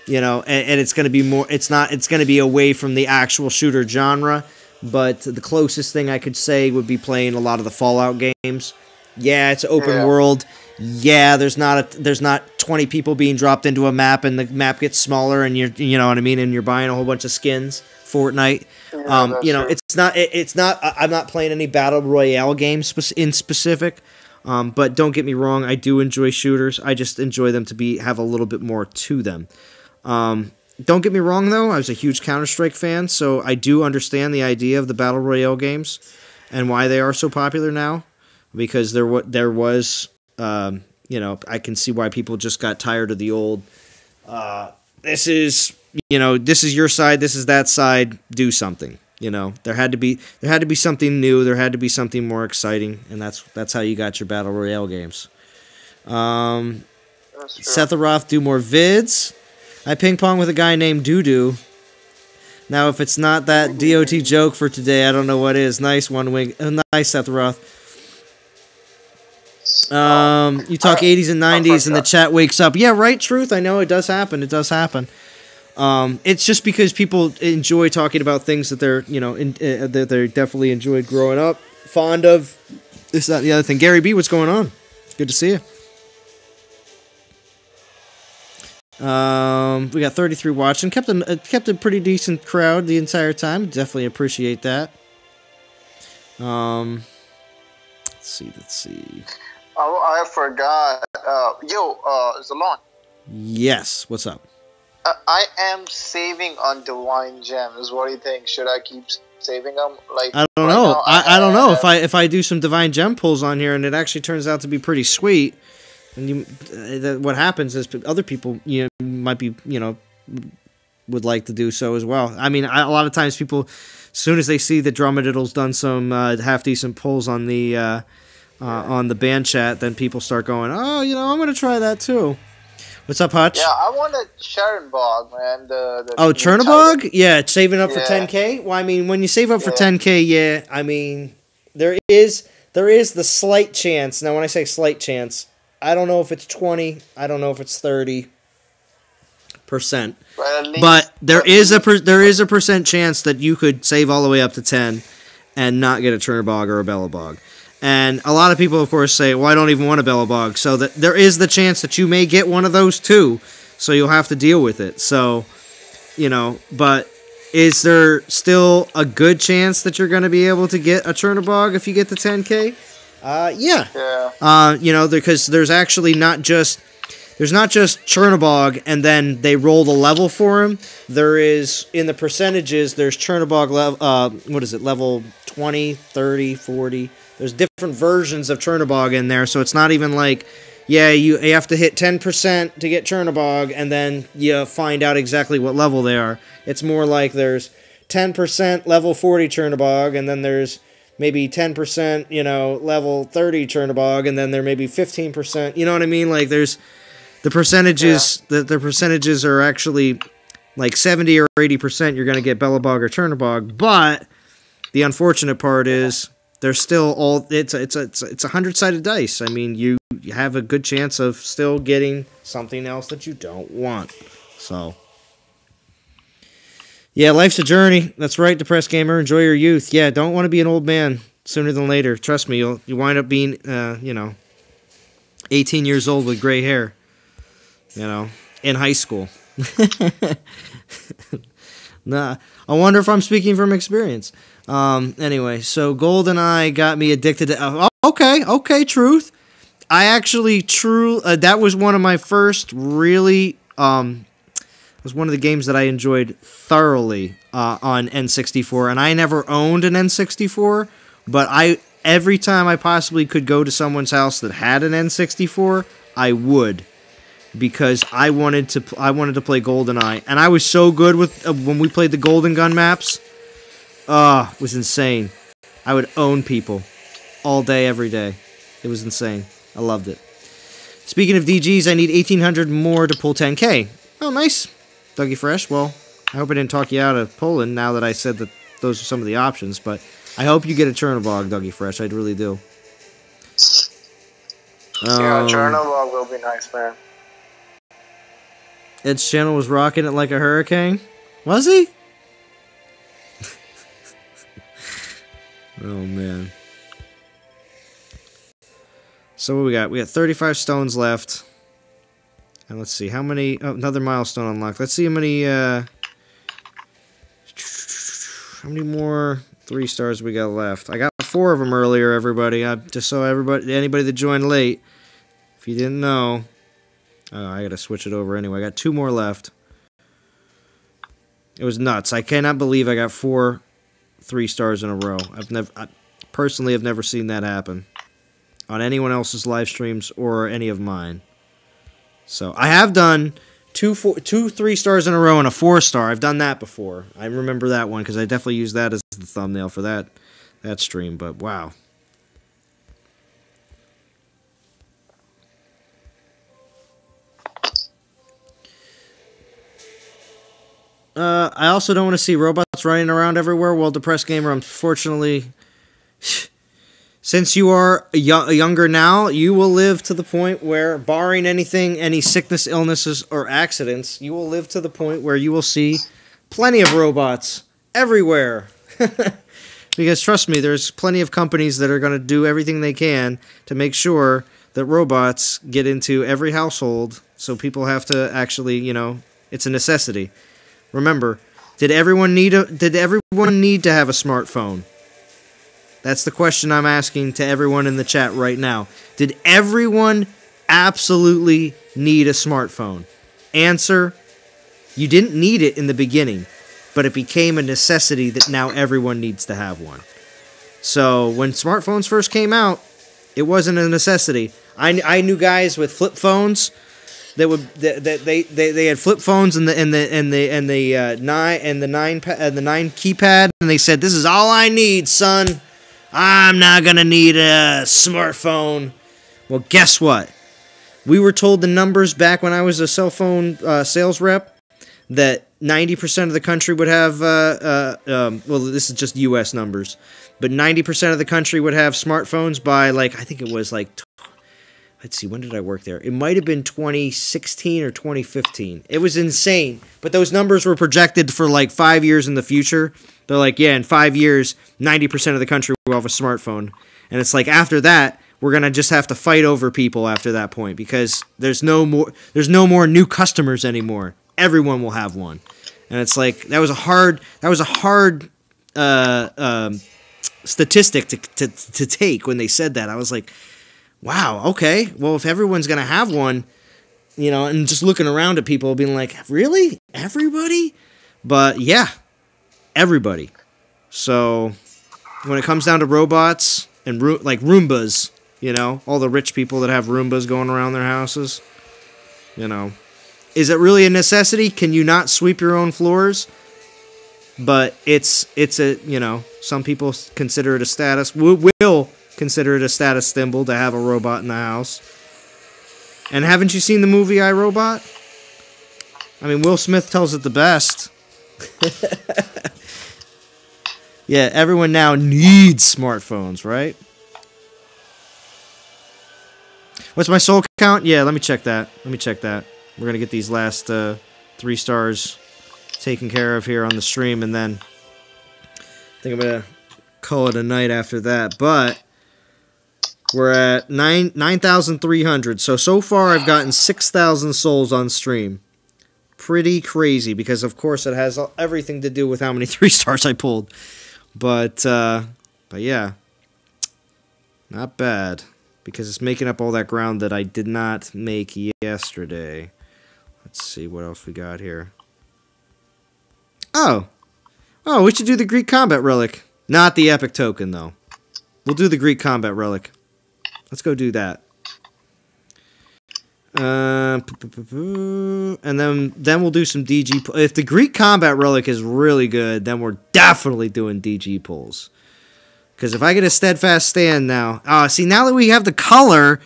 and it's going to be more. It's going to be away from the actual shooter genre. But the closest thing I could say would be playing a lot of the Fallout games. Yeah, it's open world. Yeah, there's not 20 people being dropped into a map and the map gets smaller and you know what I mean, and you're buying a whole bunch of skins. Fortnite. It's not. I'm not playing any battle royale games in specific. But don't get me wrong, I do enjoy shooters. I just enjoy them to have a little bit more to them. Don't get me wrong, though. I was a huge Counter-Strike fan, so I do understand the idea of the Battle Royale games and why they are so popular now. Because there was, I can see why people just got tired of the old, this is your side, this is that side, do something. There had to be something new, there had to be something more exciting, and that's how you got your Battle Royale games. Setharoth, do more vids. I ping pong with a guy named Doodoo. Now, if it's not that DOT joke for today, I don't know what is. Nice one, Wing. Nice, Setharoth. You talk 80s and 90s, and the chat wakes up. Yeah, right, Truth. I know it does happen. It does happen. It's just because people enjoy talking about things that they're, that they definitely enjoyed growing up, fond of. This, that, and the other thing. Gary B, what's going on? Good to see you. We got 33 watching. Kept a pretty decent crowd the entire time. Definitely appreciate that. Let's see. Oh, I forgot. Zalon. Yes. What's up? I am saving on Divine Gems. What do you think? Should I keep saving them? I don't know. I don't know if I do some Divine Gem pulls on here and it actually turns out to be pretty sweet. And what happens is other people, might be, would like to do so as well. I mean, a lot of times people, as soon as they see that Drumadiddle's done some half decent pulls on the band chat, then people start going, oh, I'm going to try that too. What's up, Hutch? Yeah, I wanted Chernobog, man. Chernobog? Yeah, saving up for 10K? Well, I mean, when you save up for 10K, yeah, I mean, there is the slight chance. Now, when I say slight chance, I don't know if it's 20. I don't know if it's 30%. But there is a percent chance that you could save all the way up to 10 and not get a Chernobog or a Belobog. And a lot of people, of course, say, well, I don't even want a Belobog. So that there is the chance that you may get one of those too. So you'll have to deal with it. So, but is there still a good chance that you're going to be able to get a Chernobog if you get the 10K? Yeah. Because there's actually not just Chernobog and then they roll the level for him. There is, in the percentages, there's Chernobog level 20, 30, 40. There's different versions of Chernobog in there, so it's not even like, you have to hit 10% to get Chernobog and then you find out exactly what level they are. It's more like there's 10% level 40 Chernobog and then there's maybe 10%, level 30 Chernobog, and then there may be 15%. You know what I mean? Like, there's the percentages. Yeah. The percentages are actually like 70 or 80%. You're going to get Belobog or Chernobog, but the unfortunate part is there's still all. It's a 100-sided dice. I mean, you have a good chance of still getting something else that you don't want. So. Yeah, life's a journey. That's right, depressed gamer. Enjoy your youth. Yeah, don't want to be an old man sooner than later. Trust me, you wind up being, 18 years old with gray hair, in high school. Nah, I wonder if I'm speaking from experience. Anyway, so GoldenEye got me addicted to... Okay, Truth. I actually, that was one of my first really... It was one of the games that I enjoyed thoroughly on N64, and I never owned an N64, but every time I possibly could go to someone's house that had an N64, I would, because I wanted to play GoldenEye, and I was so good with when we played the Golden Gun maps. It was insane. I would own people all day, every day. It was insane. I loved it. Speaking of DGs, I need 1,800 more to pull 10K. Oh, nice. Dougie Fresh. Well, I hope I didn't talk you out of Poland now that I said that those are some of the options, but I hope you get a Chernobog, Dougie Fresh. I really do. Yeah, Chernobog will be nice, man. Ed's channel was rocking it like a hurricane. Was he? Oh, man. So what we got? We got 35 stones left. And let's see, how many... Oh, another milestone unlocked. Let's see how many more 3 stars we got left. I got 4 of them earlier, everybody. Just so anybody that joined late, if you didn't know... Oh, I gotta switch it over anyway. I got 2 more left. It was nuts. I cannot believe I got 4 3 stars in a row. I personally have never seen that happen on anyone else's live streams or any of mine. So I have done 2 3 stars in a row and a 4 star. I've done that before. I remember that one because I definitely used that as the thumbnail for that stream. But wow. I also don't want to see robots running around everywhere. Well, Depressed Gamer, unfortunately, since you are younger now, you will live to the point where, barring anything, any sickness, illnesses, or accidents, you will live to the point where you will see plenty of robots everywhere. Because trust me, there's plenty of companies that are going to do everything they can to make sure that robots get into every household, so people have to actually, you know, it's a necessity. Remember, did everyone need to have a smartphone? That's the question I'm asking to everyone in the chat right now. Did everyone absolutely need a smartphone? Answer, you didn't need it in the beginning, but it became a necessity that now everyone needs to have one. So when smartphones first came out, it wasn't a necessity. I knew guys with flip phones that they had flip phones and the 9 keypad, and they said, "This is all I need, son. I'm not gonna need a smartphone." Well, guess what? We were told the numbers back when I was a cell phone sales rep that 90% of the country would have. Well, this is just U.S. numbers, but 90% of the country would have smartphones by, like, I think it was like. Let's see, when did I work there? It might have been 2016 or 2015. It was insane. But those numbers were projected for like 5 years in the future. They're like, yeah, in 5 years, 90% of the country will have a smartphone. And it's like, after that, we're going to just have to fight over people after that point. Because there's no more new customers anymore. Everyone will have one. And it's like, that was a hard statistic to take when they said that. I was like, wow, okay. Well, if everyone's going to have one, you know, and just looking around at people being like, really? Everybody? But yeah, everybody. So when it comes down to robots and like Roombas, you know, all the rich people that have Roombas going around their houses, you know, is it really a necessity? Can you not sweep your own floors? But it's a, you know, some people consider it a status. Will consider it a status symbol to have a robot in the house. And haven't you seen the movie iRobot? I mean, Will Smith tells it the best. Yeah, everyone now needs smartphones, right? What's my soul count? Yeah, let me check that. We're going to get these last 3 stars taken care of here on the stream, and then I think I'm going to call it a night after that. But we're at 9,300. So far I've gotten 6,000 souls on stream. Pretty crazy, because of course it has everything to do with how many 3 stars I pulled. But yeah, not bad, because it's making up all that ground that I did not make yesterday. Let's see what else we got here. Oh, we should do the Greek Combat Relic. Not the Epic Token, though. We'll do the Greek Combat Relic. Let's go do that. And then we'll do some DG. If the Greek Combat Relic is really good, then we're definitely doing DG pulls. Because if I get a Steadfast Stand now... see, now that we have the color,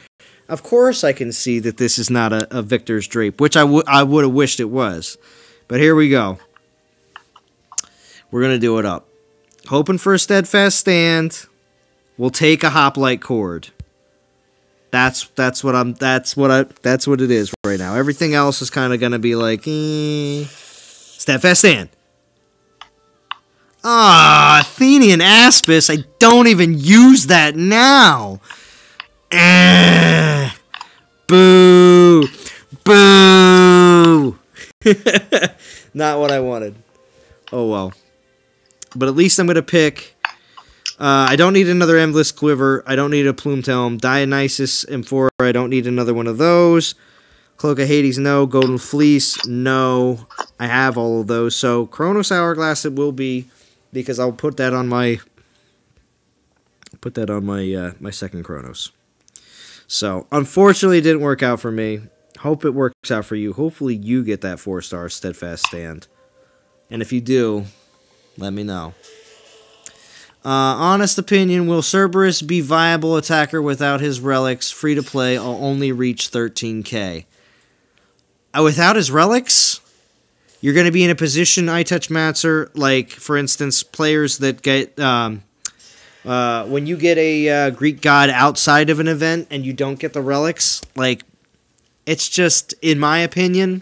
of course I can see that this is not a Victor's Drape, which I would have wished it was. But here we go. We're going to do it up. Hoping for a Steadfast Stand. We'll take a Hoplite Cord. That's what it is right now. Everything else is kind of going to be like, Steadfast Stand. Athenian Aspis. I don't even use that now. Boo. Boo. Not what I wanted. Oh, well. But at least I'm going to pick... I don't need another Endless Quiver. I don't need a Plumed Helm. Dionysus Amphora. I don't need another one of those. Cloak of Hades, no. Golden Fleece, no. I have all of those. So, Chronos Hourglass it will be, because I'll put that on my... my second Chronos. So, unfortunately, it didn't work out for me. Hope it works out for you. Hopefully, you get that 4-star Steadfast Stand. And if you do, let me know. Honest opinion, will Cerberus be viable attacker without his relics? Free to play, I'll only reach 13k. Without his relics, you're going to be in a position, I Touch Matzer, like, for instance, players that get, when you get a Greek god outside of an event and you don't get the relics, like, it's just, in my opinion,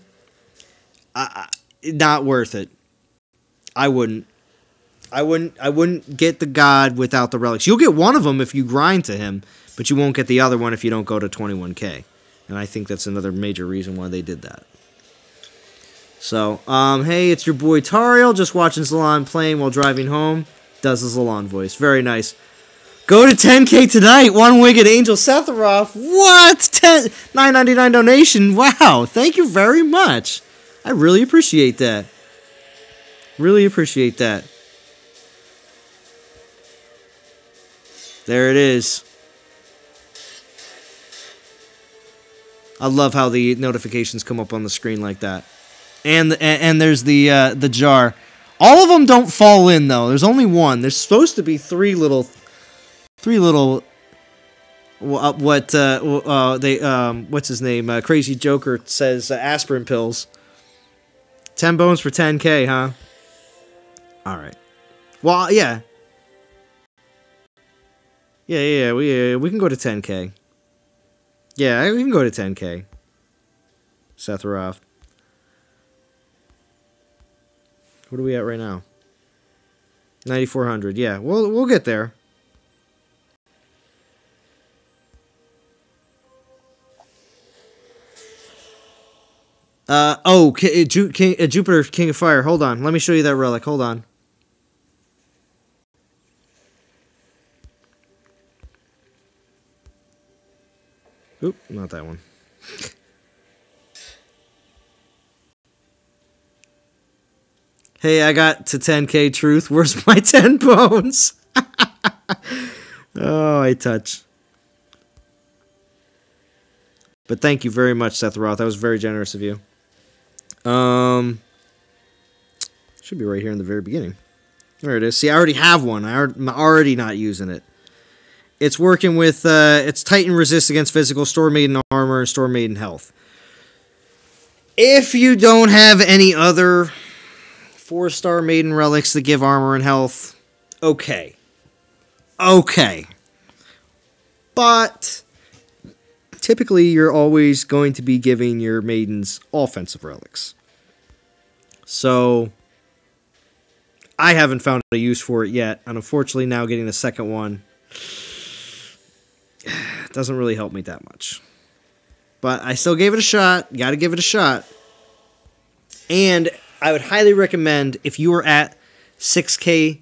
not worth it. I wouldn't get the god without the relics. You'll get one of them if you grind to him, but you won't get the other one if you don't go to 21k. And I think that's another major reason why they did that. So, hey, it's your boy Tariel, just watching Zalon playing while driving home. Does the Zalon voice. Very nice. Go to 10k tonight. One Winged Angel Sephiroth. What? $9.99 donation. Wow. Thank you very much. I really appreciate that. Really appreciate that. There it is. I love how the notifications come up on the screen like that. And there's the jar. All of them don't fall in though. There's only one. There's supposed to be three little what's his name? Crazy Joker says aspirin pills. 10 bones for 10k, huh? All right. Well, yeah. Yeah, we can go to 10k. Yeah, we can go to 10k. Sephiroth. What are we at right now? 9,400. Yeah, we'll get there. Jupiter, King of Fire. Hold on. Let me show you that relic. Hold on. Oop, not that one. Hey, I got to 10k truth. Where's my 10 bones? Oh, I touch. But thank you very much, Seth Roth. That was very generous of you. Should be right here in the very beginning. There it is. See, I already have one. I'm already not using it. It's working with, it's Titan resist against physical, Storm Maiden armor, and Storm Maiden health. If you don't have any other 4-star Maiden relics that give armor and health, okay. Okay. But typically you're always going to be giving your Maidens offensive relics. So I haven't found a use for it yet, and unfortunately now getting the second one doesn't really help me that much. But I still gave it a shot. Gotta give it a shot. And I would highly recommend, if you are at 6k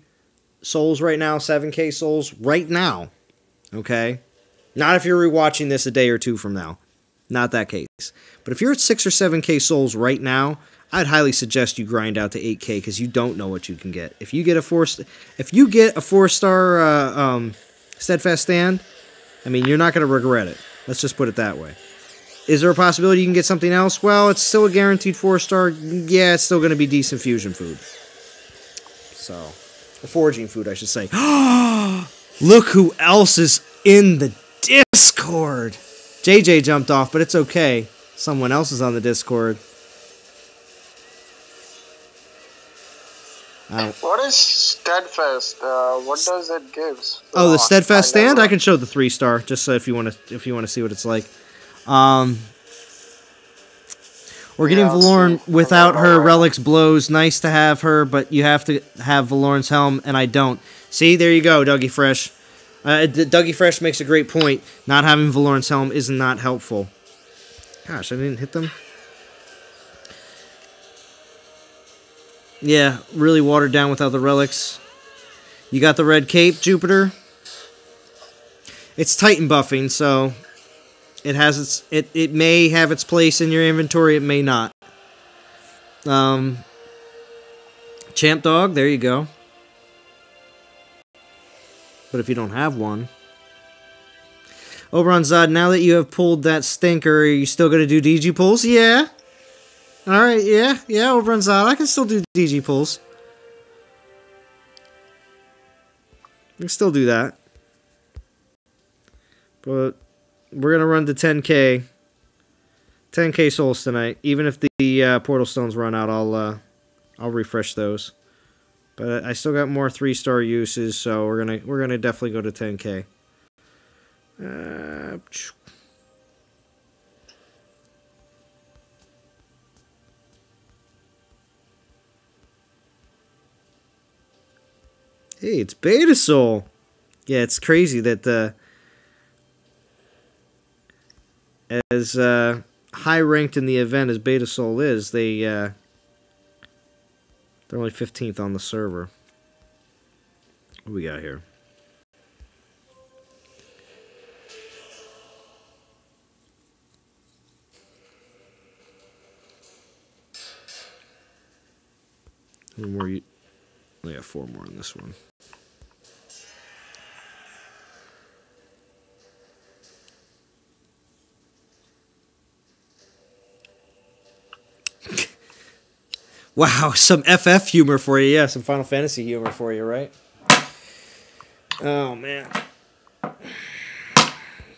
souls right now, 7k souls right now, okay? Not if you're rewatching this a day or two from now. Not that case. But if you're at 6 or 7k souls right now, I'd highly suggest you grind out to 8k because you don't know what you can get. If you get a 4-star Steadfast Stand, I mean, you're not going to regret it. Let's just put it that way. Is there a possibility you can get something else? Well, it's still a guaranteed 4-star. Yeah, it's still going to be decent fusion food. So, or foraging food, I should say. Look who else is in the Discord. JJ jumped off, but it's okay. Someone else is on the Discord. What is Steadfast? What does it give? Oh, the Steadfast stand. I can show the 3-star just so if you want to see what it's like. We're getting Valoran without her Relics blows. Nice to have her, but you have to have Valoran's helm, and I don't. See, there you go, Dougie Fresh. Dougie Fresh makes a great point. Not having Valoran's helm is not helpful. Gosh, I didn't hit them. Yeah, really watered down without the relics. You got the red cape, Jupiter. It's Titan buffing, so it has it may have its place in your inventory, it may not. Champ Dog, there you go. But if you don't have one. Oberon Zod, now that you have pulled that stinker, are you still going to do DG pulls? Yeah. Alright, yeah, Oberon Zod, I can still do DG pulls. I can still do that. But we're going to run to 10k. 10k souls tonight. Even if the portal stones run out, I'll refresh those. But I still got more 3-star uses, so we're gonna definitely go to 10k. Hey, it's Beta Soul. Yeah, it's crazy that as high ranked in the event as Beta Soul is, they're only 15th on the server. What do we got here? How many more you? Oh, yeah, 4 more on this one. Wow, some FF humor for you. Yeah, some Final Fantasy humor for you, right? Oh, man.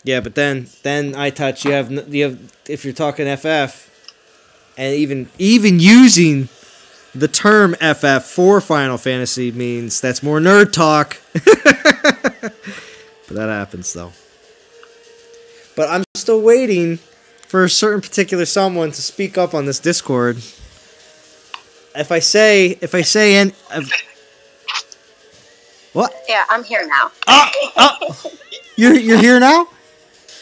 Yeah, but then iTouch, you have if you're talking FF, and even using the term FF for Final Fantasy means that's more nerd talk. But that happens, though. But I'm still waiting for a certain particular someone to speak up on this Discord. If I say, what? Yeah, I'm here now. You're here now?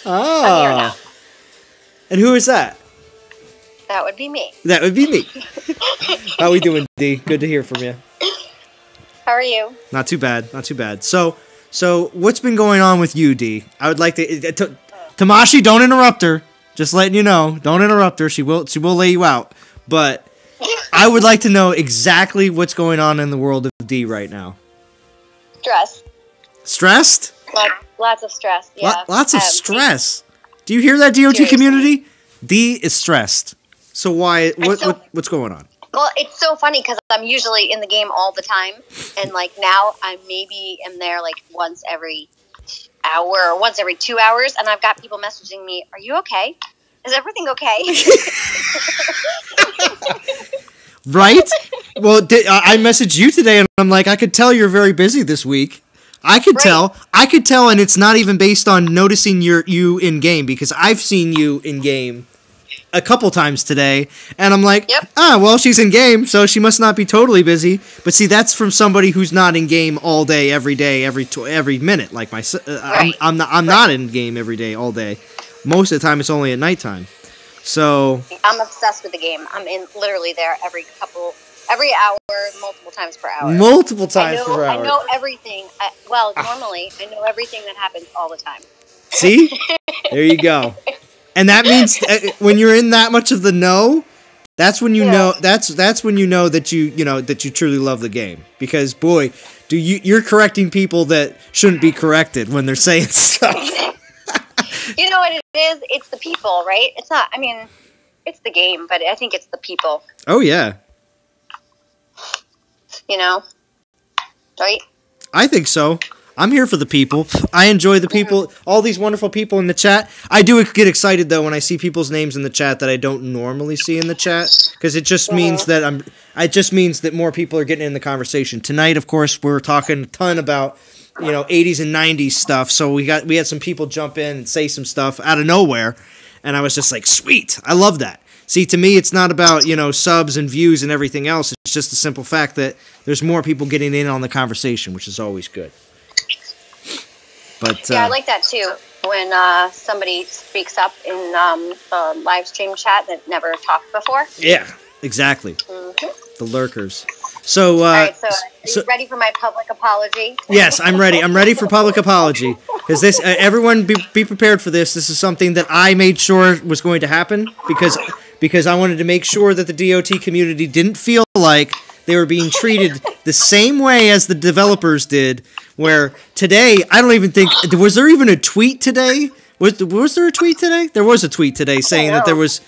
Oh. I'm here now. And who is that? That would be me. That would be me. How we doing, D? Good to hear from you. How are you? Not too bad. Not too bad. So what's been going on with you, D? I would like to Tamashi, don't interrupt her. Just letting you know. Don't interrupt her. She will lay you out. But I would like to know exactly what's going on in the world of D right now. Stress. Stressed? Lots of stress, yeah. Lots of stress. Do you hear that, DOT Seriously. community? D is stressed. So why? What's going on? Well, it's so funny because I'm usually in the game all the time, and like now I maybe am there like once every hour or once every 2 hours, and I've got people messaging me, "Are you okay? Is everything okay?" Right? Well, I messaged you today, and I'm like, I could tell you're very busy this week. I could tell, and it's not even based on noticing you in game, because I've seen you in game a couple times today, and I'm like, yep. Well, she's in game, so she must not be totally busy. But see, that's from somebody who's not in game all day, every minute. Like Right. I'm not in game every day, all day. Most of the time, it's only at nighttime. So I'm obsessed with the game. I'm in literally there every hour, multiple times per hour. Multiple times per hour. I know everything. Normally, I know everything that happens all the time. See? There you go. And that means when you're in that much of the know, that's when you know that's when you know that you truly love the game. Because boy, you're correcting people that shouldn't be corrected when they're saying stuff. You know what it is? It's the people, right? It's not, I mean, it's the game, but I think it's the people. Oh, yeah. You know? Right? I think so. I'm here for the people. I enjoy the people, all these wonderful people in the chat. I do get excited though when I see people's names in the chat that I don't normally see in the chat, because it just means that it just means that more people are getting in the conversation. Tonight, of course, we're talking a ton about 80s and 90s stuff. So we had some people jump in and say some stuff out of nowhere, and I was just like, sweet, I love that. See, to me, it's not about, subs and views and everything else. It's just the simple fact that there's more people getting in on the conversation, which is always good. But I like that too. When somebody speaks up in the live stream chat that never talked before. Yeah, exactly. The lurkers. So, all right, so are you ready for my public apology? Yes, I'm ready. I'm ready for public apology. Because this, everyone be prepared for this. This is something that I made sure was going to happen because I wanted to make sure that the DOT community didn't feel like they were being treated the same way as the developers did, where today, I don't even think, was there even a tweet today? Was there a tweet today? There was a tweet today saying that there was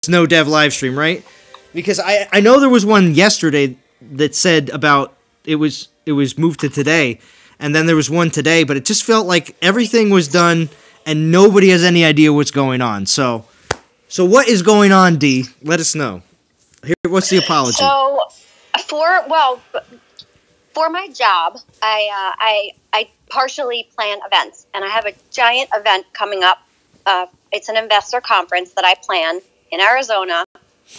no dev live stream, right? Because I know there was one yesterday that said about it was moved to today, and then there was one today, but it just felt like everything was done and nobody has any idea what's going on. So what is going on, D? Let us know. Here, what's the apology? So for my job, I partially plan events, and I have a giant event coming up. It's an investor conference that I plan in Arizona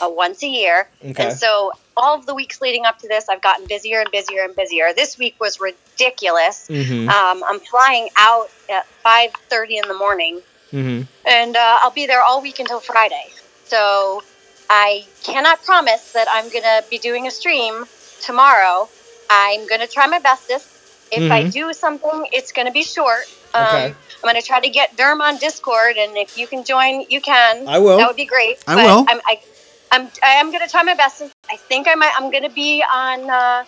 once a year. Okay. And so all of the weeks leading up to this, I've gotten busier and busier and busier. This week was ridiculous. Mm-hmm. I'm flying out at 5:30 in the morning, and I'll be there all week until Friday. So I cannot promise that I'm going to be doing a stream tomorrow. I'm going to try my bestest. If I do something, it's going to be short. Okay. I'm going to try to get Derm on Discord, and if you can join, you can. I will. That would be great. I will. I am going to try my best. I think I'm going to be on,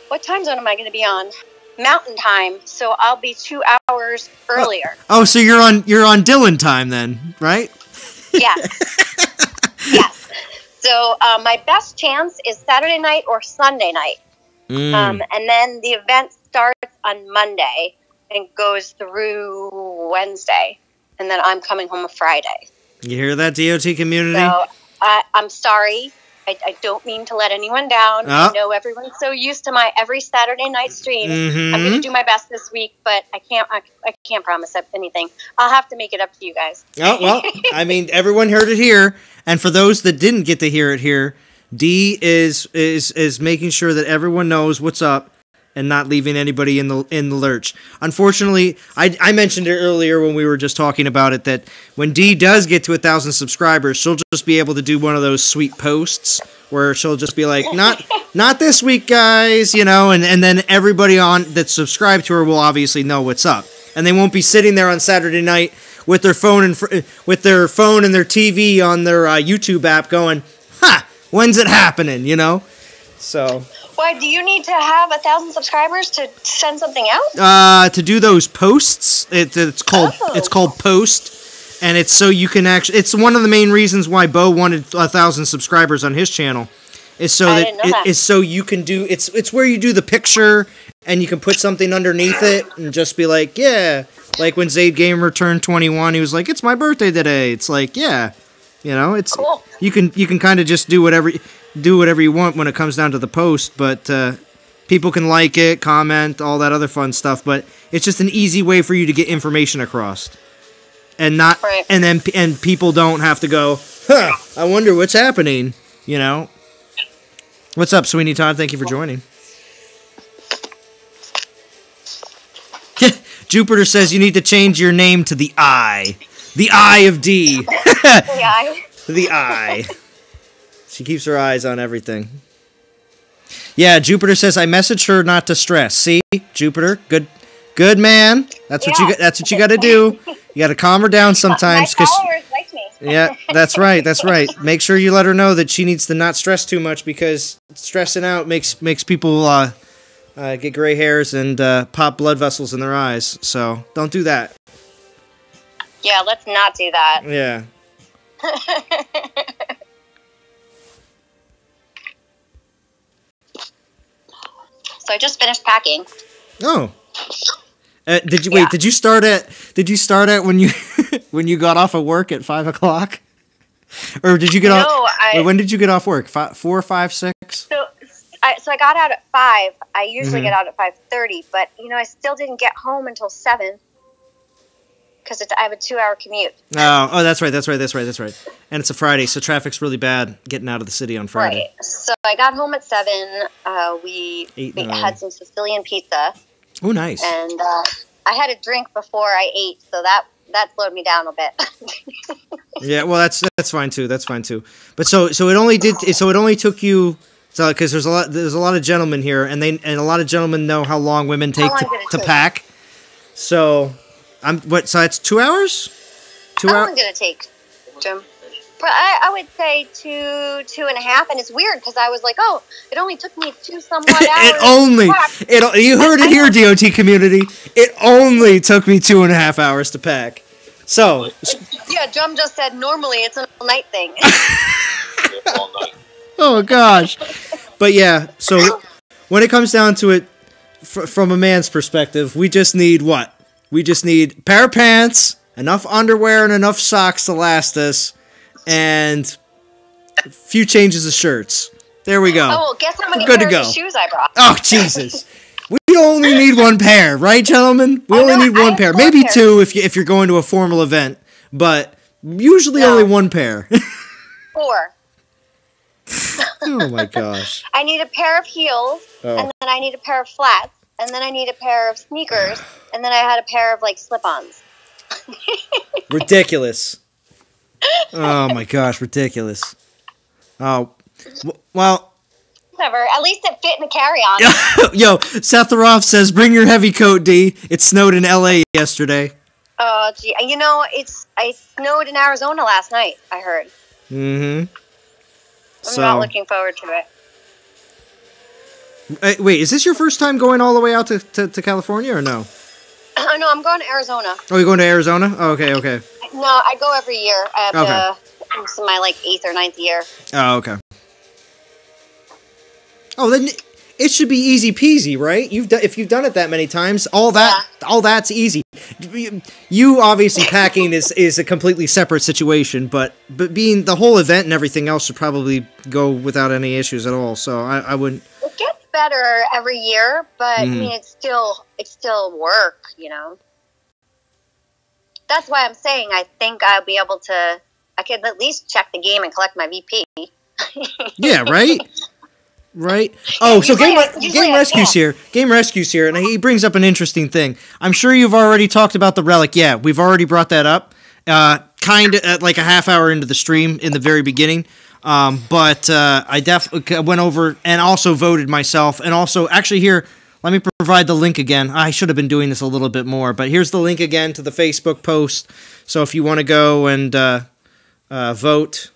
what time zone am I going to be on? Mountain time. So I'll be 2 hours earlier. Oh, so you're on Dylan time then, right? Yes. Yes. So my best chance is Saturday night or Sunday night. And then the event starts on Monday and goes through Wednesday. And then I'm coming home on Friday. You hear that, DOT community? So I'm sorry. I don't mean to let anyone down. Oh. I know everyone's so used to my every Saturday night stream. I'm going to do my best this week, but I can't promise anything. I'll have to make it up to you guys. Oh, well, I mean, everyone heard it here. And for those that didn't get to hear it here, D is making sure that everyone knows what's up and not leaving anybody in the lurch. Unfortunately, I mentioned it earlier when we were just talking about it, that when D does get to 1,000 subscribers, she'll just be able to do one of those sweet posts where she'll just be like, not this week, guys, and then everybody that's subscribed to her will obviously know what's up. And they won't be sitting there on Saturday night with their phone and their TV on their YouTube app going, when's it happening, So. Why, do you need to have 1,000 subscribers to send something out? To do those posts, it's called Post, and it's so you can actually. It's one of the main reasons why Bo wanted 1,000 subscribers on his channel, is so is so you can do. It's where you do the picture and you can put something underneath it and just be like, yeah, like when Zaid Gamer turned 21, he was like, it's my birthday today. It's like, yeah, it's cool. You can kind of just do whatever you want when it comes down to the post, but people can like it, comment, all that other fun stuff, but it's just an easy way for you to get information across. And not right. and people don't have to go, I wonder what's happening, What's up, Sweeney Todd? Thank you for joining. Jupiter says you need to change your name to the I. The Eye of D. The Eye. The Eye. She keeps her eyes on everything. Yeah, Jupiter says I messaged her not to stress. See, Jupiter, good man. That's what you got to do. You got to calm her down sometimes. My followers like me. Yeah, that's right. That's right. Make sure you let her know that she needs to not stress too much, because stressing out makes people get gray hairs and pop blood vessels in their eyes. So don't do that. Yeah, let's not do that. Yeah. So I just finished packing. Oh. Did you wait? Did you start at when you when you got off of work at 5 o'clock, or did you get off? When did you get off work? 4, 5, 6. So I got out at 5. I usually get out at 5:30, but I still didn't get home until 7 because I have a 2-hour commute. Oh, that's right. And it's a Friday, so traffic's really bad getting out of the city on Friday. Right. So I got home at 7. We had some Sicilian pizza. Oh, nice. And I had a drink before I ate, so that slowed me down a bit. Yeah, well, that's fine too. But so it only took you. So because there's a lot of gentlemen here, and a lot of gentlemen know how long women take to pack. So so it's 2 hours? How long did it take, Jim? But I would say 2.5, and it's weird because I was like, oh, it only took me 2 somewhat hours. You heard it here, DOT community. It only took me 2.5 hours to pack. So yeah, Drum just said normally it's an all-night thing. Oh gosh, but yeah. So when it comes down to it, from a man's perspective, we just need what? We just need a pair of pants, enough underwear, and enough socks to last us. And a few changes of shirts. There we go. Oh, well, guess how many Good pairs to go. of shoes I brought? Oh, Jesus. We only need one pair, right, gentlemen? We only need one pair. Maybe 2 if you're going to a formal event, but usually only 1 pair. 4. Oh, my gosh. I need a pair of heels, and then I need a pair of flats, and then I need a pair of sneakers, and then I had a pair of, slip-ons. Ridiculous. Oh my gosh, ridiculous. Oh, well. Whatever. At least it fit in the carry-on. Yo, Seth Roth says, bring your heavy coat, D. It snowed in L.A. yesterday. Oh, gee. I snowed in Arizona last night, I heard. Mm-hmm. I'm not looking forward to it. Wait, is this your first time going all the way out to California, or no? No, I'm going to Arizona. Oh, you're going to Arizona? Oh, okay. No, I go every year. This is my 8th or 9th year. Oh, okay. Oh, then it should be easy peasy, right? If you've done it that many times, all that's easy. You obviously packing is a completely separate situation, but being the whole event and everything else should probably go without any issues at all. So I wouldn't. It gets better every year, but I mean it's still work, That's why I'm saying I think I'll be able to. I could at least check the game and collect my VP. Yeah, right. Right. Oh, so Game Rescue's here. Game Rescue's here, and he brings up an interesting thing. I'm sure you've already talked about the relic. Yeah, we've already brought that up. Kind of at a half hour into the stream in the very beginning. But I definitely went over and also voted myself, and also actually here. Let me provide the link again. I should have been doing this a little bit more, but here's the link again to the Facebook post. So if you want to go and vote,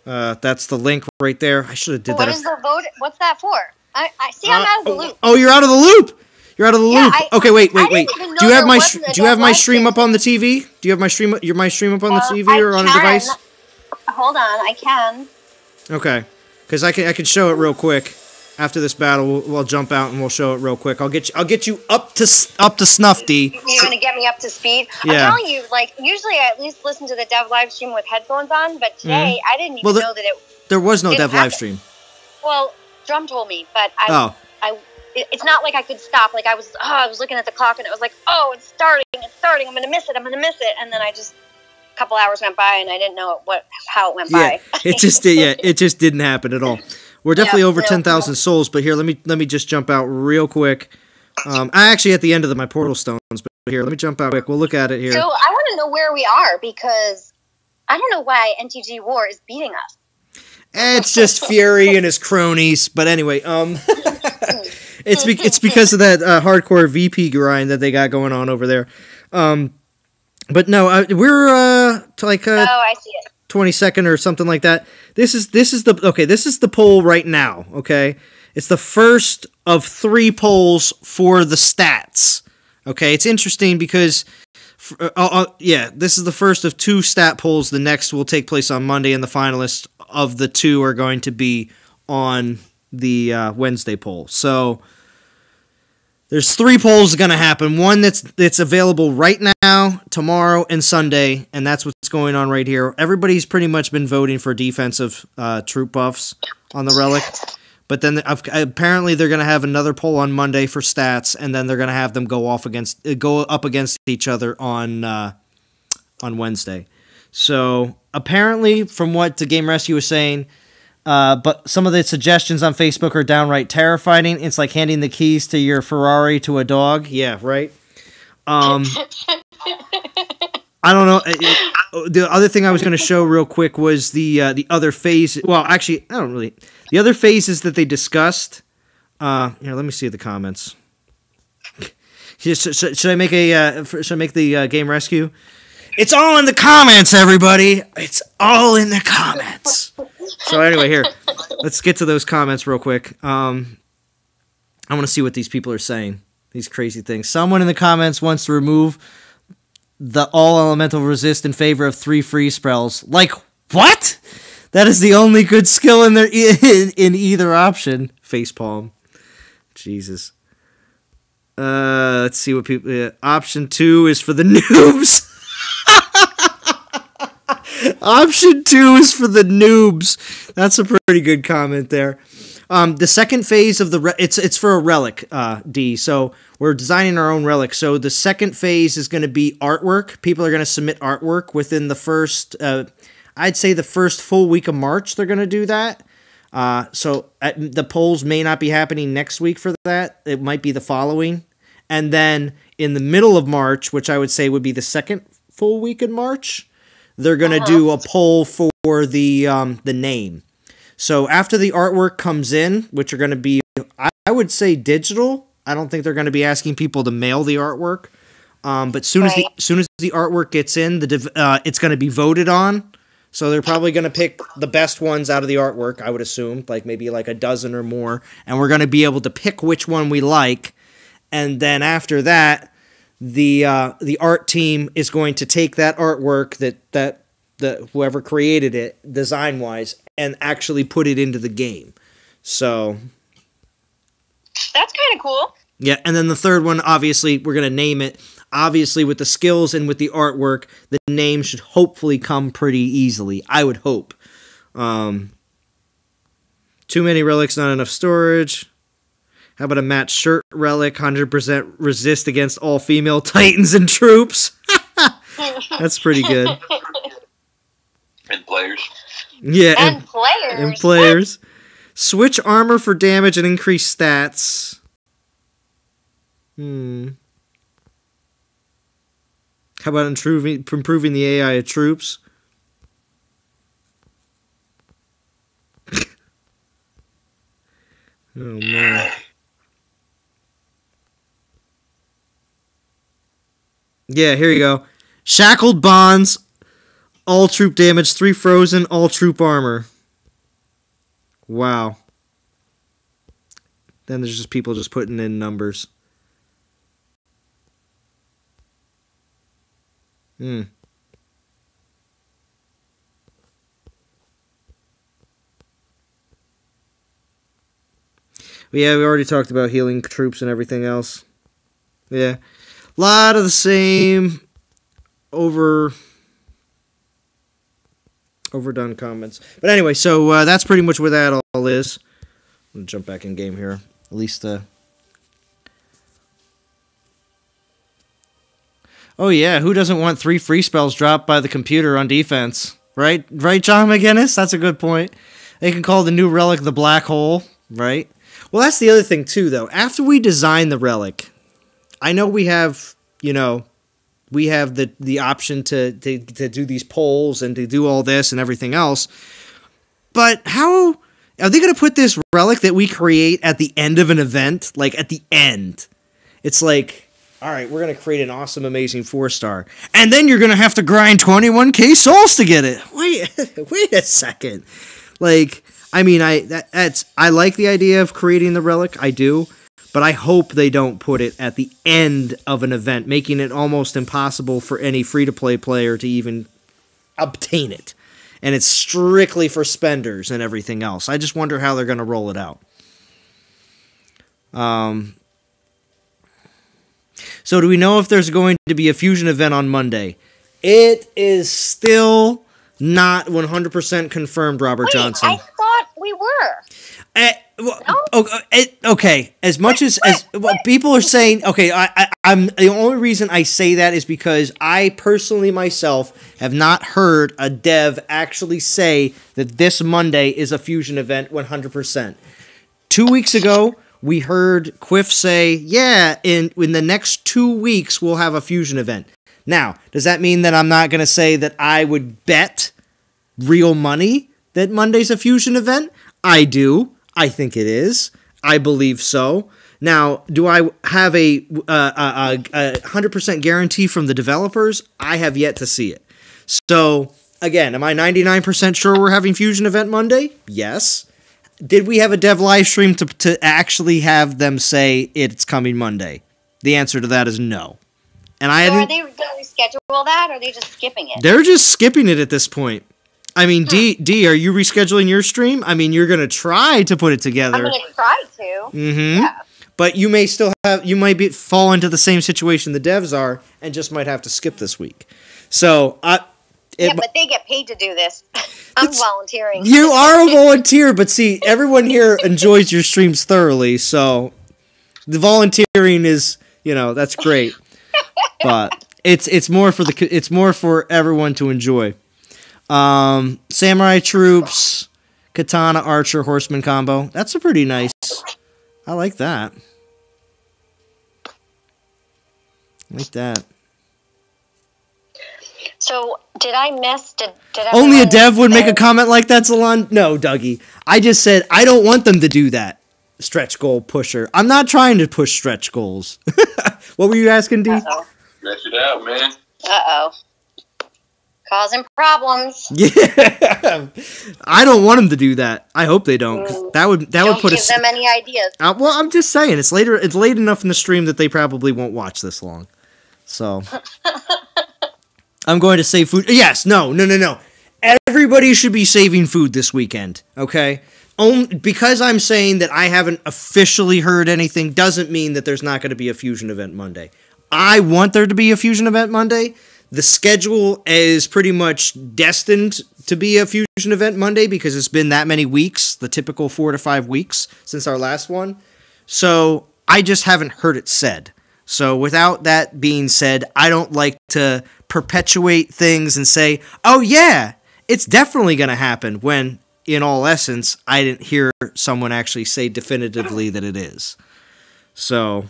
that's the link right there. I should have did that. What is the vote? What's that for? I see. I'm out of the loop. Oh, you're out of the loop. You're out of the loop. Okay, wait. Do you have my stream up on the TV? Do you have my stream up on the TV or on a device? Hold on, I can. Okay, because I can show it real quick. After this battle, we'll jump out and we'll show it real quick. I'll get you up to snuff, D. You're gonna get me up to speed. Yeah. I'm telling you, usually I at least listen to the Dev live stream with headphones on, but today I didn't even know that there was no Dev live stream. Well, Drum told me, but it's not like I could stop. I was looking at the clock and it was like, oh, it's starting. I'm gonna miss it. And then a couple hours went by and I didn't know how it went by. It just didn't happen at all. We're definitely over 10,000 souls, but here, let me just jump out real quick. I actually at the end of my portal stones, but here, let me jump out quick. We'll look at it here. So I want to know where we are because I don't know why NTG War is beating us. It's just Fury and his cronies, but anyway, it's because of that hardcore VP grind that they got going on over there. But no, we're to I see it. 22nd or something like that. This is the poll right now, okay? It's the first of 3 polls for the stats. Okay, it's interesting because this is the first of 2 stat polls. The next will take place on Monday, and the finalists of the 2 are going to be on the Wednesday poll. So There's 3 polls going to happen. One that's available right now, tomorrow, and Sunday, and that's what's going on right here. Everybody's pretty much been voting for defensive troop buffs on the relic. But then apparently they're going to have another poll on Monday for stats, and then they're going to have them go up against each other on Wednesday. So apparently, from what the Game Rescue was saying, but some of the suggestions on Facebook are downright terrifying. It's like handing the keys to your Ferrari to a dog. Yeah, right. I don't know. The other thing I was going to show real quick was the other phase. Well, actually, I don't really. The other phases that they discussed. Here, let me see the comments. Should I make the Game Rescue? It's all in the comments, everybody. It's all in the comments. So anyway, here, let's get to those comments real quick. I want to see what these people are saying. These crazy things. Someone in the comments wants to remove the all elemental resist in favor of 3 free spells. Like what? That is the only good skill in either option. Facepalm. Jesus. Let's see what people. Option 2 is for the noobs. Option 2 is for the noobs. That's a pretty good comment there. The second phase of the it's for a relic, D. So we're designing our own relic. So the second phase is going to be artwork. People are going to submit artwork within the first, I'd say the first full week of March. They're going to do that. So the polls may not be happening next week for that. It might be the following, and then in the middle of March, which I would say would be the second full week in March, they're going to do a poll for the name. So after the artwork comes in, which are going to be, I would say digital. I don't think they're going to be asking people to mail the artwork. But soon as the artwork gets in, it's going to be voted on. So they're probably going to pick the best ones out of the artwork, I would assume, like maybe like a dozen or more, and we're going to be able to pick which one we like. And then after that, the art team is going to take that artwork that whoever created it design wise and actually put it into the game. So that's kind of cool. Yeah, and then the third one, obviously, we're going to name it. Obviously, with the skills and with the artwork, the name should hopefully come pretty easily. I would hope. Too many relics, not enough storage. How about a matched shirt relic? 100% resist against all female titans and troops. That's pretty good. And players. Yeah, and players. And players. Switch armor for damage and increase stats. How about improving the AI of troops? Oh, man. Yeah, here you go. Shackled bonds, all troop damage, 3 frozen, all troop armor. Wow. Then there's just people just putting in numbers. Yeah, we already talked about healing troops and everything else. Yeah. A lot of the same overdone comments. But anyway, so that's pretty much where that all is. I'm going to jump back in game here. At least oh yeah, who doesn't want 3 free spells dropped by the computer on defense? Right, John McGinnis? That's a good point. They can call the new relic the black hole, right? Well, that's the other thing too, though. After we design the relic, I know we have, we have the option to do these polls and to do all this and everything else. But how are they going to put this relic that we create at the end of an event? Like at the end, it's like, all right, we're going to create an awesome, amazing 4-star. And then you're going to have to grind 21k souls to get it. Wait a second. Like, I mean, I like the idea of creating the relic. I do. But I hope they don't put it at the end of an event, making it almost impossible for any free-to-play player to even obtain it. And it's strictly for spenders and everything else. I just wonder how they're going to roll it out. So do we know if there's going to be a Fusion event on Monday? It is still not 100% confirmed, Robert Johnson. I thought we were. Okay. As much as what people are saying, okay, I'm the only reason I say that is because I personally myself have not heard a dev actually say that this Monday is a Fusion event 100%. 2 weeks ago, we heard Quiff say, yeah, in the next 2 weeks we'll have a Fusion event. Now, does that mean that I'm not going to say that I would bet real money that Monday's a Fusion event? I do. I think it is. I believe so. Now, do I have a 100% guarantee from the developers? I have yet to see it. So, again, am I 99% sure we're having Fusion event Monday? Yes. Did we have a dev live stream to actually have them say it's coming Monday? The answer to that is no. And So are they going to reschedule that, or are they just skipping it? They're just skipping it at this point. I mean, D, are you rescheduling your stream? I mean, you're going to try to put it together. I'm going to try to. Mm-hmm. Yeah. But you may still fall into the same situation the devs are and just might have to skip this week. So, But they get paid to do this. I'm volunteering. You are a volunteer, but see, everyone here enjoys your streams thoroughly, so the volunteering is, that's great. But it's more for everyone to enjoy. Samurai Troops, Katana, Archer, Horseman combo. That's a pretty nice. I like that. So, did I miss? Did Only a dev would make a comment like that, Salon? No, Dougie. I just said I don't want them to do that. Stretch goal pusher. I'm not trying to push stretch goals. What were you asking, D? Uh-oh. Stretch it out, man. Uh-oh. Causing problems. Yeah. I don't want them to do that. I hope they don't. 'Cause that would put give them any ideas. Well, I'm just saying it's late enough in the stream that they probably won't watch this long. So I'm going to save food. Yes, no. Everybody should be saving food this weekend, okay? Because I'm saying that I haven't officially heard anything doesn't mean that there's not going to be a Fusion event Monday. I want there to be a Fusion event Monday. The schedule is pretty much destined to be a Fusion event Monday because it's been that many weeks, the typical 4 to 5 weeks since our last one. So I just haven't heard it said. So without that being said, I don't like to perpetuate things and say, oh yeah, it's definitely going to happen when, in all essence, I didn't hear someone actually say definitively that it is. So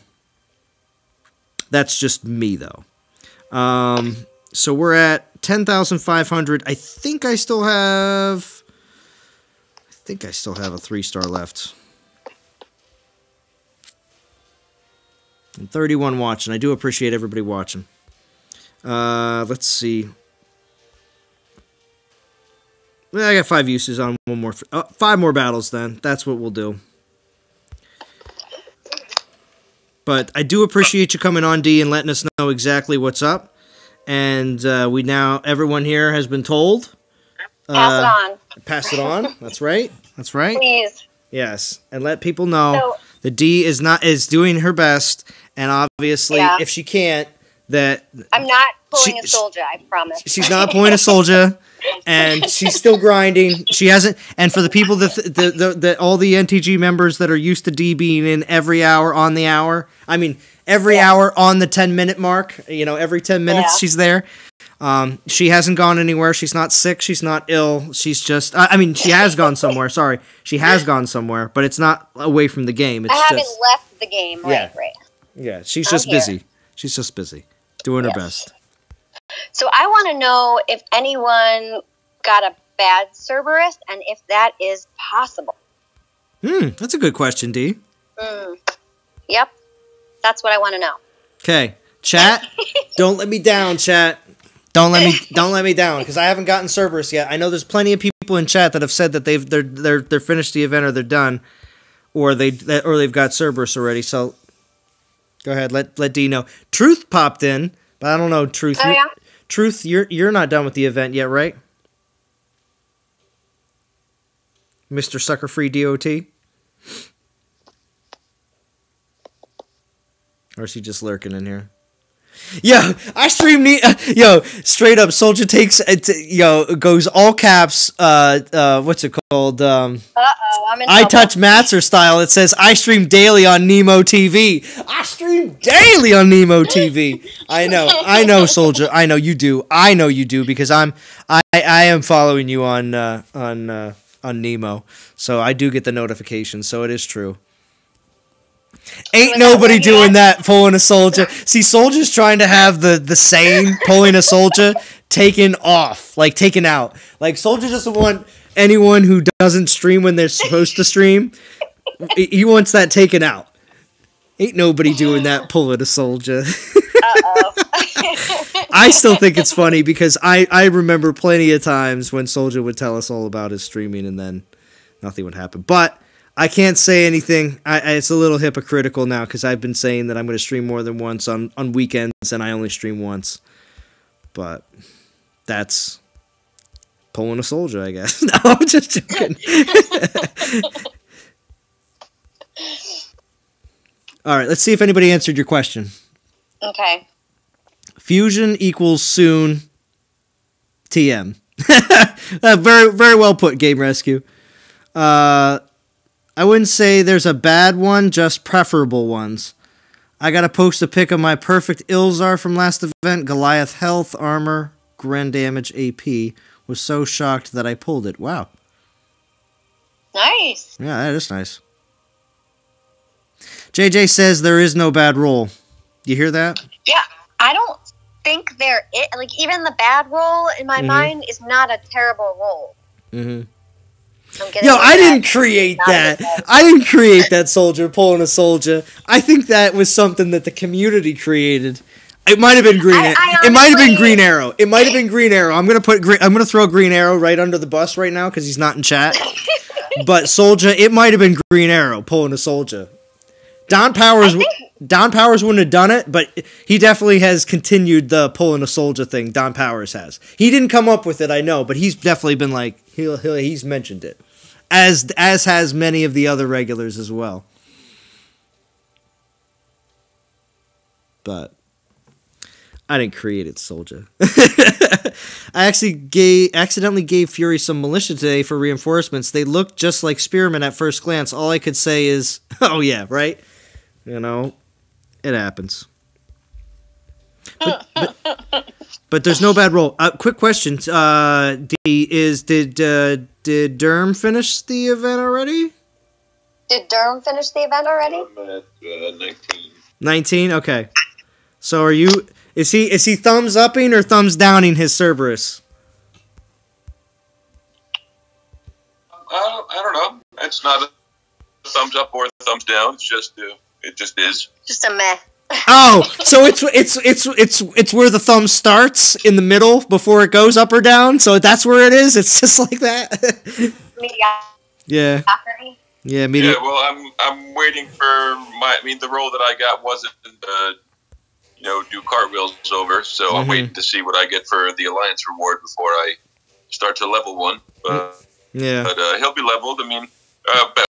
that's just me, though. So we're at 10,500. I think I still have a 3-star left. And 31 watching. I do appreciate everybody watching. Let's see. Well, I got 5 uses on one more. 5 more battles then. That's what we'll do. But I do appreciate you coming on, D, and letting us know exactly what's up. And everyone here has been told. Pass it on. Pass it on. That's right. Please. Yes, and let people know that D is doing her best, and obviously, if she can't, that I'm not pulling a soldier. I promise. She's not pulling a soldier, and she's still grinding. She hasn't. And for the people that all the NTG members that are used to D being in every hour on the hour, I mean every hour on the 10-minute mark. Every 10 minutes she's there. She hasn't gone anywhere. She's not sick. She's not ill. She's just. She has gone somewhere. Sorry, she has gone somewhere, but it's not away from the game. It's I haven't left the game. Right. Yeah, she's just busy. She's just busy, doing her best. So I want to know if anyone got a bad Cerberus and if that is possible. That's a good question, D. Yep, that's what I want to know. Okay, chat. Don't let me down, chat. Don't let me down because I haven't gotten Cerberus yet. I know there's plenty of people in chat that have said that they're finished the event or they're done, or they've got Cerberus already. So go ahead, let D know. Truth popped in, but I don't know. Truth, Truth, you're not done with the event yet, right? Mr. Sucker Free DOT? Or is he just lurking in here? Yo, I stream yo, straight up, Soldier takes goes all caps, what's it called? I'm in I trouble. Touch Master style. It says I stream daily on Nemo TV. I stream daily on Nemo TV. I know, Soldier. I know you do. Because I am following you on Nemo. So I do get the notifications, so it is true. Ain't nobody doing that, pulling a Soldier. See, Soldier's trying to have the sane pulling a Soldier taken off, like taken out. Like, Soldier doesn't want anyone who doesn't stream when they're supposed to stream. He wants that taken out. Ain't nobody doing that, pulling a Soldier. Uh-oh. I still think it's funny because I remember plenty of times when Soldier would tell us all about his streaming and then nothing would happen. But I can't say anything. It's a little hypocritical now because I've been saying that I'm going to stream more than once on weekends and I only stream once. But that's pulling a Soldier, I guess. No, I'm just joking. All right, let's see if anybody answered your question. Okay. Fusion equals soon TM. Very, very well put, Game Rescue. I wouldn't say there's a bad one, just preferable ones. I gotta post a pic of my perfect Ilzar from last event. Goliath health, armor, grand damage, AP. Was so shocked that I pulled it. Wow. Nice. Yeah, that is nice. JJ says there is no bad roll. You hear that? Yeah, I don't think there is. Like, even the bad roll in my mind is not a terrible roll. Mm-hmm. Yo, I didn't create that. I didn't create that Soldier pulling a Soldier. I think that was something that the community created. It might have been Green. It might have been Green Arrow. It might have been Green Arrow. I'm gonna throw Green Arrow right under the bus right now because he's not in chat. But Soldier, it might have been Green Arrow pulling a Soldier. Don Powers wouldn't have done it, but he definitely has continued the pulling a Soldier thing. Don Powers has. He didn't come up with it, I know, but he's definitely been like he's mentioned it, as has many of the other regulars as well. But I didn't create it, Soldier. I actually accidentally gave Fury some militia today for reinforcements. They looked just like Spearmen at first glance. All I could say is, oh yeah, right? You know, it happens. But there's no bad roll. Quick question. Did Derm finish the event already? Did Derm finish the event already? I'm at 19. 19? Okay. So are you... Is he thumbs upping or thumbs downing his Cerberus? I don't know. It's not a thumbs up or a thumbs down. It's just it just is. Just a meh. Oh, so it's where the thumb starts in the middle before it goes up or down. So that's where it is. It's just like that. Yeah. Yeah. Yeah. Well, I'm waiting for the role that I got wasn't do cartwheels over. So I'm waiting to see what I get for the Alliance reward before I start to level one. Yeah. But he'll be leveled. But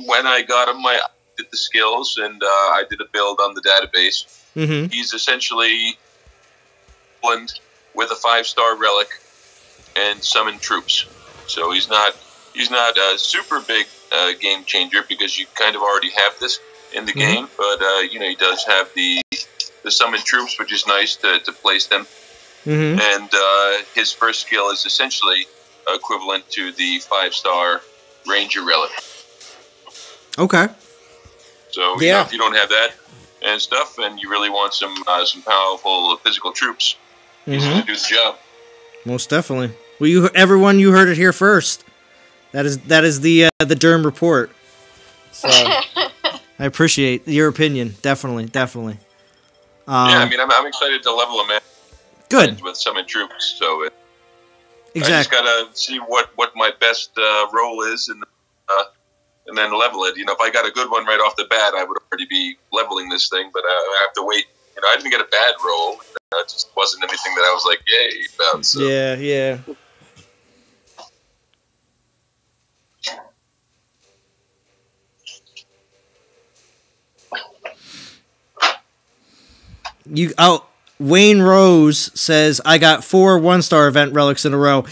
when I got him, I did the skills and I did a build on the database. Mm-hmm. He's essentially blend with a 5-star relic and summon troops. So he's not a super big game changer because you kind of already have this in the game. But he does have the summon troops, which is nice to place them. Mm-hmm. And his first skill is essentially equivalent to the 5-star Ranger relic. Okay. So if you don't have that and stuff, and you really want some powerful physical troops, he's going to do the job. Most definitely. Well, everyone, you heard it here first. That is the Derm report. So I appreciate your opinion. Definitely. I'm excited to level him in. Good. With summon troops, so exactly. I just gotta see what my best role is, and then level it. If I got a good one right off the bat, I would already be leveling this thing. But I have to wait. I didn't get a bad roll. It just wasn't anything that I was like, yay about. So. Yeah. Wayne Rose says, I got 4 1-star event relics in a row.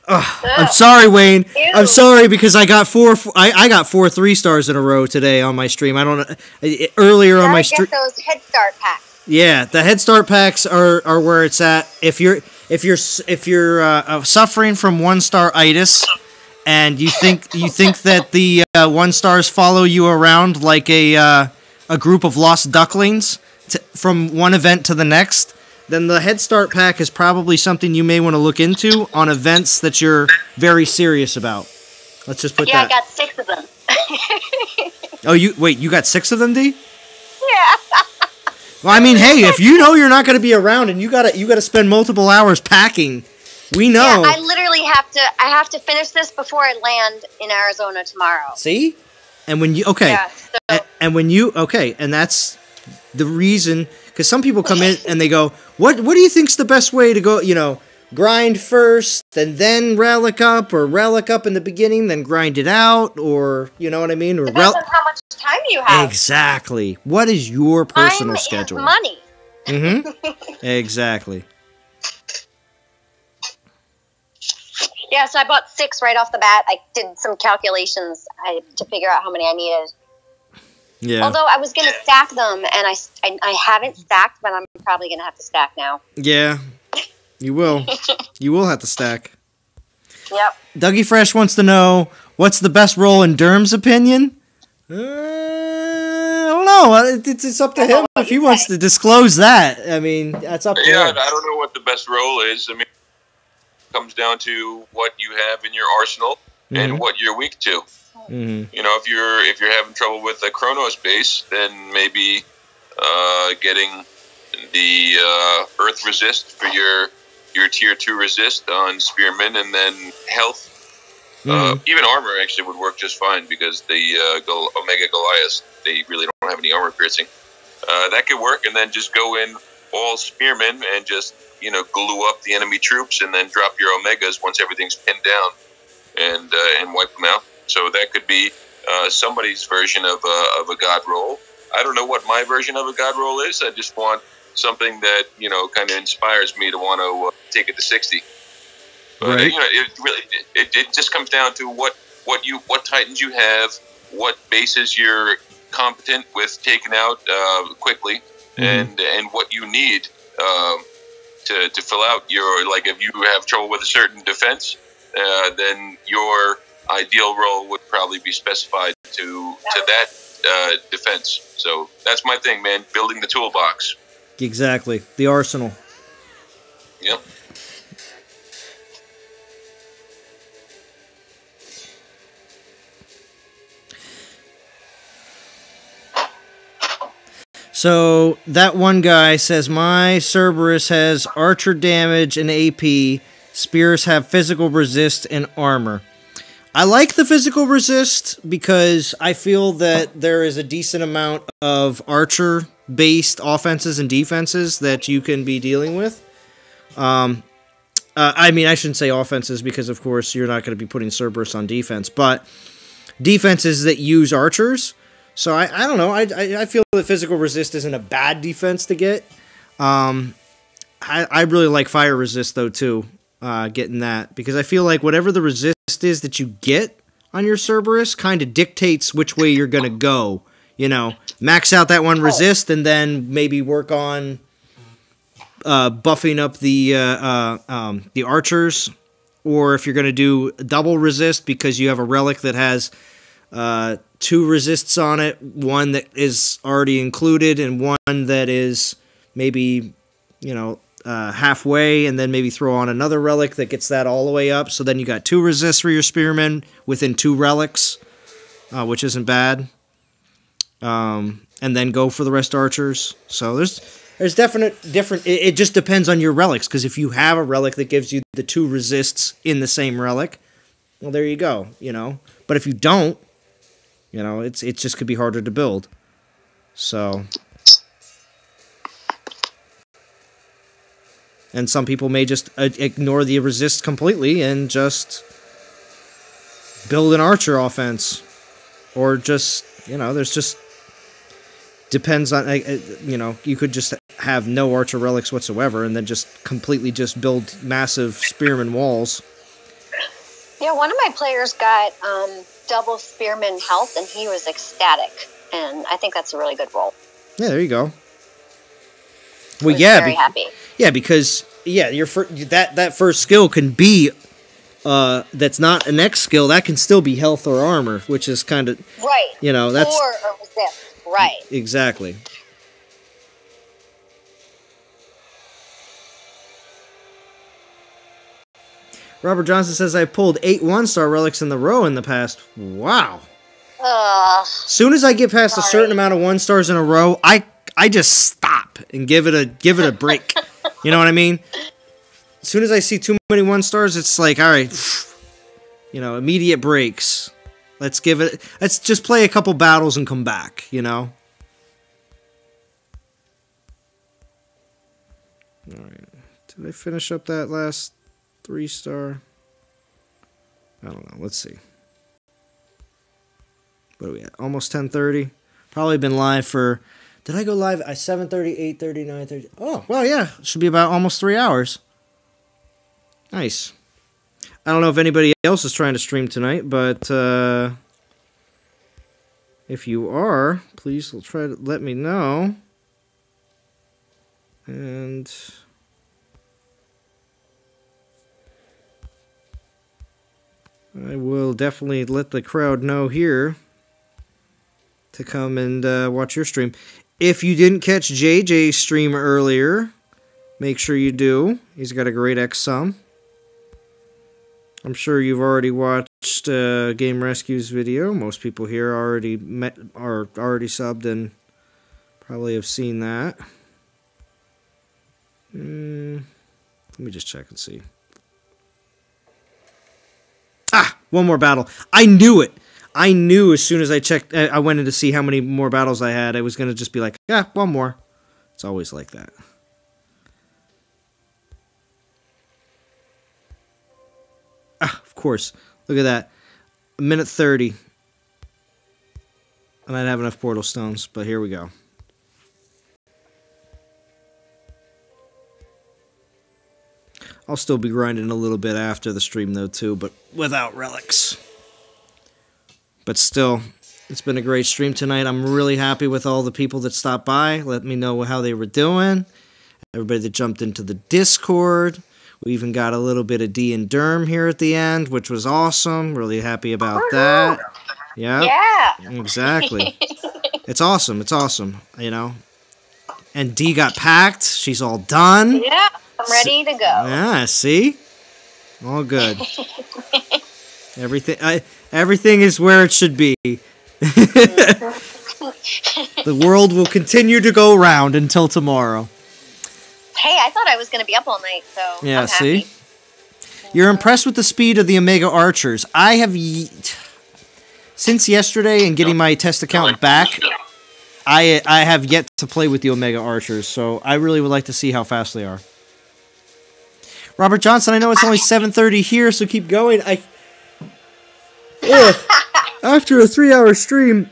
I'm sorry, Wayne. Ew. I'm sorry because I got 4 3-stars in a row today on my stream. I don't earlier on my stream. Get those Head Start packs. Yeah, the Head Start packs are where it's at. If you're suffering from 1-star-itis and you think that the 1-stars follow you around like a group of lost ducklings from one event to the next, then the Head Start pack is probably something you may want to look into on events that you're very serious about. Let's just put that. Yeah, I got 6 of them. Oh, you got 6 of them, D? Yeah. Well, I mean, hey, if you know you're not going to be around and you gotta spend multiple hours packing, we know. Yeah, I literally have to finish this before I land in Arizona tomorrow. See? And when you and that's the reason, because some people come in and they go, what do you think's the best way to go, grind first and then relic up, or relic up in the beginning then grind it out, or you know what I mean? Or depends on how much time you have. Exactly. What is your personal time schedule? Is money. Mm-hmm. Exactly. Yeah, so I bought 6 right off the bat. I did some calculations to figure out how many I needed. Yeah. Although I was going to stack them, and I haven't stacked, but I'm probably going to have to stack now. Yeah, you will. You will have to stack. Yep. Dougie Fresh wants to know, what's the best role in Derm's opinion? I don't know. It's up to him if he wants to disclose that. I mean, that's up to him. Yeah, I don't know what the best role is. I mean, it comes down to what you have in your arsenal and what you're weak to. Mm-hmm. If you're having trouble with the Chronos base, then maybe getting the Earth resist for your tier 2 resist on Spearman, and then health. Even armor actually would work just fine, because the Omega Goliath, they really don't have any armor piercing. That could work, and then just go in all Spearmen and just glue up the enemy troops, and then drop your Omegas once everything's pinned down, and wipe them out. So that could be somebody's version of a god roll. I don't know what my version of a god roll is. I just want something that kind of inspires me to want to take it to 60. But right. It just comes down to what Titans you have, what bases you're competent with taking out quickly, and what you need to fill out your, like, if you have trouble with a certain defense, then your ideal role would probably be specified to that defense. So that's my thing, man. Building the toolbox. Exactly. The arsenal. Yep. So that one guy says, my Cerberus has archer damage and AP. Spears have physical resist and armor. I like the physical resist because I feel that there is a decent amount of archer-based offenses and defenses that you can be dealing with. I mean, I shouldn't say offenses because, of course, you're not going to be putting Cerberus on defense, but defenses that use archers. So I don't know. I feel that physical resist isn't a bad defense to get. I really like fire resist, though, too. Getting that, because I feel like whatever the resist is that you get on your Cerberus kind of dictates which way you're gonna go. Max out that one resist and then maybe work on buffing up the archers, or if you're gonna do double resist because you have a relic that has 2 resists on it, one that is already included and one that is maybe halfway, and then maybe throw on another relic that gets that all the way up. So then you got 2 resists for your spearmen within 2 relics, which isn't bad. And then go for the rest archers. So there's different. It just depends on your relics, because if you have a relic that gives you the 2 resists in the same relic, well, there you go. But if you don't, it just could be harder to build. So. And some people may just ignore the resist completely and just build an archer offense. Or just, there's just depends on, you know, you could just have no Archer Relics whatsoever and then just completely just build massive Spearman walls. Yeah, one of my players got double Spearman health, and he was ecstatic. And I think that's a really good roll. Yeah, there you go. Well, very happy. Yeah, because your that first skill can be that's not an X skill. That can still be health or armor, which is kind of right. You know, that's or resist. Right. Exactly. Robert Johnson says I pulled 8 1-star relics in the row in the past. Wow. Soon as I get past a certain amount of 1-stars in a row, I just stop and give it a break. You know what I mean? As soon as I see too many 1-stars, it's like, all right, you know, immediate breaks. Let's just play a couple battles and come back, you know? All right. Did I finish up that last 3-star? I don't know. Let's see. What are we at? Almost 10:30. Probably been live for... Did I go live at 7:30, 8:30, 9:30? Oh, well, yeah. Should be about almost 3 hours. Nice. I don't know if anybody else is trying to stream tonight, but if you are, please try to let me know. And... I will definitely let the crowd know here to come and watch your stream. If you didn't catch JJ's stream earlier, make sure you do. He's got a great XSum. I'm sure you've already watched Game Rescue's video. Most people here are already subbed and probably have seen that. Let me just check and see. Ah, one more battle. I knew it. I knew as soon as I checked, I went in to see how many more battles I had, I was going to just be like, yeah, one more. It's always like that. Ah, of course. Look at that. 1:30. And I'd have enough portal stones, but here we go. I'll still be grinding a little bit after the stream, though, too, but without relics. But still, it's been a great stream tonight. I'm really happy with all the people that stopped by. Let me know how they were doing. Everybody that jumped into the Discord. We even got a little bit of D and Derm here at the end, which was awesome. Really happy about that. Yeah. Exactly. It's awesome. It's awesome, you know. And D got packed. She's all done. Yeah. I'm ready to go. Yeah, see? All good. Everything is where it should be. The world will continue to go round until tomorrow. Hey, I thought I was going to be up all night, so yeah, I'm happy. See? You're impressed with the speed of the Omega Archers. I have... Since yesterday and getting my test account back, I have yet to play with the Omega Archers, so I really would like to see how fast they are. Robert Johnson, I know it's only 7:30 here, so keep going. After a 3-hour stream,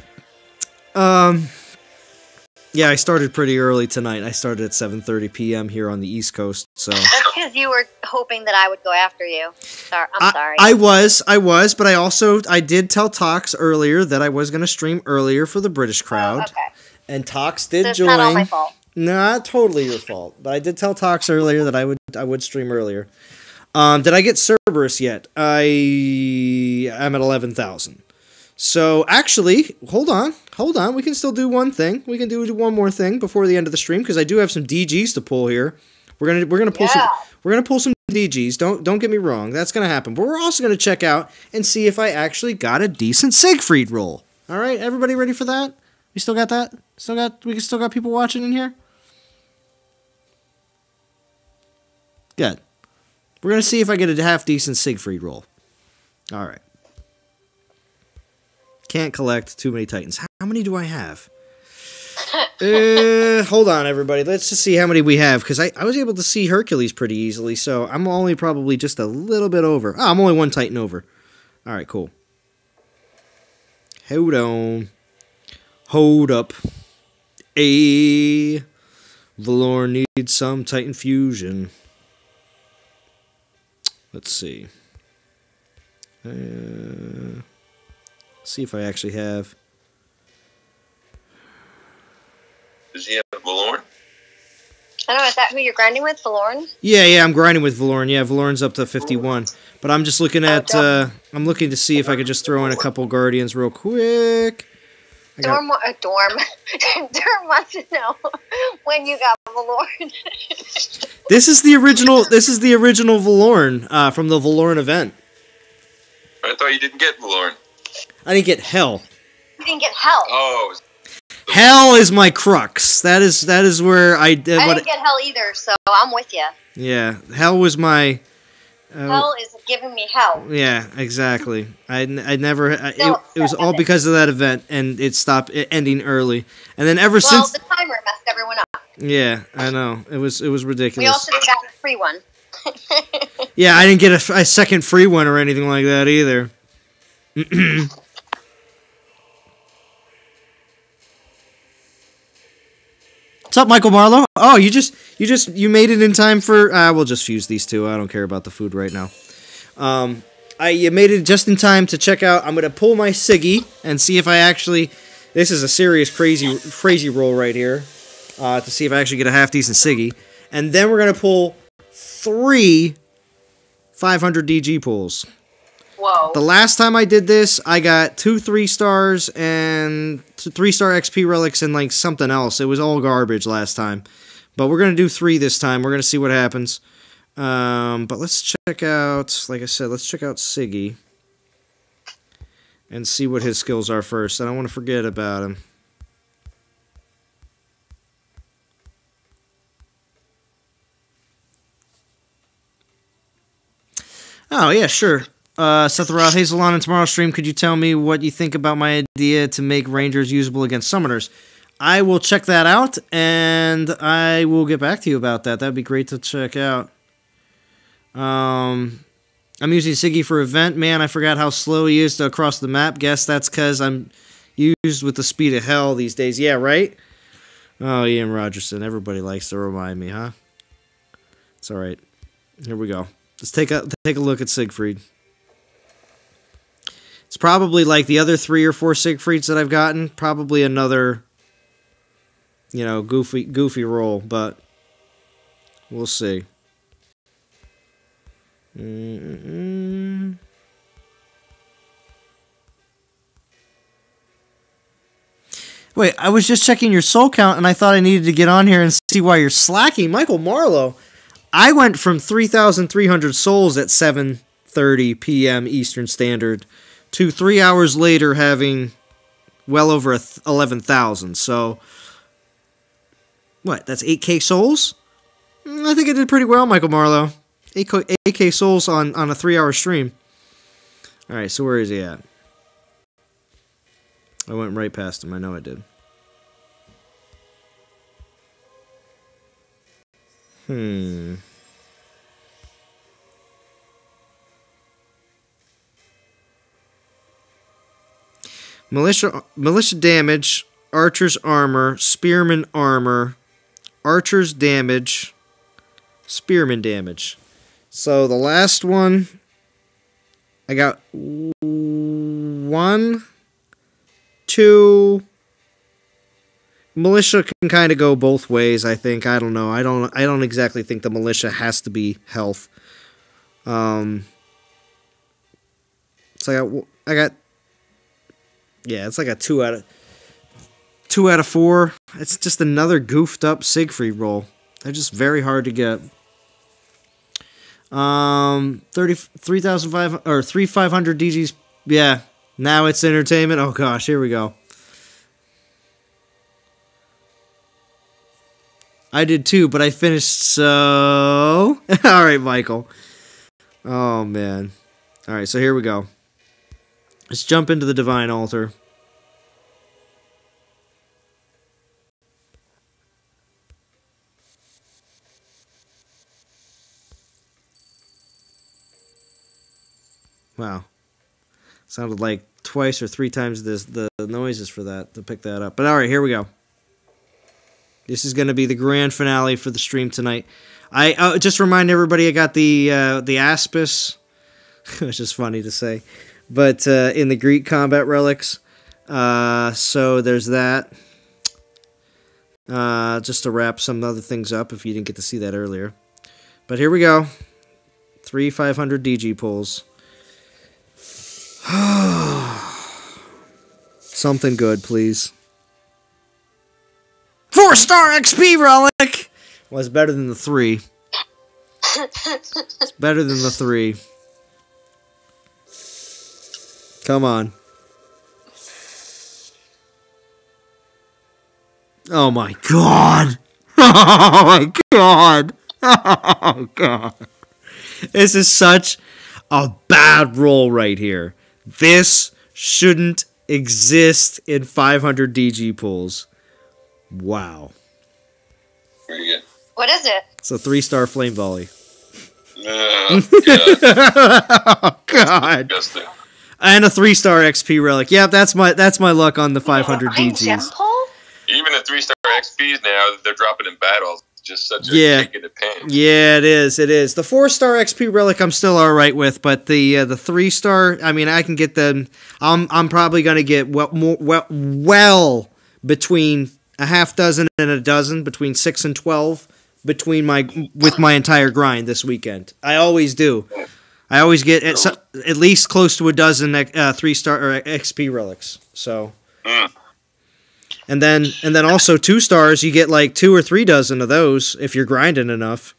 yeah, I started pretty early tonight. I started at 7:30 p.m. here on the East Coast, so. That's because you were hoping that I would go after you. I'm sorry. I was, but I did tell Tox earlier that I was going to stream earlier for the British crowd. Oh, okay. And Tox did So join. it's not all my fault. Not totally your fault, but I did tell Tox earlier that I would stream earlier. Did I get Cerberus yet? I am at 11,000. So actually, hold on. We can still do one thing. We can do one more thing before the end of the stream because I do have some DGs to pull here. We're gonna pull some DGs. Don't get me wrong. That's gonna happen. But we're also gonna check out and see if I actually got a decent Siegfried roll. All right, everybody ready for that? We still got that? We still got people watching in here? Good. We're going to see if I get a half-decent Siegfried roll. All right. Can't collect too many Titans. How many do I have? Hold on, everybody. Let's just see how many we have, because I was able to see Hercules pretty easily, so I'm only probably just a little bit over. I'm only one Titan over. All right, cool. Hold on. Hold up. A Valorn needs some Titan fusion. Let's see. See if I actually have. Does he have Valorn? I don't know, is that who you're grinding with, Valorn? Yeah, I'm grinding with Valorn. Yeah, Valorn's up to 51. But I'm just looking at, I'm looking to see if I could just throw in a couple Guardians real quick. Dorm wants to know when you got Valorn. This is the original Valorn, from the Valorn event. I thought you didn't get Valorn. I didn't get Hell. You didn't get Hell. Oh. Hell is my crux. That is where I did. I didn't get Hell either, so I'm with you. Yeah, Hell was my. Hell is giving me hell. Yeah, exactly. I never. It was all because of that event, and it stopped ending early. And then ever since. Well, the timer messed everyone up. Yeah, I know. It was ridiculous. We all should have gotten a free one. Yeah, I didn't get a second free one or anything like that either. What's up, Michael Marlowe? Oh, you made it in time for. We'll just fuse these two. I don't care about the food right now. You made it just in time to check out. I'm gonna pull my Siggy and see if I actually. This is a serious crazy roll right here. To see if I actually get a half decent Siggy, and then we're gonna pull 3 500 DG pulls. Whoa. The last time I did this, I got 2 3-stars and 3-star XP relics and like something else. It was all garbage last time. But we're going to do 3 this time. We're going to see what happens. But let's check out, like I said, let's check out Siggy. And see what his skills are first. I don't want to forget about him. Oh, yeah, sure. Seth Roth, Hazelon, and tomorrow's stream, could you tell me what you think about my idea to make Rangers usable against Summoners? I will check that out, and I will get back to you about that. That'd be great to check out. I'm using Siggy for event. Man, I forgot how slow he is to across the map. Guess that's because I'm used with the speed of hell these days. Yeah, right? Oh, Ian Rogerson. Everybody likes to remind me, huh? It's all right. Here we go. Let's take a look at Siegfried. It's probably like the other 3 or 4 Siegfrieds that I've gotten. Probably another, goofy roll, but we'll see. Wait, I was just checking your soul count, and I thought I needed to get on here and see why you're slacking. Michael Marlowe, I went from 3,300 souls at 7:30 p.m. Eastern Standard to 3 hours later having well over 11,000. So, what? That's 8K souls? I think I did pretty well, Michael Marlowe. 8K souls on a 3-hour stream. All right, so where is he at? I went right past him. I know I did. Militia damage, archer's armor, spearman armor, archer's damage, spearman damage. So the last one, I got 1, 2. Militia can kind of go both ways, I think. I don't know. I don't exactly think the militia has to be health. So I got yeah, it's like a 2 out of 4. It's just another goofed up Siegfried roll. They're just very hard to get. 3,500 or 3,500 DGs. Yeah, now it's entertainment. Oh gosh, here we go. I did too, but I finished so. All right, Michael. Oh man. All right, so here we go. Let's jump into the Divine Altar. Wow. Sounded like twice or 3 times the noises for that to pick that up. But alright, here we go. This is going to be the grand finale for the stream tonight. I just remind everybody I got the Aspis, which is funny to say, but in the Greek combat relics. So there's that. Just to wrap some other things up if you didn't get to see that earlier. But here we go. 3 500 DG pulls. Something good, please. 4-star XP relic! Well, it's better than the 3. It's better than the 3. Come on. Oh my god! Oh my god! Oh god! This is such a bad roll right here. This shouldn't exist in 500 DG pulls. Wow. Very good. What is it? It's a 3-star flame volley. God. Oh god. Disgusting. And a 3-star XP relic. Yeah, that's my luck on the 500 DGs. Even the 3-star XPs now that they're dropping in battles, just such a kick in the pants. Yeah, it is. It is. The 4-star XP relic I'm still all right with, but the 3-star, I mean, I can get them. I'm probably gonna get well between a half dozen and a dozen, between 6 and 12, with my entire grind this weekend. I always do. I always get at least close to a dozen 3-star or XP relics. So. And then also 2-stars, you get like 2 or 3 dozen of those if you're grinding enough.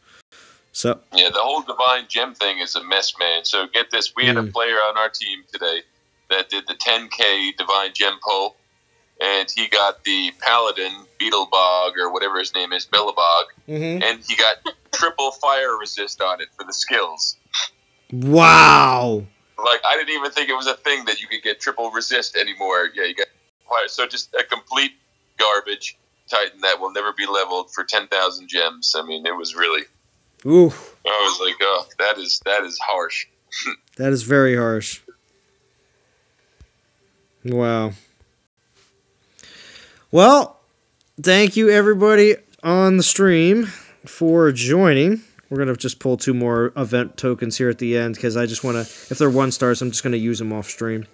So yeah, the whole divine gem thing is a mess, man. So get this, we had a player on our team today that did the 10K divine gem pull, and he got the paladin Beetlebog or whatever his name is, Billabog, and he got triple fire resist on it for the skills. Wow! Like, I didn't even think it was a thing that you could get triple resist anymore. Yeah, you got. So just a complete garbage Titan that will never be leveled for 10,000 gems. I mean, it was really. Ooh. I was like, oh, that is harsh. That is very harsh. Wow. Well, thank you everybody on the stream for joining. We're going to just pull 2 more event tokens here at the end because I just want to, if they're 1-stars, I'm just going to use them off stream.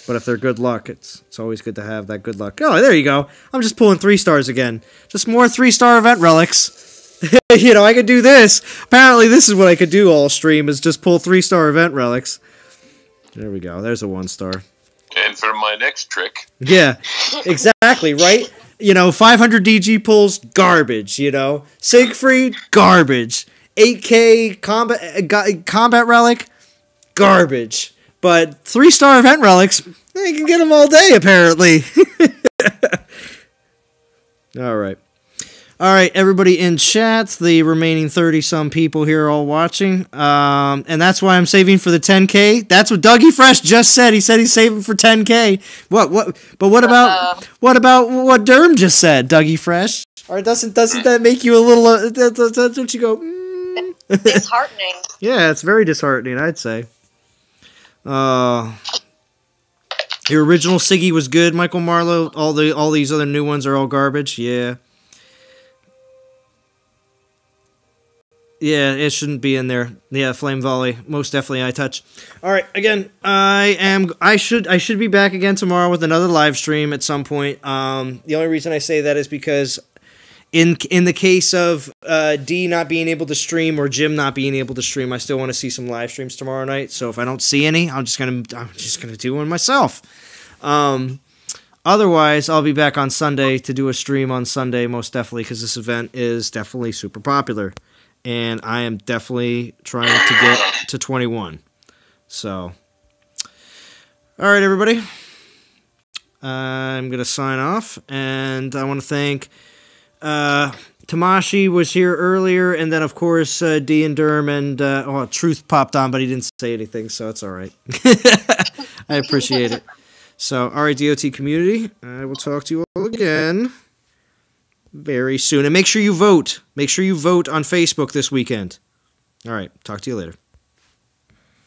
But if they're good luck, it's always good to have that good luck. Oh, there you go. I'm just pulling 3-stars again. Just more 3-star event relics. You know, I could do this. Apparently, this is what I could do all stream, is just pull 3-star event relics. There we go. There's a 1-star. And for my next trick. Yeah, exactly, right? You know, 500 DG pulls, garbage, you know. Siegfried, garbage. 8K combat relic, garbage. But 3-star event relics, you can get them all day, apparently. All right. All right, everybody in chat, the remaining 30-some people here are all watching. And that's why I'm saving for the 10K. That's what Dougie Fresh just said. He said he's saving for 10K. But what about what Derm just said, Dougie Fresh? Or doesn't that make you a little, don't you go, Disheartening. Yeah, it's very disheartening, I'd say. Your original Siggy was good, Michael Marlowe. All these other new ones are all garbage. Yeah. Yeah, it shouldn't be in there. Yeah, Flame Volley, most definitely iTouch. All right, again, I should be back again tomorrow with another live stream at some point. The only reason I say that is because in the case of D not being able to stream or Jim not being able to stream, I still want to see some live streams tomorrow night. So if I don't see any, I'm just gonna do one myself. Otherwise, I'll be back on Sunday to do a stream on Sunday, most definitely, because this event is definitely super popular. And I am definitely trying to get to 21. So, all right, everybody. I'm going to sign off. And I want to thank Tamashi was here earlier. And then, of course, D and Derm and Truth popped on, but he didn't say anything. So it's all right. I appreciate it. So, all right, DOT community. I will talk to you all again very soon. And make sure you vote. Make sure you vote on Facebook this weekend. All right. Talk to you later.